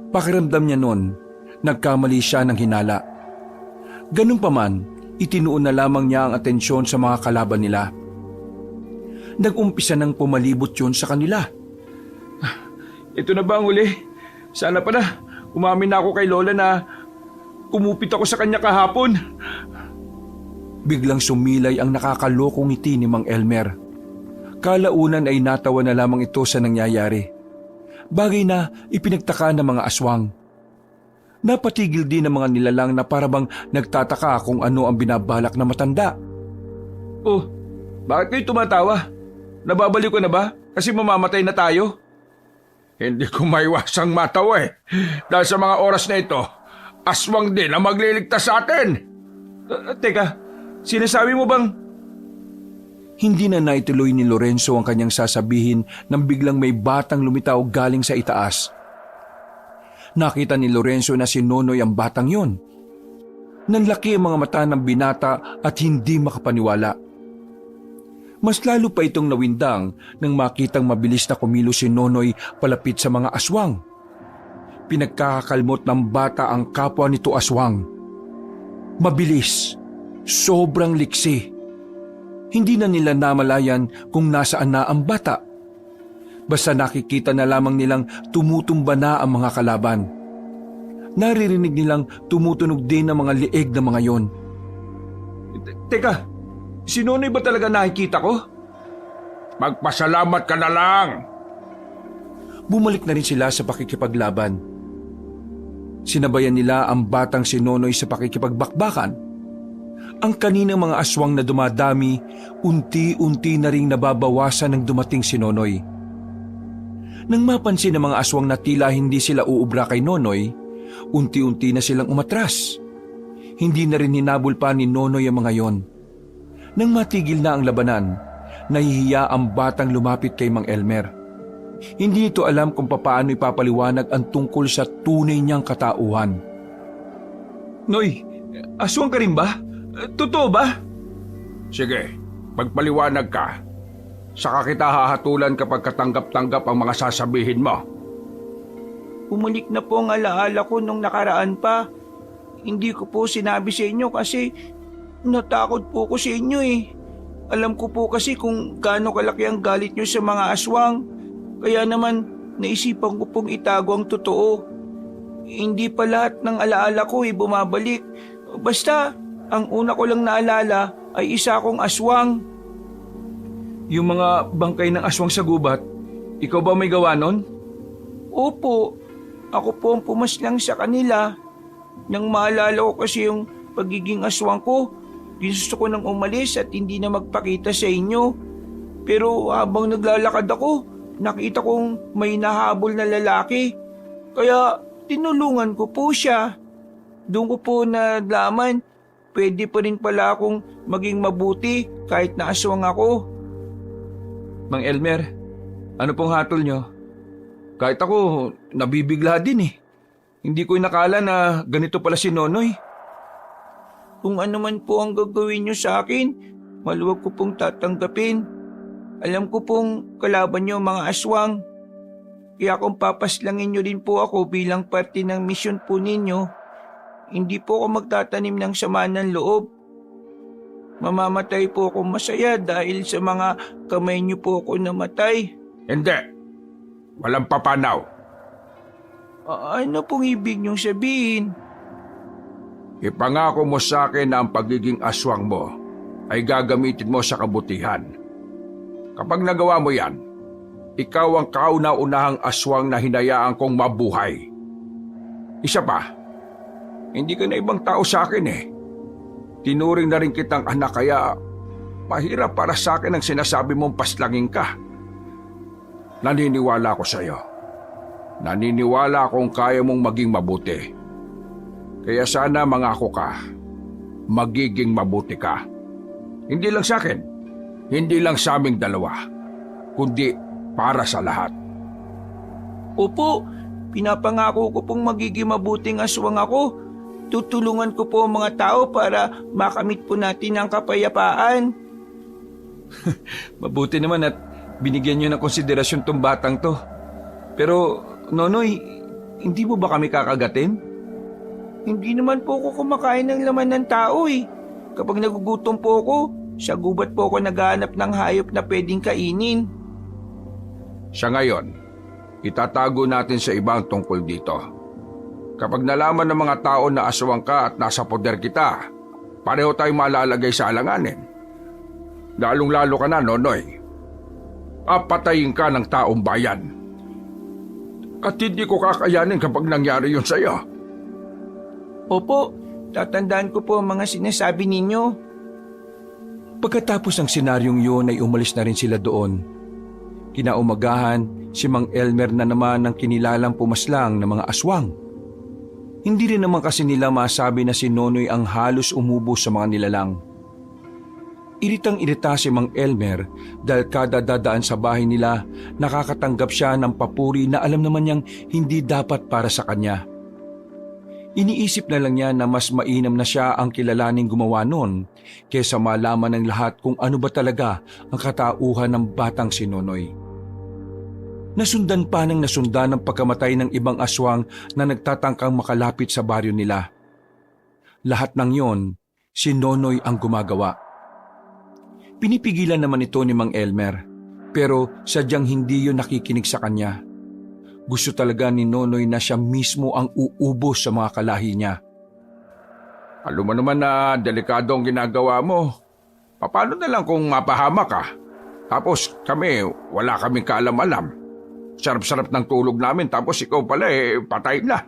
Pakiramdam niya noon, nagkamali siya ng hinala. Ganun pa man, itinuon na lamang niya ang atensyon sa mga kalaban nila. Nag-umpisa nang pumalibot yun sa kanila. Ito na ba ang huli? Sana pa na, umamin na ako kay Lola na kumupit ako sa kanya kahapon. Biglang sumilay ang nakakalokong ngiti ni Mang Elmer. Kalaunan ay natawa na lamang ito sa nangyayari. Bagay na ipinagtaka ng mga aswang. Napatigil din ng mga nilalang na parabang nagtataka kung ano ang binabalak na matanda. Oh, bakit kayo tumatawa? Nababaliw ka na ba? Kasi mamamatay na tayo? Hindi ko maiwasang matawa eh. Dahil sa mga oras na ito, aswang din ang magliligtas sa atin. Teka, sinasabi mo bang... Hindi na naituloy ni Lorenzo ang kanyang sasabihin nang biglang may batang lumitaw galing sa itaas. Nakita ni Lorenzo na si Nonoy ang batang yon. Nanlaki ang mga mata ng binata at hindi makapaniwala. Mas lalo pa itong nawindang nang makitang mabilis na kumilos si Nonoy palapit sa mga aswang. Pinagkakakalmot ng bata ang kapwa nito aswang. Mabilis, sobrang liksi. Hindi na nila namalayan kung nasaan na ang bata. Basta nakikita na lamang nilang tumutumba na ang mga kalaban. Naririnig nilang tumutunog din ang mga lieg ng mga yon. Teka, si Nonoy ba talaga nakikita ko? Magpasalamat ka na lang. Bumalik na rin sila sa pakikipaglaban. Sinabayan nila ang batang si Nonoy sa pakikipagbakbakan. Ang kaninang mga aswang na dumadami, unti-unti na ring nababawasan ng dumating si Nonoy. Nang mapansin ng mga aswang na tila hindi sila uubra kay Nonoy, unti-unti na silang umatras. Hindi na rin hinabol pa ni Nonoy ang mga yon. Nang matigil na ang labanan, nahihiya ang batang lumapit kay Mang Elmer. Hindi ito alam kung papaano ipapaliwanag ang tungkol sa tunay niyang katauhan. Noy, aswang ka rin ba? Totoo ba? Sige, magpaliwanag ka. Saka kita hahatulan kapag katanggap-tanggap ang mga sasabihin mo. Bumalik na po ang alaala ko nung nakaraan pa. Hindi ko po sinabi sa inyo kasi natakot po ko sa inyo eh. Alam ko po kasi kung gaano kalaki ang galit nyo sa mga aswang. Kaya naman naisipan ko pong itago ang totoo. Hindi pa lahat ng alaala ko ay bumabalik. Basta, ang una ko lang naalala ay isa akong aswang. Yung mga bangkay ng aswang sa gubat, ikaw ba may gawa nun? Opo, ako po ang pumaslang sa kanila. Nang maalala ko kasi yung pagiging aswang ko, gusto ko nang umalis at hindi na magpakita sa inyo. Pero habang naglalakad ako, nakita kong may nahabol na lalaki. Kaya tinulungan ko po siya. Doon ko po nalaman, pwede pa rin pala akong maging mabuti kahit na aswang ako. Mang Elmer, ano pong hatol nyo? Kahit ako, nabibigla din eh. Hindi ko inakala na ganito pala si Nonoy. Kung ano man po ang gagawin niyo sa akin, maluwag ko pong tatanggapin. Alam ko pong kalaban niyo mga aswang. Kaya kung papaslangin niyo din po ako bilang parte ng misyon po ninyo, hindi po ako magtatanim ng sama ng loob. Mamamatay po ako masaya dahil sa mga kamay niyo po ako namatay. Hindi. Walang papanaw. Ano pong ibig niyong sabihin? Ipangako mo sa akin na ang pagiging aswang mo ay gagamitin mo sa kabutihan. Kapag nagawa mo yan, ikaw ang kauna-unahang aswang na hinayaan kong mabuhay. Isa pa, hindi ka na ibang tao sa akin eh. Tinuring na rin kitang anak kaya mahirap para sa akin ang sinasabi mong paslangin ka. Naniniwala ako sa iyo. Naniniwala akong kaya mong maging mabuti. Kaya sana mangako ka, magiging mabuti ka. Hindi lang sa akin, hindi lang sa aming dalawa, kundi para sa lahat. Opo, pinapangako ko pong magiging mabuting aswang ako. Tutulungan ko po ang mga tao para makamit po natin ang kapayapaan. Mabuti naman at binigyan nyo ng konsiderasyon tong batang to. Pero, Nonoy, hindi mo ba kami kakagatin? Hindi naman po ako kumakain ng laman ng tao eh. Kapag nagugutom po ako, sa gubat po ako naghahanap ng hayop na pwedeng kainin. Sa ngayon, itatago natin sa ibang tungkol dito. Kapag nalaman ng mga tao na aswang ka at nasa poder kita, pareho tayong malalagay sa alanganin. Lalong-lalo ka na, Nonoy. Papatayin ka ng taong bayan. At hindi ko kakayanin kapag nangyari yun sa iyo. Opo, tatandaan ko po ang mga sinasabi ninyo. Pagkatapos ng senaryong yun ay umalis na rin sila doon. Kinaumagahan, si Mang Elmer na naman ang kinilalang pumaslang ng mga aswang. Hindi rin naman kasi nila masabi na si Nonoy ang halos umubos sa mga nilalang. Iritang-irita si Mang Elmer dahil kada dadaan sa bahay nila, nakakatanggap siya ng papuri na alam naman niyang hindi dapat para sa kanya. Iniisip na lang niya na mas mainam na siya ang kilalaning gumawa nun kaysa malaman ng lahat kung ano ba talaga ang katauhan ng batang si Nonoy. Nasundan pa ng nasundan ang pagkamatay ng ibang aswang na nagtatangkang makalapit sa baryo nila. Lahat ng yon, si Nonoy ang gumagawa. Pinipigilan naman ito ni Mang Elmer, pero sadyang hindi yun nakikinig sa kanya. Gusto talaga ni Nonoy na siya mismo ang uubos sa mga kalahi niya. Alam mo naman na delikado ang ginagawa mo. Paano na lang kung mapahama ka? Tapos kami, wala kaming kaalam-alam. Sarap-sarap ng tulog namin tapos ikaw pala patay na.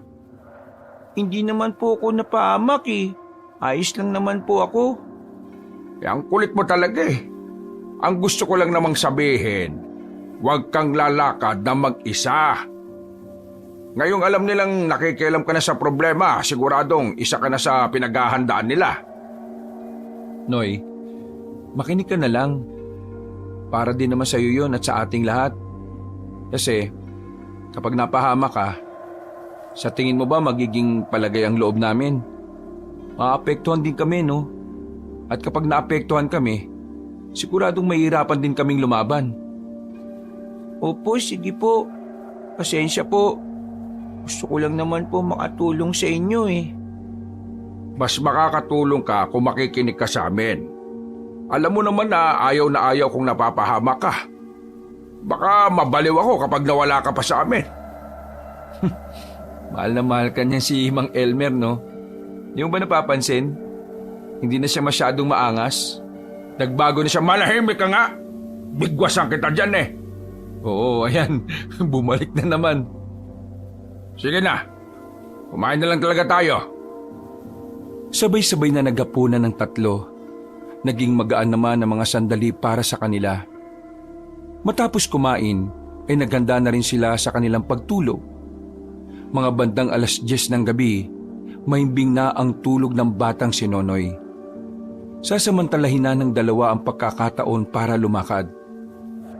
Hindi naman po ako napahamak eh. Ayos lang naman po ako. Ang kulit mo talaga eh. Ang gusto ko lang namang sabihin, huwag kang lalakad na mag-isa. Ngayong alam nilang nakikialam ka na sa problema, siguradong isa ka na sa pinaghahandaan nila. Noy, makinig ka na lang. Para din naman sa iyo yun at sa ating lahat. Kasi kapag napahama ka, sa tingin mo ba magiging palagay ang loob namin? Maapektuhan din kami, no? At kapag naapektuhan kami, siguradong mahihirapan din kaming lumaban. Opo, sige po. Pasensya po. Gusto ko lang naman po makatulong sa inyo eh. Mas makakatulong ka kung makikinig ka sa amin. Alam mo naman na ayaw kong napapahama ka. Baka mabaliw ako kapag nawala ka pa sa amin. Mahal na mahal ka niya si Mang Elmer, no? Di mo ba napapansin? Hindi na siya masyadong maangas. Nagbago na siya. Malahimik ka nga. Bigwasan kita dyan eh. Oo, ayan. Bumalik na naman. Sige na. Kumain na lang talaga tayo. Sabay-sabay na naghapunan ng tatlo. Naging magaan naman ang mga sandali para sa kanila. Matapos kumain, ay naghanda na rin sila sa kanilang pagtulog. Mga bandang 10:00 ng gabi, mahimbing na ang tulog ng batang si Nonoy. Sasamantalahin na ng dalawa ang pagkakataon para lumakad.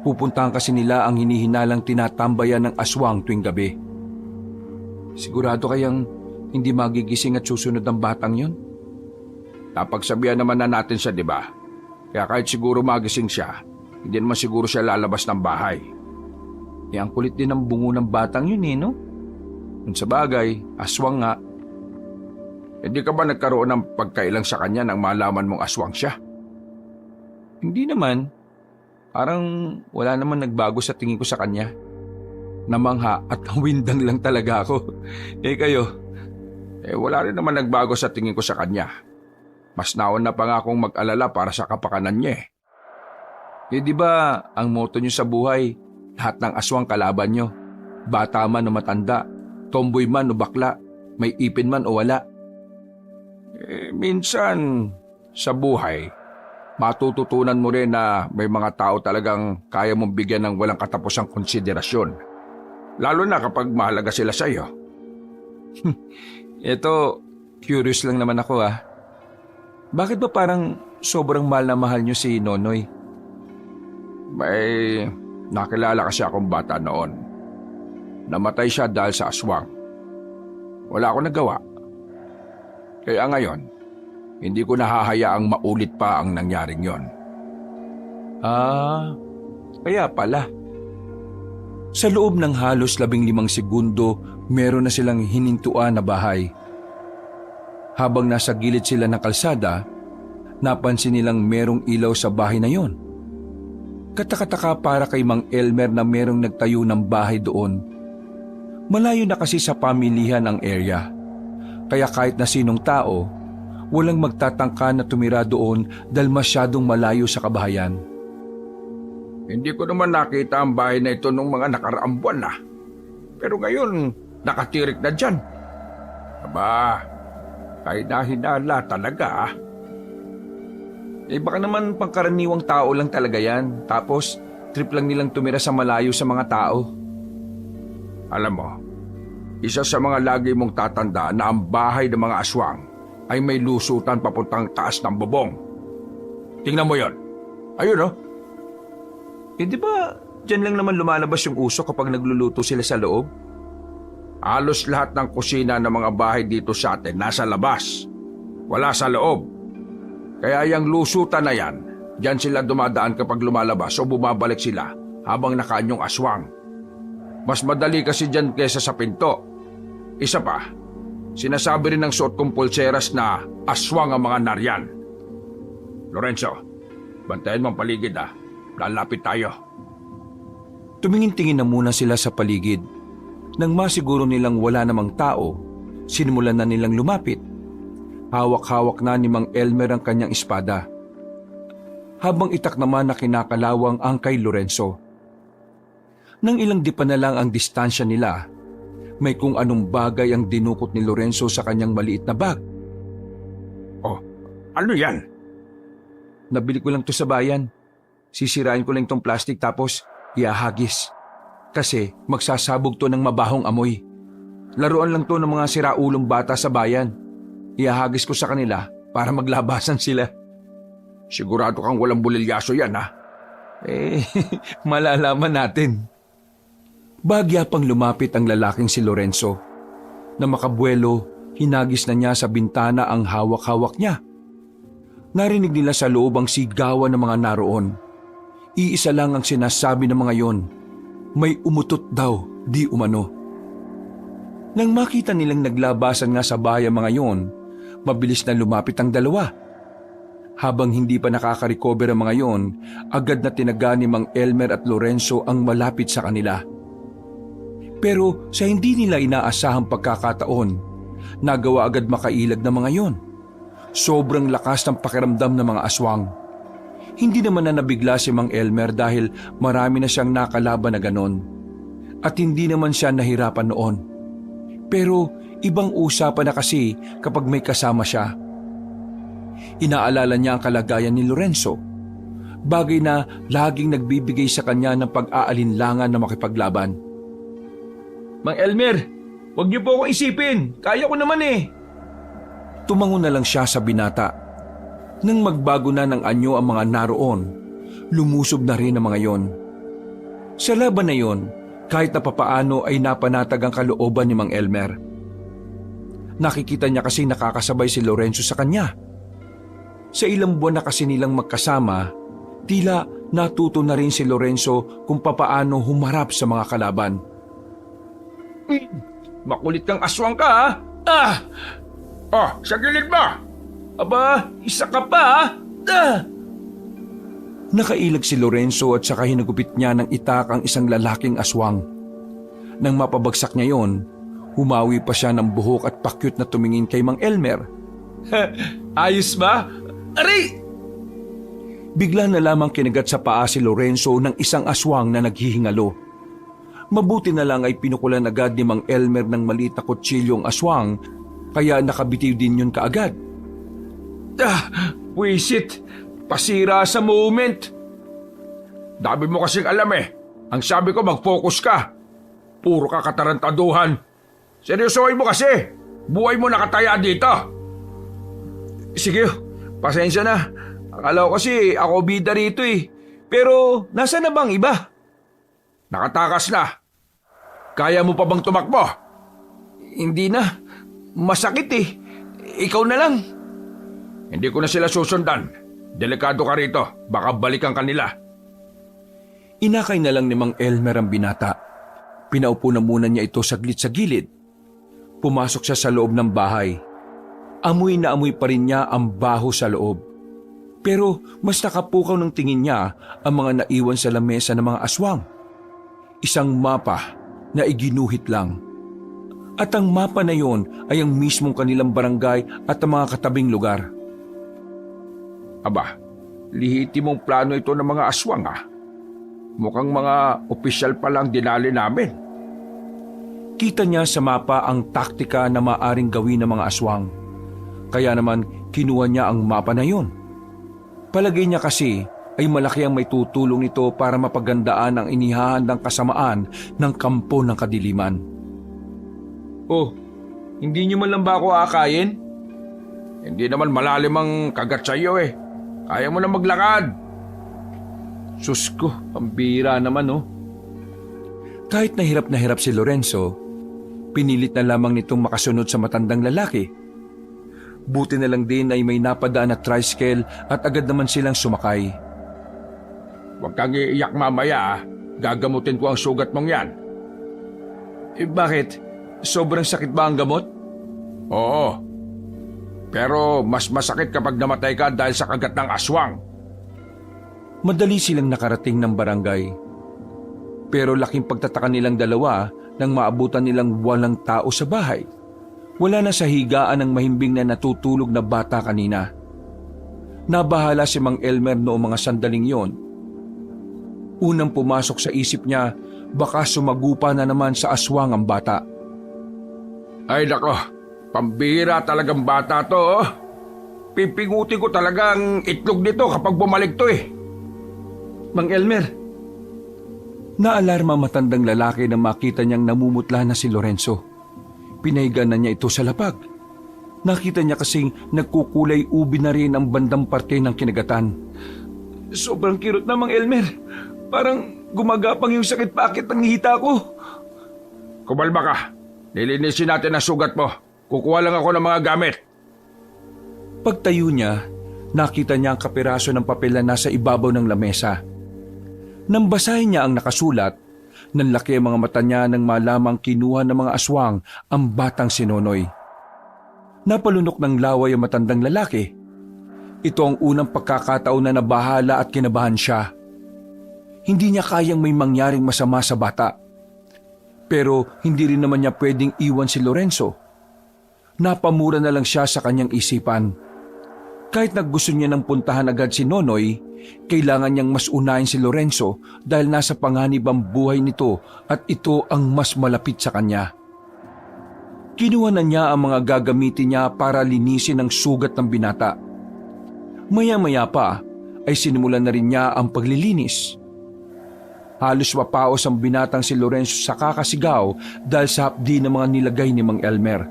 Pupuntahan kasi nila ang hinihinalang tinatambayan ng aswang tuwing gabi. Sigurado kayang hindi magigising at susunod ang batang yun? Napagsabihan naman na natin siya, di ba? Kaya kahit siguro magising siya, hindi naman siguro siya lalabas ng bahay. Ang kulit din ng bungo ng batang yun no? Kung sa bagay, aswang nga. Hindi ka ba nagkaroon ng pagkailang sa kanya nang malaman mong aswang siya? Hindi naman. Parang wala naman nagbago sa tingin ko sa kanya. Namangha at windang lang talaga ako. Kayo? Wala rin naman nagbago sa tingin ko sa kanya. Mas nauna pa nga akong mag-alala para sa kapakanan niya Di ba ang motto niyo sa buhay, lahat ng aswang kalaban niyo? Bata man o matanda, tomboy man o bakla, may ipin man o wala. Minsan, sa buhay, matututunan mo rin na may mga tao talagang kaya mong bigyan ng walang katapusang konsiderasyon. Lalo na kapag mahalaga sila sa iyo. Ito, curious lang naman ako Bakit ba parang sobrang mahal na mahal niyo si Nonoy? May nakilala kasi akong bata noon. Namatay siya dahil sa aswang. Wala akong nagawa. Kaya ngayon, hindi ko nahahayaang maulit pa ang nangyaring yon. Kaya pala. Sa loob ng halos 15 segundo, meron na silang hinintuan na bahay. Habang nasa gilid sila ng kalsada, napansin nilang merong ilaw sa bahay na yon. Katakataka para kay Mang Elmer na merong nagtayo ng bahay doon. Malayo na kasi sa pamilihan ang area. Kaya kahit na sinong tao, walang magtatangka na tumira doon dahil masyadong malayo sa kabahayan. Hindi ko naman nakita ang bahay na ito nung mga nakaraang buwan na. Pero ngayon, nakatirik na dyan. Aba, kahit nahinala talaga Baka naman pangkaraniwang tao lang talaga yan. Tapos, trip lang nilang tumira sa malayo sa mga tao. Alam mo, isa sa mga lagi mong tatanda na ang bahay ng mga aswang ay may lusutan papuntang taas ng bubong. Tingnan mo yon. Ayun Di ba dyan lang naman lumalabas yung usok kapag nagluluto sila sa loob? Halos lahat ng kusina ng mga bahay dito sa atin nasa labas. Wala sa loob. Kaya yung lusutan na yan, dyan sila dumadaan kapag lumalabas o bumabalik sila habang nakaanyong aswang. Mas madali kasi dyan kaysa sa pinto. Isa pa, sinasabi rin ng suot kong pulseras na aswang ang mga nariyan. Lorenzo, bantayan mo ang paligid Lalapit tayo. Tumingin-tingin na muna sila sa paligid. Nang masiguro nilang wala namang tao, sinimulan na nilang lumapit. Hawak-hawak na ni Mang Elmer ang kanyang espada. Habang itak naman na kinakalawang ang kay Lorenzo. Nang ilang dipa na lang ang distansya nila, may kung anong bagay ang dinukot ni Lorenzo sa kanyang maliit na bag. Oh, ano yan? Nabili ko lang to sa bayan. Sisirain ko lang itong plastic tapos iahagis. Kasi magsasabog to ng mabahong amoy. Laruan lang to ng mga siraulong bata sa bayan. Iahagis ko sa kanila para maglabasan sila. Sigurado kang walang bulilyaso yan malalaman natin. Bagya pang lumapit ang lalaking si Lorenzo. Na makabuelo, hinagis na niya sa bintana ang hawak-hawak niya. Narinig nila sa loob ang sigawan ng mga naroon. Iisa lang ang sinasabi ng mga yon. May umutot daw, di umano. Nang makita nilang naglabasan nga sa bahay ang mga yon, mabilis na lumapit ang dalawa. Habang hindi pa nakaka-recover ang mga yon, agad na tinaga ni Mang Elmer at Lorenzo ang malapit sa kanila. Pero sa hindi nila inaasahang pagkakataon, nagawa agad makailag ng mga yon. Sobrang lakas ng pakiramdam ng mga aswang. Hindi naman na nabigla si Mang Elmer dahil marami na siyang nakalaban na ganon. At hindi naman siya nahirapan noon. Pero ibang usapan na kasi kapag may kasama siya. inaalala niya ang kalagayan ni Lorenzo. Bagay na laging nagbibigay sa kanya ng pag-aalinlangan na makipaglaban. Mang Elmer, huwag niyo po akong isipin. Kaya ko naman eh. Tumango na lang siya sa binata. Nang magbago na ng anyo ang mga naroon, lumusob na rin ang mga yon. Sa laban na yon, kahit na papaano ay napanatag ang kalooban ni Mang Elmer. Nakikita niya kasi nakakasabay si Lorenzo sa kanya. Sa ilang buwan na kasi nilang magkasama, tila natuto na rin si Lorenzo kung papaano humarap sa mga kalaban. Makulit kang aswang ka ha? Ah! Oh, sa gilid mo! Aba, isa ka pa ha? Ah! Nakailag si Lorenzo at saka hinagupit niya ng itak ang isang lalaking aswang. Nang mapabagsak niya yon, humawi pa siya ng buhok at pakyut na tumingin kay Mang Elmer. Ayos ba? Aray! Bigla na lamang kinagat sa paa si Lorenzo ng isang aswang na naghihingalo. Mabuti na lang ay pinukulan agad ni Mang Elmer ng maliit na kutsilyo ang aswang, kaya nakabitiw din yun kaagad. Wisit! Pasira sa moment! Dami mo kasing alam eh. Ang sabi ko mag-focus ka. Puro ka katarantaduhan. Seryosohin mo kasi. Buhay mo nakataya dito. Sige, pasensya na. Akala ko kasi ako bida rito eh. Pero nasa na bang iba? Nakatakas na. Kaya mo pa bang tumakbo? Hindi na. Masakit eh. Ikaw na lang. Hindi ko na sila susundan. Delikado ka rito. Baka balikan kanila. Inakay na lang ni Mang Elmer ang binata. Pinaupo na muna niya ito saglit sa gilid. Pumasok siya sa loob ng bahay. Amoy na amoy pa rin niya ang baho sa loob. Pero mas nakapukaw ng tingin niya ang mga naiwan sa lamesa ng mga aswang. Isang mapa na iginuhit lang. At ang mapa na yon ay ang mismong kanilang barangay at ang mga katabing lugar. Aba, lihiti mong plano ito ng mga aswang ah. Mukhang mga opisyal pa lang dinali namin. Kita niya sa mapa ang taktika na maaring gawin ng mga aswang. Kaya naman kinuha niya ang mapa na yon. Palagay niya kasi ay malaki ang may tutulong nito para mapagandaan ang inihahandang kasamaan ng kampo ng kadiliman. Oh, hindi niyo man lang ba ako akayin? Hindi naman malalim ang kagat sa iyo eh. Kaya mo na maglakad. Sus ko, pambira naman oh. Kahit na hirap si Lorenzo, pinilit na lamang nitong makasunod sa matandang lalaki. Buti na lang din ay may napadaan na tricycle at agad naman silang sumakay. Huwag kang iiyak mamaya ah. Gagamutin ko ang sugat mong yan. Eh bakit? Sobrang sakit ba ang gamot? Oo. Pero mas masakit kapag namatay ka dahil sa kagat ng aswang. Madali silang nakarating ng barangay. Pero laking pagtataka nilang dalawa nang maabutan nilang walang tao sa bahay. Wala na sa higaan ang mahimbing na natutulog na bata kanina. Nabahala si Mang Elmer noong mga sandaling yon. Unang pumasok sa isip niya, baka sumagupa na naman sa aswang ang bata. Ay nako, pambihira talagang bata to oh. Pipingutin ko talagang itlog nito kapag bumalik to eh. Mang Elmer. Naalarma matandang lalaki na makita niyang namumutla na si Lorenzo. Pinahiga na niya ito sa lapag. Nakita niya kasing nagkukulay ubi na rin ang bandang parte ng kinagatan. Sobrang kirot na, Mang Elmer. Parang gumagapang yung sakit pakit ng hita ko. Kumalma ka. Nilinisin natin ang sugat mo. Kukuha lang ako ng mga gamit. Pagtayo niya, nakita niya ang kapiraso ng papel na nasa ibabaw ng lamesa. Nang basahin niya ang nakasulat, nanlaki ang mga mata niya nang malamang kinuha ng mga aswang ang batang si Nonoy. Napalunok ng laway ang matandang lalaki. Ito ang unang pagkakataon na nabahala at kinabahan siya. Hindi niya kayang may mangyaring masama sa bata. Pero hindi rin naman niya pwedeng iwan si Lorenzo. Napamura na lang siya sa kanyang isipan. Kahit naggusto niya ng puntahan agad si Nonoy, kailangan niyang mas unahin si Lorenzo dahil nasa panganib ang buhay nito at ito ang mas malapit sa kanya. Kinuha na niya ang mga gagamitin niya para linisin ang sugat ng binata. Maya-maya pa ay sinimulan na rin niya ang paglilinis. Halos mapaos ang binatang si Lorenzo sa kakasigaw dahil sa hapdi ng mga nilagay ni Mang Elmer.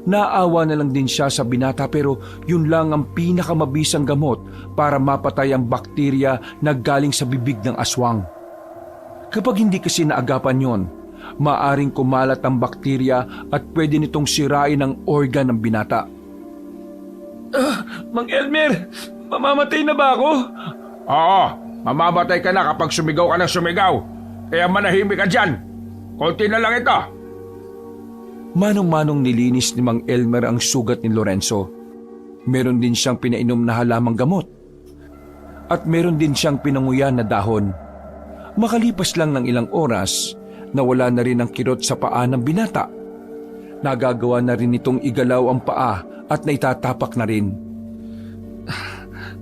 Naawa na lang din siya sa binata pero yun lang ang pinakamabisang gamot para mapatay ang bakterya na galing sa bibig ng aswang. Kapag hindi kasi naagapan yon, maaring kumalat ang bakterya at pwede nitong sirain ang organ ng binata. Mang Elmer, mamamatay na ba ako? Oo, mamamatay ka na kapag sumigaw ka ng sumigaw. Kaya manahimik ka dyan. Konti na lang ito. Manong-manong nilinis ni Mang Elmer ang sugat ni Lorenzo. Meron din siyang pinainom na halamang gamot. At meron din siyang pinanguyan na dahon. Makalipas lang ng ilang oras, nawala na rin ang kirot sa paa ng binata. Nagagawa na rin itong igalaw ang paa at naitatapak na rin.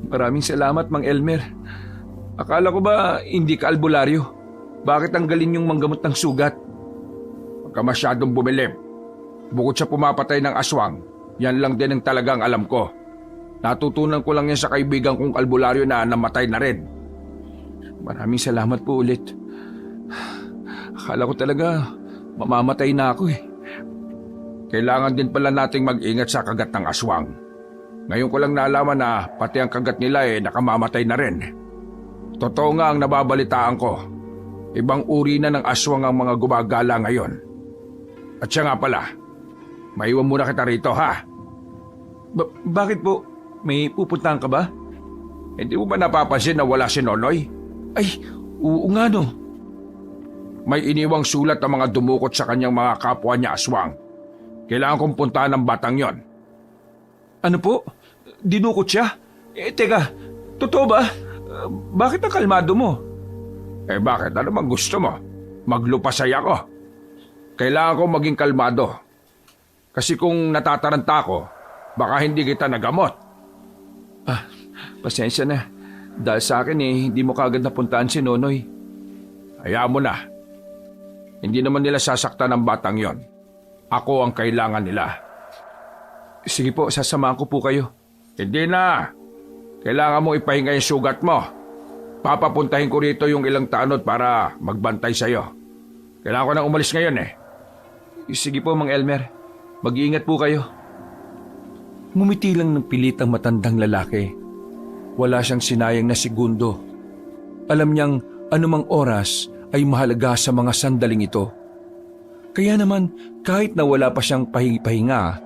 Maraming salamat, Mang Elmer. Akala ko ba hindi ka albularyo? Bakit ang galing yung manggamot ng sugat? Huwag ka masyadong bumilib. Bukod sa pumapatay ng aswang, yan lang din ang talagang alam ko. Natutunan ko lang yan sa kaibigan kong albularyo na namatay na rin. Maraming salamat po ulit. Akala ko talaga mamamatay na ako eh. Kailangan din pala nating mag-ingat sa kagat ng aswang. Ngayon ko lang nalaman na pati ang kagat nila nakamamatay na rin. Totoo nga ang nababalitaan ko. Ibang uri na ng aswang ang mga gumagala ngayon. At siya nga pala, maiwan muna kita rito ha. Bakit po? May pupuntahan ka ba? Hindi mo ba napapansin na wala si Nonoy? Ay, oo nga no. May iniwang sulat ang mga dumukot sa kanyang mga kapwa niya aswang. Kailangan kong puntahan ng batang yon. Ano po? Dinukot siya? Teka, totoo ba? Bakit ang kalmado mo? Bakit? Ano bang gusto mo? Maglupasay ako. Kailangan kong maging kalmado. Kasi kung natataranta ako, baka hindi kita nagamot. Pasensya na. Dahil sa akin hindi mo kaagad napuntaan si Nonoy. Hayaan mo na. Hindi naman nila sasaktan ang batang yon. Ako ang kailangan nila. Sige po, sasamahan ko po kayo. Hindi na. Kailangan mo ipahinga yung sugat mo. Papapuntahin ko rito yung ilang tanod para magbantay sa'yo. Kailangan ko nang umalis ngayon eh. Sige po, Mang Elmer. Mag-iingat po kayo. Ngumiti lang ng pilit ang matandang lalaki. Wala siyang sinayang na segundo. Alam niyang anumang oras ay mahalaga sa mga sandaling ito. Kaya naman, kahit na wala pa siyang pahinga,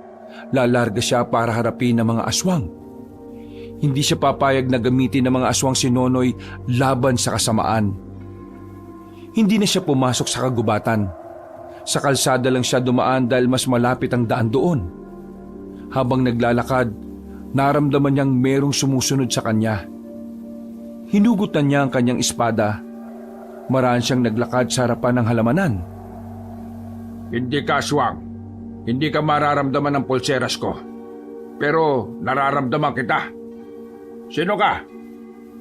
lalarga siya para harapin ang mga aswang. Hindi siya papayag na gamitin ng mga aswang si Nonoy laban sa kasamaan. Hindi na siya pumasok sa kagubatan. Sa kalsada lang siya dumaan dahil mas malapit ang daan doon. Habang naglalakad, naramdaman niyang merong sumusunod sa kanya. Hinugutan niya ang kanyang espada. Maraan siyang naglakad sa harapan ng halamanan. Hindi ka aswang. Hindi ka mararamdaman ng pulseras ko. Pero nararamdaman kita. Sino ka?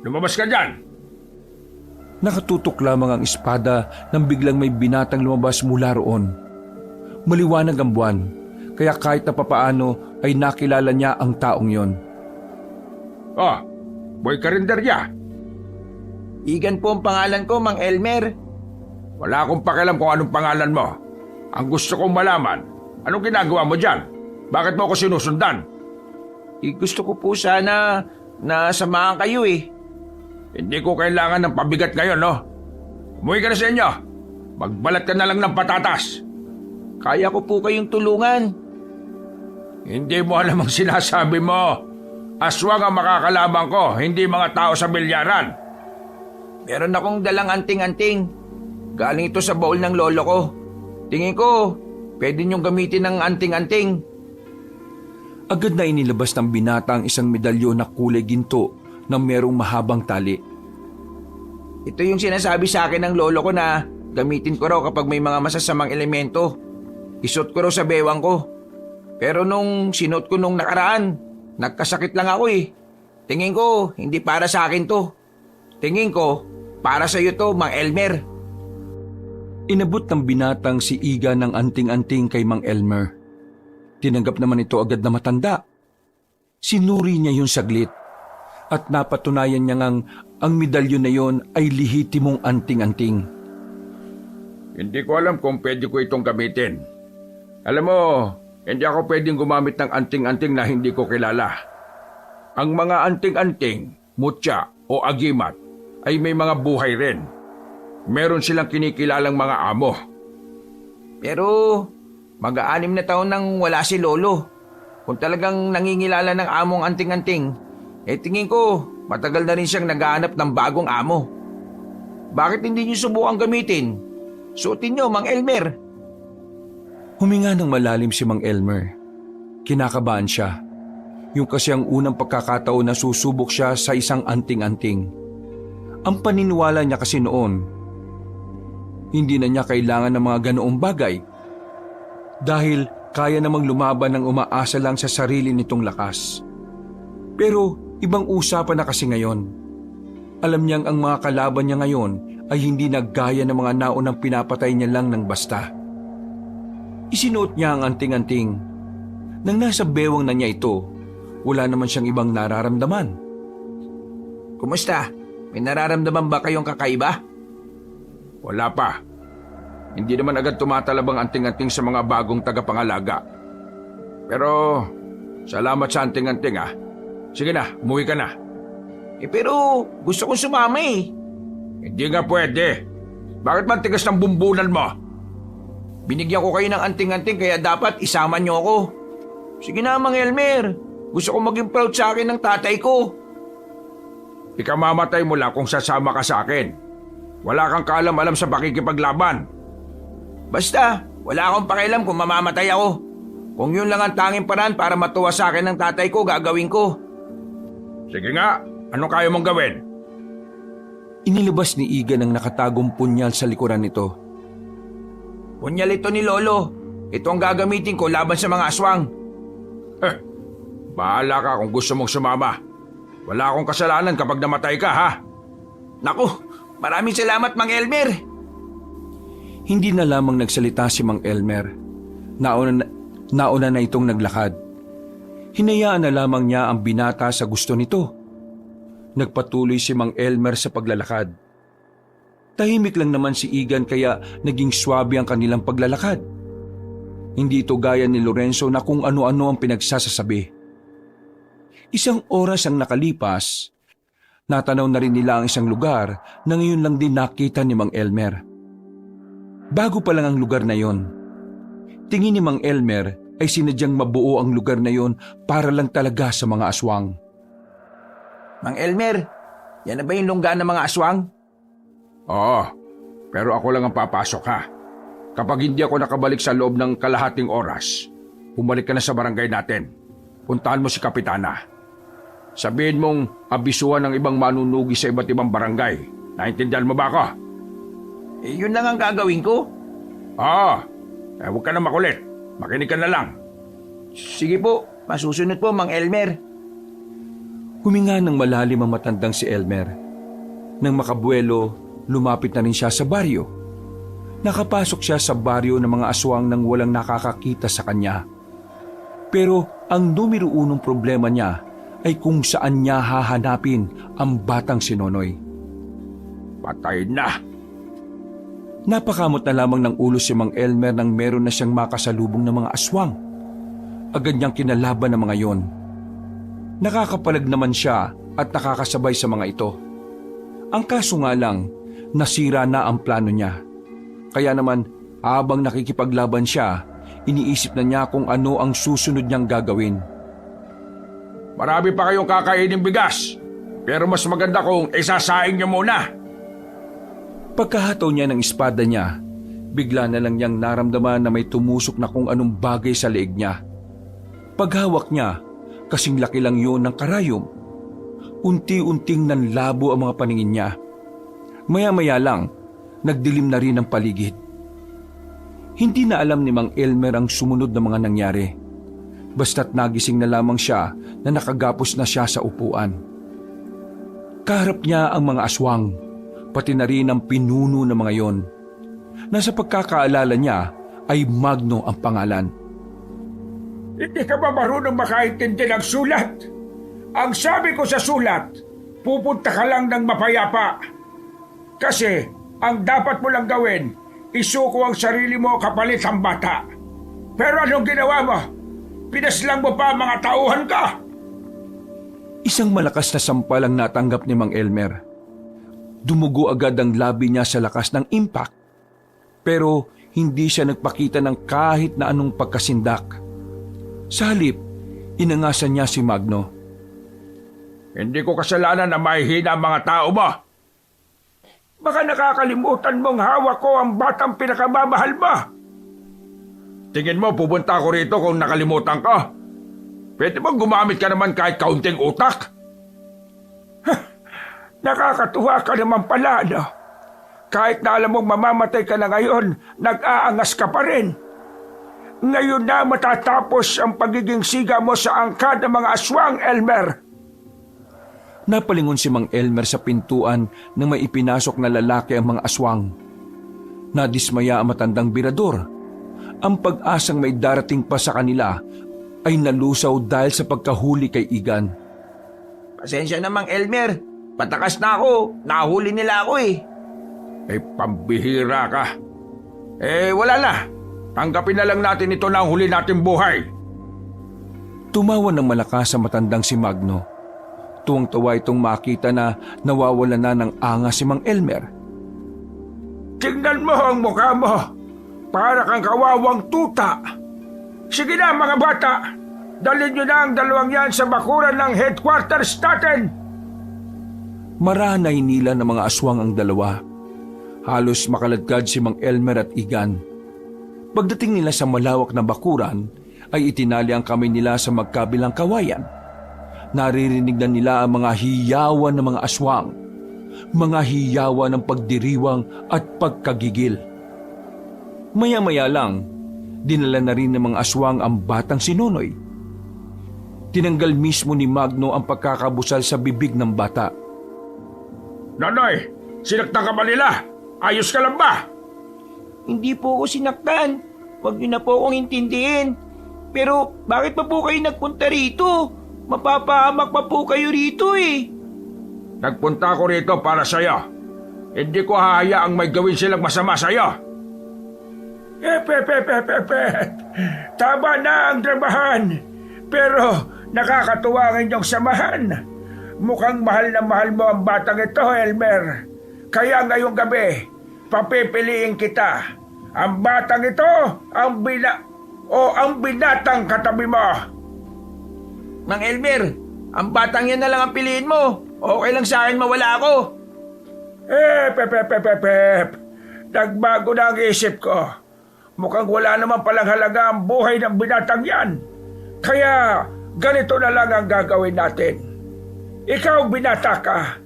Lumabas ka dyan! Nakatutok lamang ang espada nang biglang may binatang lumabas mula roon. Maliwanag ang buwan, kaya kahit na papaano ay nakilala niya ang taong yon. Oh, boy karinderya. Igan po ang pangalan ko, Mang Elmer. Wala akong pakialam kung anong pangalan mo. Ang gusto kong malaman, anong ginagawa mo dyan? Bakit mo ako sinusundan? Gusto ko po sana na samahan kayo eh. Hindi ko kailangan ng pabigat ngayon, no? Umuwi ka na sa inyo. Magbalat ka na lang ng patatas. Kaya ko po kayong tulungan. Hindi mo alam ang sinasabi mo. Aswang ang makakalaban ko, hindi mga tao sa bilyaran. Meron akong dalang anting-anting. Galing ito sa baul ng lolo ko. Tingin ko, pwede niyong gamitin ng anting-anting. Agad na inilabas ng binata ang isang medalyon na kulay ginto na merong mahabang tali. Ito yung sinasabi sa akin ng lolo ko na gamitin ko raw kapag may mga masasamang elemento. Isuot ko raw sa bewang ko. Pero nung sinuot ko nung nakaraan, nagkasakit lang ako eh. Tingin ko, hindi para sa akin to. Tingin ko, para sa iyo to, Mang Elmer. Inabot ng binatang si Iga ng anting-anting kay Mang Elmer. Tinanggap naman ito agad na matanda. Sinuri niya yung saglit, At napatunayan niya ngang ang medalyon na yon ay lihitimong anting-anting. Hindi ko alam kung pwede ko itong gamitin. Alam mo, hindi ako pwedeng gumamit ng anting-anting na hindi ko kilala. Ang mga anting-anting, mutya o agimat ay may mga buhay rin. Meron silang kinikilalang mga amo. Pero mag-aanim na taon nang wala si Lolo. Kung talagang nangingilala ng among anting-anting, tingin ko matagal na rin siyang naghahanap ng bagong amo. Bakit hindi niyo subukang gamitin? Suotin niyo, Mang Elmer. Huminga ng malalim si Mang Elmer. Kinakabahan siya. Yung kasi ang unang pagkakataon na susubok siya sa isang anting-anting. Ang paniniwala niya kasi noon, hindi na niya kailangan ng mga ganoong bagay. Dahil kaya namang lumaban ng umaasa lang sa sarili nitong lakas. Pero ibang usapan na kasi ngayon. Alam niyang ang mga kalaban niya ngayon ay hindi naggaya ng mga naunang pinapatay niya lang ng basta. Isinuot niya ang anting-anting. Nang nasa bewang na niya ito, wala naman siyang ibang nararamdaman. Kumusta? May nararamdaman ba kayong kakaiba? Wala pa. Hindi naman agad tumatalab ang anting-anting sa mga bagong tagapangalaga. Pero salamat sa anting-anting ah. Sige na, umuwi ka na. Pero gusto kong sumama eh. Hindi nga pwede. Bakit man tigas ng bumbunan mo? Binigyan ko kayo ng anting-anting kaya dapat isama niyo ako. Sige na, Mang Elmer. Gusto ko maging proud sa akin ng tatay ko. Ikamamatay mo lang kung sasama ka sa akin. Wala kang kaalam-alam sa pakikipaglaban. Basta, wala akong pakialam kung mamamatay ako. Kung yun lang ang tanging paraan para matuwa sa akin ng tatay ko, gagawin ko. Sige nga, anong kaya mong gawin? Inilabas ni Igan ang nakatagong punyal sa likuran nito. Punyal ito ni Lolo. Ito ang gagamitin ko laban sa mga aswang. Bahala ka kung gusto mong sumama. Wala akong kasalanan kapag namatay ka, ha? Naku, maraming salamat, Mang Elmer. Hindi na lamang nagsalita si Mang Elmer. Nauna na itong naglakad. Hinayaan na lamang niya ang binata sa gusto nito. Nagpatuloy si Mang Elmer sa paglalakad. Tahimik lang naman si Igan kaya naging swabe ang kanilang paglalakad. Hindi ito gaya ni Lorenzo na kung ano-ano ang pinagsasasabi. Isang oras ang nakalipas, natanaw na rin nila ang isang lugar na ngayon lang din nakita ni Mang Elmer. Bago pa lang ang lugar na yon, tingin ni Mang Elmer ay sinadyang mabuo ang lugar na yon para lang talaga sa mga aswang. Mang Elmer, yan na ba yung lunggaan ng mga aswang? Oo, pero ako lang ang papasok, ha? Kapag hindi ako nakabalik sa loob ng kalahating oras, bumalik ka na sa barangay natin. Puntahan mo si Kapitana. Sabihin mong abisuhan ng ibang manunugi sa iba't ibang barangay. Naintindihan mo ba ako? Yun lang ang gagawin ko. Oo, huwag ka na makulit. Makinig ka na lang. Sige po, masusunod po, Mang Elmer. Huminga ng malalim ang matandang si Elmer. Nang makabuelo, lumapit na rin siya sa baryo. Nakapasok siya sa baryo ng mga aswang nang walang nakakakita sa kanya. Pero ang numero unong problema niya ay kung saan niya hahanapin ang batang si Nonoy. Patay na. Napakamot na lamang ng ulo si Mang Elmer nang meron na siyang makasalubong ng mga aswang. Agad niyang kinalaban ang mga yon. Nakakapalag naman siya at nakakasabay sa mga ito. Ang kaso nga lang, nasira na ang plano niya. Kaya naman, habang nakikipaglaban siya, iniisip na niya kung ano ang susunod niyang gagawin. Marami pa kayong kakainin bigas. Pero mas maganda kung isasaing niyo muna. Pagkahataw niya ng espada niya, bigla na lang niyang naramdaman na may tumusok na kung anong bagay sa leeg niya. Paghawak niya, kasing laki lang yun ng karayom. Unti-unting nanlabo ang mga paningin niya. Maya-maya lang, nagdilim na rin ang paligid. Hindi na alam ni Mang Elmer ang sumunod na mga nangyari. Basta't nagising na lamang siya na nakagapos na siya sa upuan. Kaharap niya ang mga aswang, pati na rin ang pinuno ng mga yon. Nasa pagkakaalala niya ay Magno ang pangalan. Hindi ka ba marunong makaintindi ng sulat? Ang sabi ko sa sulat, pupunta ka lang ng mapayapa. Kasi ang dapat mo lang gawin, isuko ang sarili mo kapalit ang bata. Pero anong ginawa mo? Pinaslang mo pa ang mga tauhan ka. Isang malakas na sampal ang natanggap ni Mang Elmer. Dumugo agad ang labi niya sa lakas ng impact. Pero hindi siya nagpakita ng kahit na anong pagkasindak. Sa halip, inangasan niya si Magno. Hindi ko kasalanan na mahihina ang mga tao mo. Baka nakakalimutan mong hawak ko ang batang pinakamamahal mo. Tingin mo pupunta ako rito kung nakalimutan ka? Pwede bang gumamit ka naman kahit kaunting utak? Nakakatuwa ka naman pala, no? Kahit na alam mong mamamatay ka na ngayon, nag-aangas ka pa rin. Ngayon na matatapos ang pagiging siga mo sa angkan ng mga aswang, Elmer. Napalingon si Mang Elmer sa pintuan nang may ipinasok na lalaki ang mga aswang. Nadismaya ang matandang birador. Ang pag-asang may darating pa sa kanila ay nalusaw dahil sa pagkahuli kay Igan. Pasensya na, Mang Elmer. Patakas na ako. Nahuli nila ako eh. Pambihira ka. Wala na. Tanggapin na lang natin ito na ang huli nating buhay. Tumawa ng malakas sa matandang si Magno. Tuwang-tuwa itong makita na nawawala na ng angas si Mang Elmer. Tingnan mo ang mukha mo. Para kang kawawang tuta. Sige na mga bata. Dalhin nyo na ang dalawang yan sa bakuran ng headquarters natin. Maranay nila ng mga aswang ang dalawa. Halos makaladkad si Mang Elmer at Igan. Pagdating nila sa malawak na bakuran, ay itinali ang kamay nila sa magkabilang kawayan. Naririnig na nila ang mga hiyawan ng mga aswang, mga hiyawan ng pagdiriwang at pagkagigil. Maya-maya lang, dinala na rin ng mga aswang ang batang si Nonoy. Tinanggal mismo ni Magno ang pagkakabusal sa bibig ng bata. Nonoy, sinaktan ka ba nila? Ayos ka lang ba? Hindi po ako sinaktan. Huwag niyo na po akong intindihin. Pero bakit pa po kayo nagpunta rito? Mapapahamak pa po kayo rito eh. Nagpunta ako rito para sa'yo. Hindi ko hahayaang may gawin silang masama sa'yo. Tama na ang dramahan. Pero nakakatuwa ang inyong samahan. Mukhang mahal na mahal mo ang batang ito, Elmer. Kaya ngayong gabi, papipiliin kita. Ang batang ito, ang binatang katabi mo. Mang Elmer, ang batang yan na lang ang piliin mo. Okay lang sa akin mawala ako. Nagbago na ang isip ko. Mukhang wala naman palang halaga ang buhay ng binatang yan. Kaya ganito na lang ang gagawin natin. Ikaw binata ka.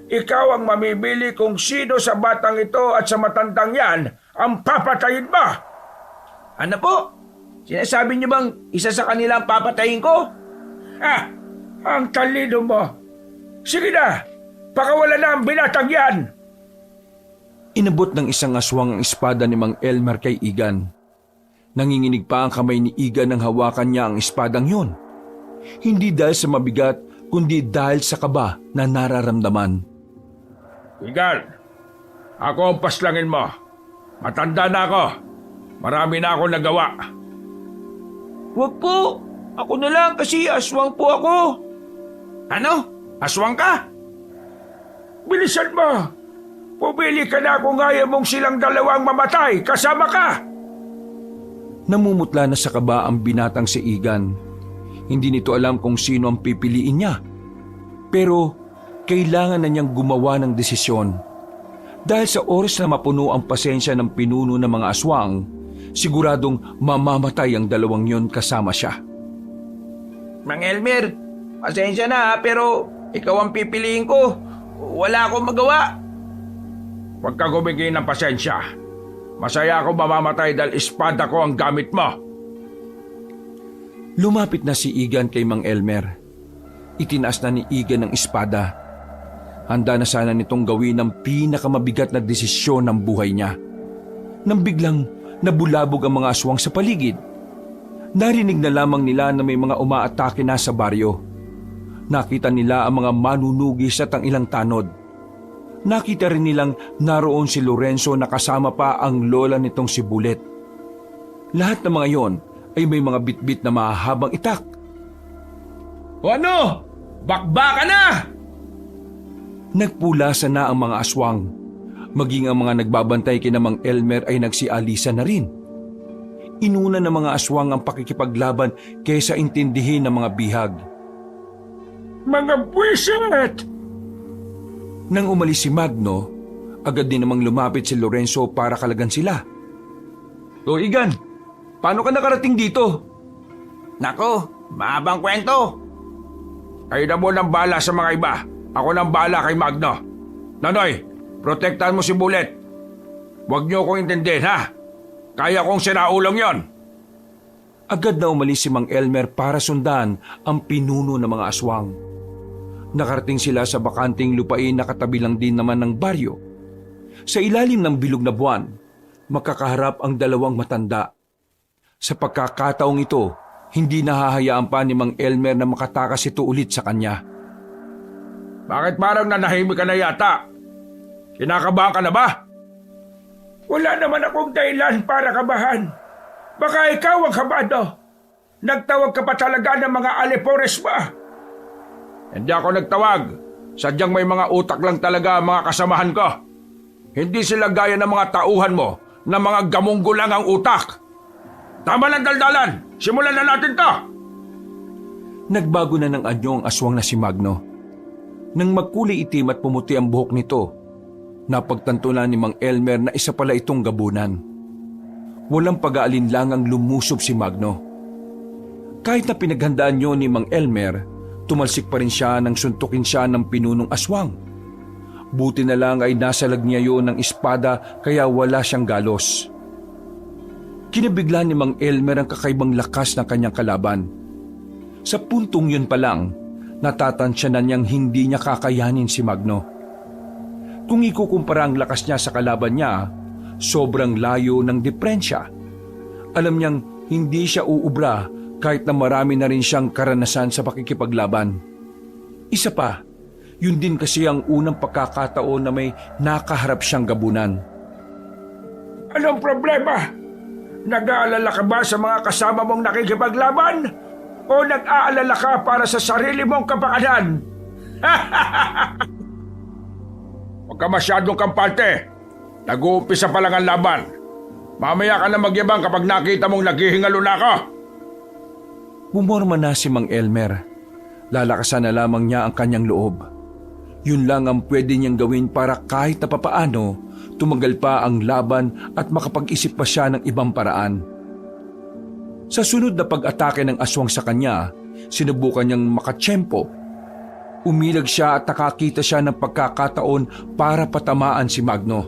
Ikaw ang mamimili kung sino sa batang ito at sa matandang yan ang papatayin mo. Ano po? Sinasabi niyo bang isa sa kanila ang papatayin ko? Ang talino mo. Sige na, pakawala na ang binatang yan. Inabot ng isang aswang ang espada ni Mang Elmer kay Igan. Nanginginig pa ang kamay ni Igan nang hawakan niya ang espadang yon. Hindi dahil sa mabigat, kundi dahil sa kaba na nararamdaman. Igan, ako ang paslangin mo. Matanda na ako. Marami na ako nagawa. Huwag po. Ako na lang kasi aswang po ako. Ano? Aswang ka? Bilisan mo. Pumili ka na kung ayaw mong silang dalawang mamatay. Kasama ka. Namumutla na sa kaba ang binatang si Igan. Hindi nito alam kung sino ang pipiliin niya. Pero kailangan na niyang gumawa ng desisyon. Dahil sa oras na mapuno ang pasensya ng pinuno ng mga aswang, siguradong mamamatay ang dalawang yon kasama siya. Mang Elmer, pasensya na pero ikaw ang pipiliin ko. Wala akong magawa. Huwag ka gumigay ng pasensya. Masaya ako mamamatay dahil espada ko ang gamit mo. Lumapit na si Igan kay Mang Elmer. Itinaas na ni Igan ang espada. Handa na sana nitong gawin ang pinakamabigat na desisyon ng buhay niya. Nang biglang nabulabog ang mga aswang sa paligid. Narinig na lamang nila na may mga umaatake na sa baryo. nakita nila ang mga manunugis at ang ilang tanod. Nakita rin nilang naroon si Lorenzo na kasama pa ang lola nitong si Bulet. Lahat ng mga yon ay may mga bitbit na mahahabang itak. O ano? Bakbaka na! Nagpulasa na ang mga aswang. Maging ang mga nagbabantay kina Mang Elmer ay nagsialisa na rin. Inuna ng mga aswang ang pakikipaglaban kaysa intindihin ng mga bihag. Mga buwisit! Nang umalis si Magno, agad din namang lumapit si Lorenzo para kalagan sila. O Igan, paano ka nakarating dito? Nako, mahabang kwento. Kayo na mo nang bala sa mga iba. Ako nang bala kay Magno. Nanoy, protektahan mo si Bulet. Huwag niyo akong intindihin, ha? Kaya kong sinaulong yon. Agad na umalis si Mang Elmer para sundan ang pinuno ng mga aswang. Nakarating sila sa bakanting lupain na katabi lang din naman ng baryo. Sa ilalim ng bilog na buwan, makakaharap ang dalawang matanda. Sa pagkakataong ito, hindi nahahayaan pa ni Mang Elmer na makatakas ito ulit sa kanya. Bakit parang nanahimik ka na yata? Kinakabahan ka na ba? Wala naman akong dahilan para kabahan. Baka ikaw ang kabado. Nagtawag ka pa talaga ng mga alipores ba? Hindi ako nagtawag. Sadyang may mga utak lang talaga ang mga kasamahan ko. Hindi sila gaya ng mga tauhan mo na mga gamunggo lang ang utak. Tama lang daldalan. Simulan na natin to. Nagbago na ng anyo ang aswang na si Magno. Nang magkulay itim at pumuti ang buhok nito, napagtanto na ni Mang Elmer na isa pala itong gabunan. Walang pag-aalinlangang lumusob si Magno. Kahit na pinaghandaan niyo ni Mang Elmer, tumalsik pa rin siya nang suntukin siya ng pinunong aswang. Buti na lang ay nasalag niya yun ng espada kaya wala siyang galos. Kinabigla ni Mang Elmer ang kakaibang lakas ng kanyang kalaban. Sa puntong yun pa lang, natatansya na niyang hindi niya kakayanin si Magno. Kung ikukumpara ang lakas niya sa kalaban niya, sobrang layo ng diferensya. Alam niyang hindi siya uubra kahit na marami na rin siyang karanasan sa pakikipaglaban. Isa pa, yun din kasi ang unang pagkakataon na may nakaharap siyang gabunan. Anong problema? Nag-aalala ka ba sa mga kasama mong nakikipaglaban? O nag-aalala ka para sa sarili mong kapakanan? Huwag ka masyadong kampante. Nag-uumpisa pa lang ang laban. Mamaya ka na magyabang kapag nakita mong naghihingalo na ako. Bumorma na si Mang Elmer. Lalakasan na lamang niya ang kanyang loob. Yun lang ang pwede niyang gawin para kahit na papaano, tumagal pa ang laban at makapag-isip pa siya ng ibang paraan. Sa sunod na pag-atake ng aswang sa kanya, sinubukan niyang makatsyempo. Umilag siya at nakakita siya ng pagkakataon para patamaan si Magno.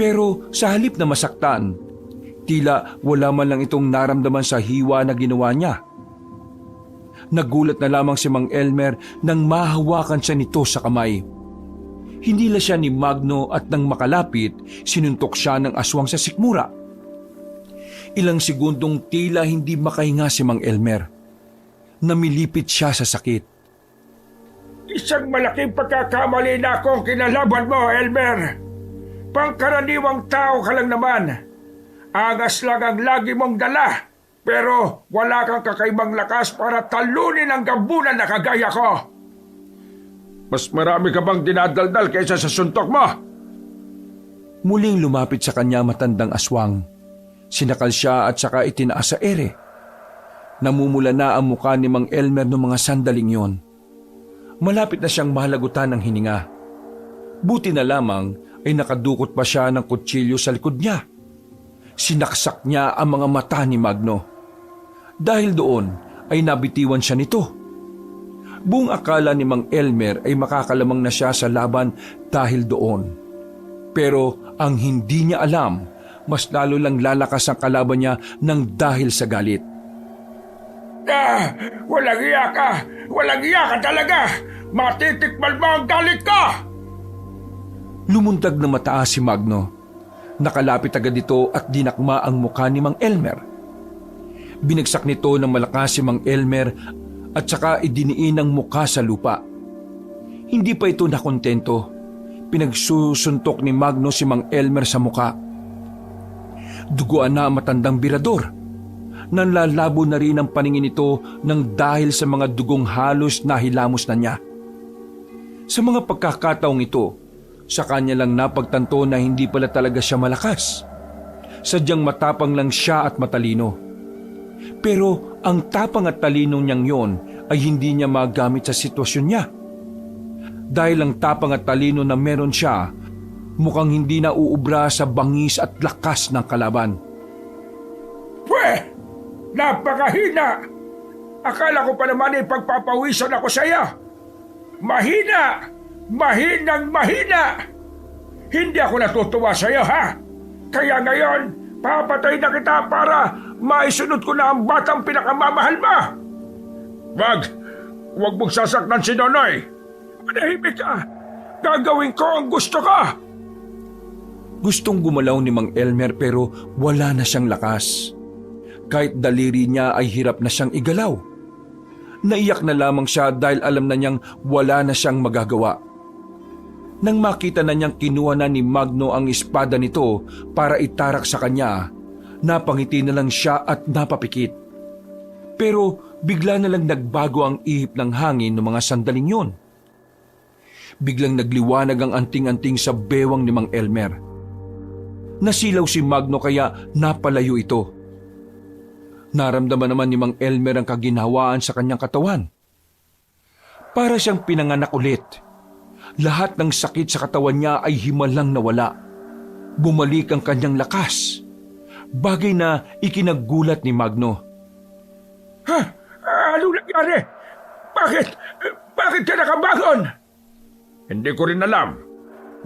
Pero sa halip na masaktan, tila wala man lang itong naramdaman sa hiwa na ginawa niya. Nagulat na lamang si Mang Elmer nang mahawakan siya nito sa kamay. Hinila siya ni Magno at nang makalapit, sinuntok siya ng aswang sa sikmura. Ilang segundong tila hindi makahinga si Mang Elmer. Namilipit siya sa sakit. Isang malaking pagkakamali na akong kinalaban mo, Elmer. Pangkaraniwang tao ka lang naman. Angas lang ang lagi mong dala. Pero wala kang kakaibang lakas para talunin ang gabunan na kagaya ko. Mas marami ka bang dinadaldal kaysa sa suntok mo? Muling lumapit sa kanya matandang aswang. Sinakal siya at saka itinaas sa ere. Namumula na ang mukha ni Mang Elmer noong mga sandaling yon. Malapit na siyang mahalagutan ng hininga. Buti na lamang ay nakadukot pa siya ng kutsilyo sa likod niya. Sinaksak niya ang mga mata ni Magno. Dahil doon ay nabitiwan siya nito. Buong akala ni Mang Elmer ay makakalamang na siya sa laban dahil doon. Pero ang hindi niya alam, mas lalo lang lalakas ang kalaban niya ng dahil sa galit. Walang iya ka! Walang iya ka talaga! Matitikman mo ang galit ko! Lumundag na mataas si Magno. Nakalapit agad ito at dinakma ang mukha ni Mang Elmer. Binagsak nito ng malakas si Mang Elmer at saka idiniin ang muka sa lupa. Hindi pa ito nakontento. Pinagsusuntok ni Magno si Mang Elmer sa muka. Duguan na ang matandang birador. Nanlalabo na rin ang paningin nito nang dahil sa mga dugong halos nahilamos na niya. Sa mga pagkakataong ito, sa kanya lang napagtanto na hindi pala talaga siya malakas. Sadyang matapang lang siya at matalino. Pero ang tapang at talino niyang yon ay hindi niya magamit sa sitwasyon niya. Dahil ang tapang at talino na meron siya, mukhang hindi na uubra sa bangis at lakas ng kalaban. Pwe! Napakahina! Akala ko pa naman ay pagpapawisan ako sa iyo. Mahina! Mahinang mahina! Hindi ako natutuwa sa iyo, ha? Kaya ngayon, papatay na kita para maisunod ko na ang batang pinakamamahal mo! Wag mong sasaktan si Nonoy! Manahimik ka! Gagawin ko ang gusto ko! Gustong gumalaw ni Mang Elmer pero wala na siyang lakas. Kahit daliri niya ay hirap na siyang igalaw. Naiyak na lamang siya dahil alam na niyang wala na siyang magagawa. Nang makita na niyang kinuha na ni Magno ang espada nito para itarak sa kanya, napangiti na lang siya at napapikit. Pero bigla na lang nagbago ang ihip ng hangin ng mga sandaling yon. Biglang nagliwanag ang anting-anting sa bewang ni Mang Elmer. Nasilaw si Magno kaya napalayo ito. Naramdaman naman ni Mang Elmer ang kaginhawaan sa kanyang katawan. Para siyang pinanganak ulit. Lahat ng sakit sa katawan niya ay himalang nawala. Bumalik ang kanyang lakas. Bagay na ikinagulat ni Magno. Ha? Ano nangyari? Bakit ka nakabangon? Hindi ko rin alam.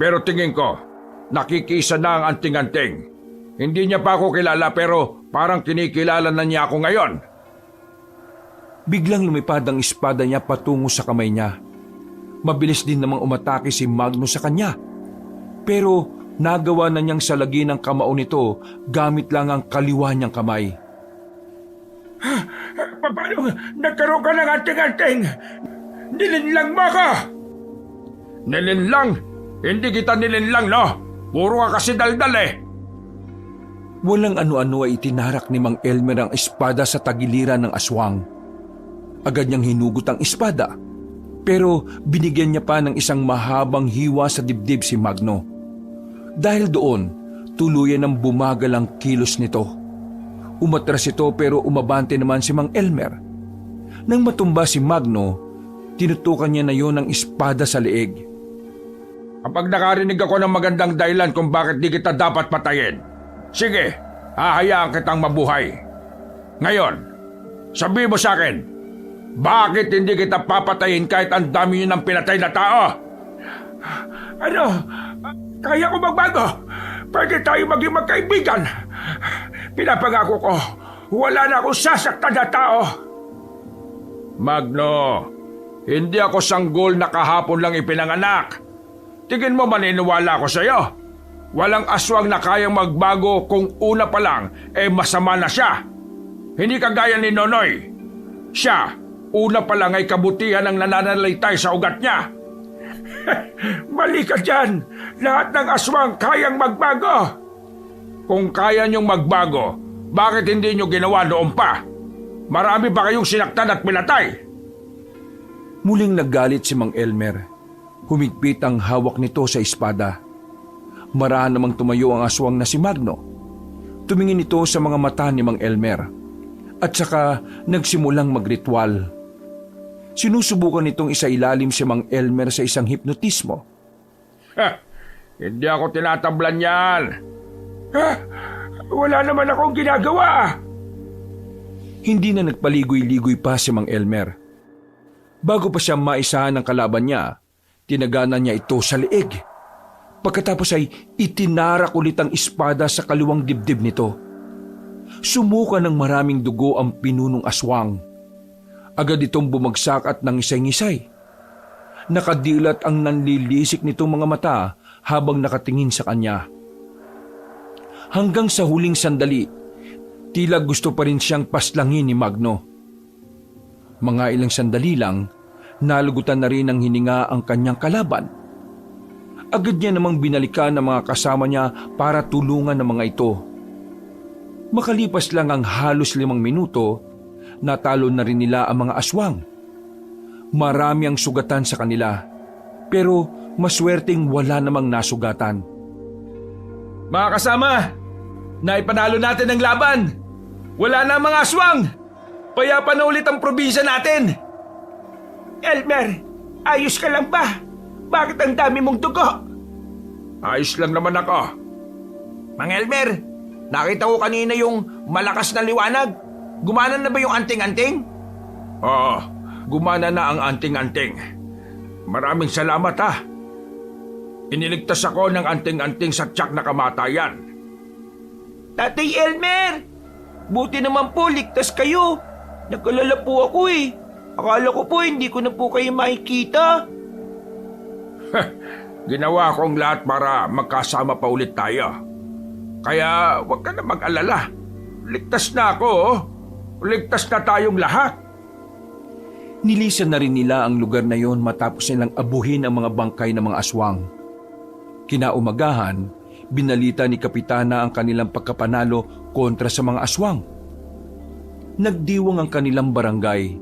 Pero tingin ko, nakikisa na ang anting-anting. Hindi niya pa ako kilala pero parang kinikilala na niya ako ngayon. Biglang lumipad ang espada niya patungo sa kamay niya. Mabilis din namang umatake si Magno sa kanya. Pero nagawa na niyang salagin ang kamao nito gamit lang ang kaliwa niyang kamay. Paano nagkaroon ka ng anting-anting? Nilinlang mo ako! Nilinlang? Hindi kita nilinlang, no? Puro ka kasi daldal eh. Walang ano-ano ay itinarak ni Mang Elmer ang espada sa tagiliran ng aswang. Agad niyang hinugot ang espada, pero binigyan niya pa ng isang mahabang hiwa sa dibdib si Magno. Dahil doon, tuluyan ng bumagal ang kilos nito. Umatras ito pero umabante naman si Mang Elmer. Nang matumba si Magno, tinutukan niya na yon ng espada sa leeg. Kapag nakarinig ako ng magandang dahilan kung bakit di kita dapat patayin, sige, hahayaan kitang mabuhay. Ngayon, sabi mo sa akin, bakit hindi kita papatayin kahit ang dami yun ng pinatay na tao? Ano? Kaya ko magbago. Pwede tayo maging magkaibigan. Pinapangako ko, wala na akong sasaktan na tao. Magno, hindi ako sanggol na kahapon lang ipinanganak. Tingin mo maniniwala ako sa'yo? Walang aswang na kayang magbago kung una pa lang masama na siya. Hindi kagaya ni Nonoy. Siya, una pa lang ay kabutihan ang nananalitay sa ugat niya. Mali ka dyan. Lahat ng aswang kayang magbago. Kung kaya niyong magbago, bakit hindi niyo ginawa noon pa? Marami ba kayong sinaktan at pinatay? Muling naggalit si Mang Elmer. Humigpit ang hawak nito sa espada. Marahan namang tumayo ang aswang na si Magno. Tumingin ito sa mga mata ni Mang Elmer. At saka nagsimulang magritual. Sinusubukan nitong isailalim si Mang Elmer sa isang hipnotismo. Hindi ako tinatablan yan. Wala naman akong ginagawa. Hindi na nagpaligoy-ligoy pa si Mang Elmer. Bago pa siya maisahan ng kalaban niya, tinaganan niya ito sa leeg. Pagkatapos ay itinarak ulit ang espada sa kaliwang dibdib nito. Sumuka ng maraming dugo ang pinunong aswang. Agad itong bumagsak at nangisay-ngisay. Nakadilat ang nanlilisik nitong mga mata habang nakatingin sa kanya. Hanggang sa huling sandali, tila gusto pa rin siyang paslangin ni Magno. Mga ilang sandali lang, nalugutan na rin ng hininga ang kanyang kalaban. Agad niya namang binalikan ang mga kasama niya para tulungan ng mga ito. Makalipas lang ang halos 5 minuto, natalo na rin nila ang mga aswang. Marami ang sugatan sa kanila, pero maswerteng wala namang nasugatan. Mga kasama, naipanalo natin ang laban. Wala na ang mga aswang. Payapa na ulit ang probinsya natin. Elmer, ayos ka lang ba? Bakit ang dami mong dugo? Ayos lang naman ako. Mang Elmer, nakita ko kanina yung malakas na liwanag. Gumana na ba yung anting-anting? Oo, gumana na ang anting-anting. Maraming salamat ha. Iniligtas ako ng anting-anting sa tiyak na kamatayan. Tatay Elmer, buti naman po ligtas kayo. Nag-alala po ako eh. Akala ko po hindi ko na po kayo makikita. Ginawa kong lahat para magkasama pa ulit tayo. Kaya huwag ka na mag-alala. Ligtas na ako, oh. Ligtas na tayong lahat. Nilisan na rin nila ang lugar na yon matapos nilang abuhin ang mga bangkay ng mga aswang. Kinaumagahan, binalita ni Kapitana ang kanilang pagkapanalo kontra sa mga aswang. Nagdiwang ang kanilang barangay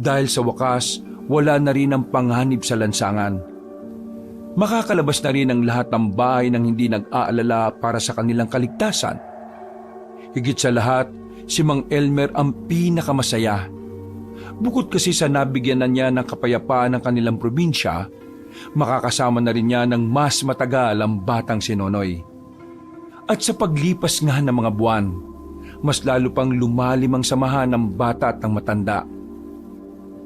dahil sa wakas wala na rin ang panghanib sa lansangan. Makakalabas na rin ang lahat ng bahay nang hindi nag-aalala para sa kanilang kaligtasan. Higit sa lahat, si Mang Elmer ang pinakamasaya. Bukod kasi sa nabigyan na niya ng kapayapaan ng kanilang probinsya, makakasama na rin niya ng mas matagal ang batang si Nonoy. At sa paglipas nga ng mga buwan, mas lalo pang lumalim ang samahan ng bata at ng matanda.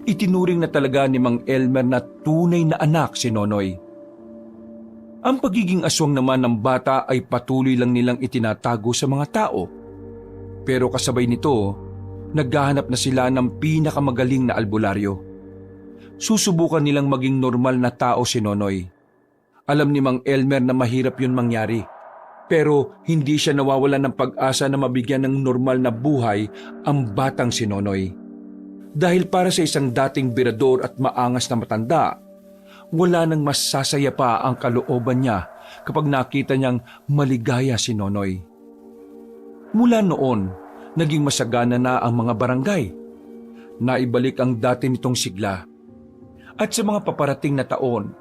Itinuring na talaga ni Mang Elmer na tunay na anak si Nonoy. Ang pagiging aswang naman ng bata ay patuloy lang nilang itinatago sa mga tao. Pero kasabay nito, naghahanap na sila ng pinakamagaling na albularyo. Susubukan nilang maging normal na tao si Nonoy. Alam ni Mang Elmer na mahirap yun mangyari. Pero hindi siya nawawalan ng pag-asa na mabigyan ng normal na buhay ang batang si Nonoy. Dahil para sa isang dating birador at maangas na matanda, wala nang mas sasaya pa ang kalooban niya kapag nakita niyang maligaya si Nonoy. Mula noon, naging masagana na ang mga barangay. Naibalik ang dati nitong sigla. At sa mga paparating na taon,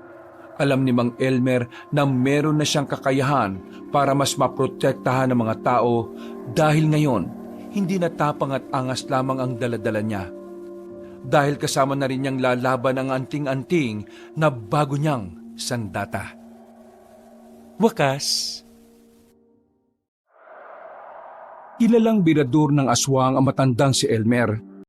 alam ni Mang Elmer na meron na siyang kakayahan para mas maprotektahan ng mga tao dahil ngayon, hindi na tapang at angas lamang ang daladala niya. Dahil kasama na rin niyang lalaban ang anting-anting na bago niyang sandata. Wakas. Kilalang birador ng aswang ang matandang si Elmer.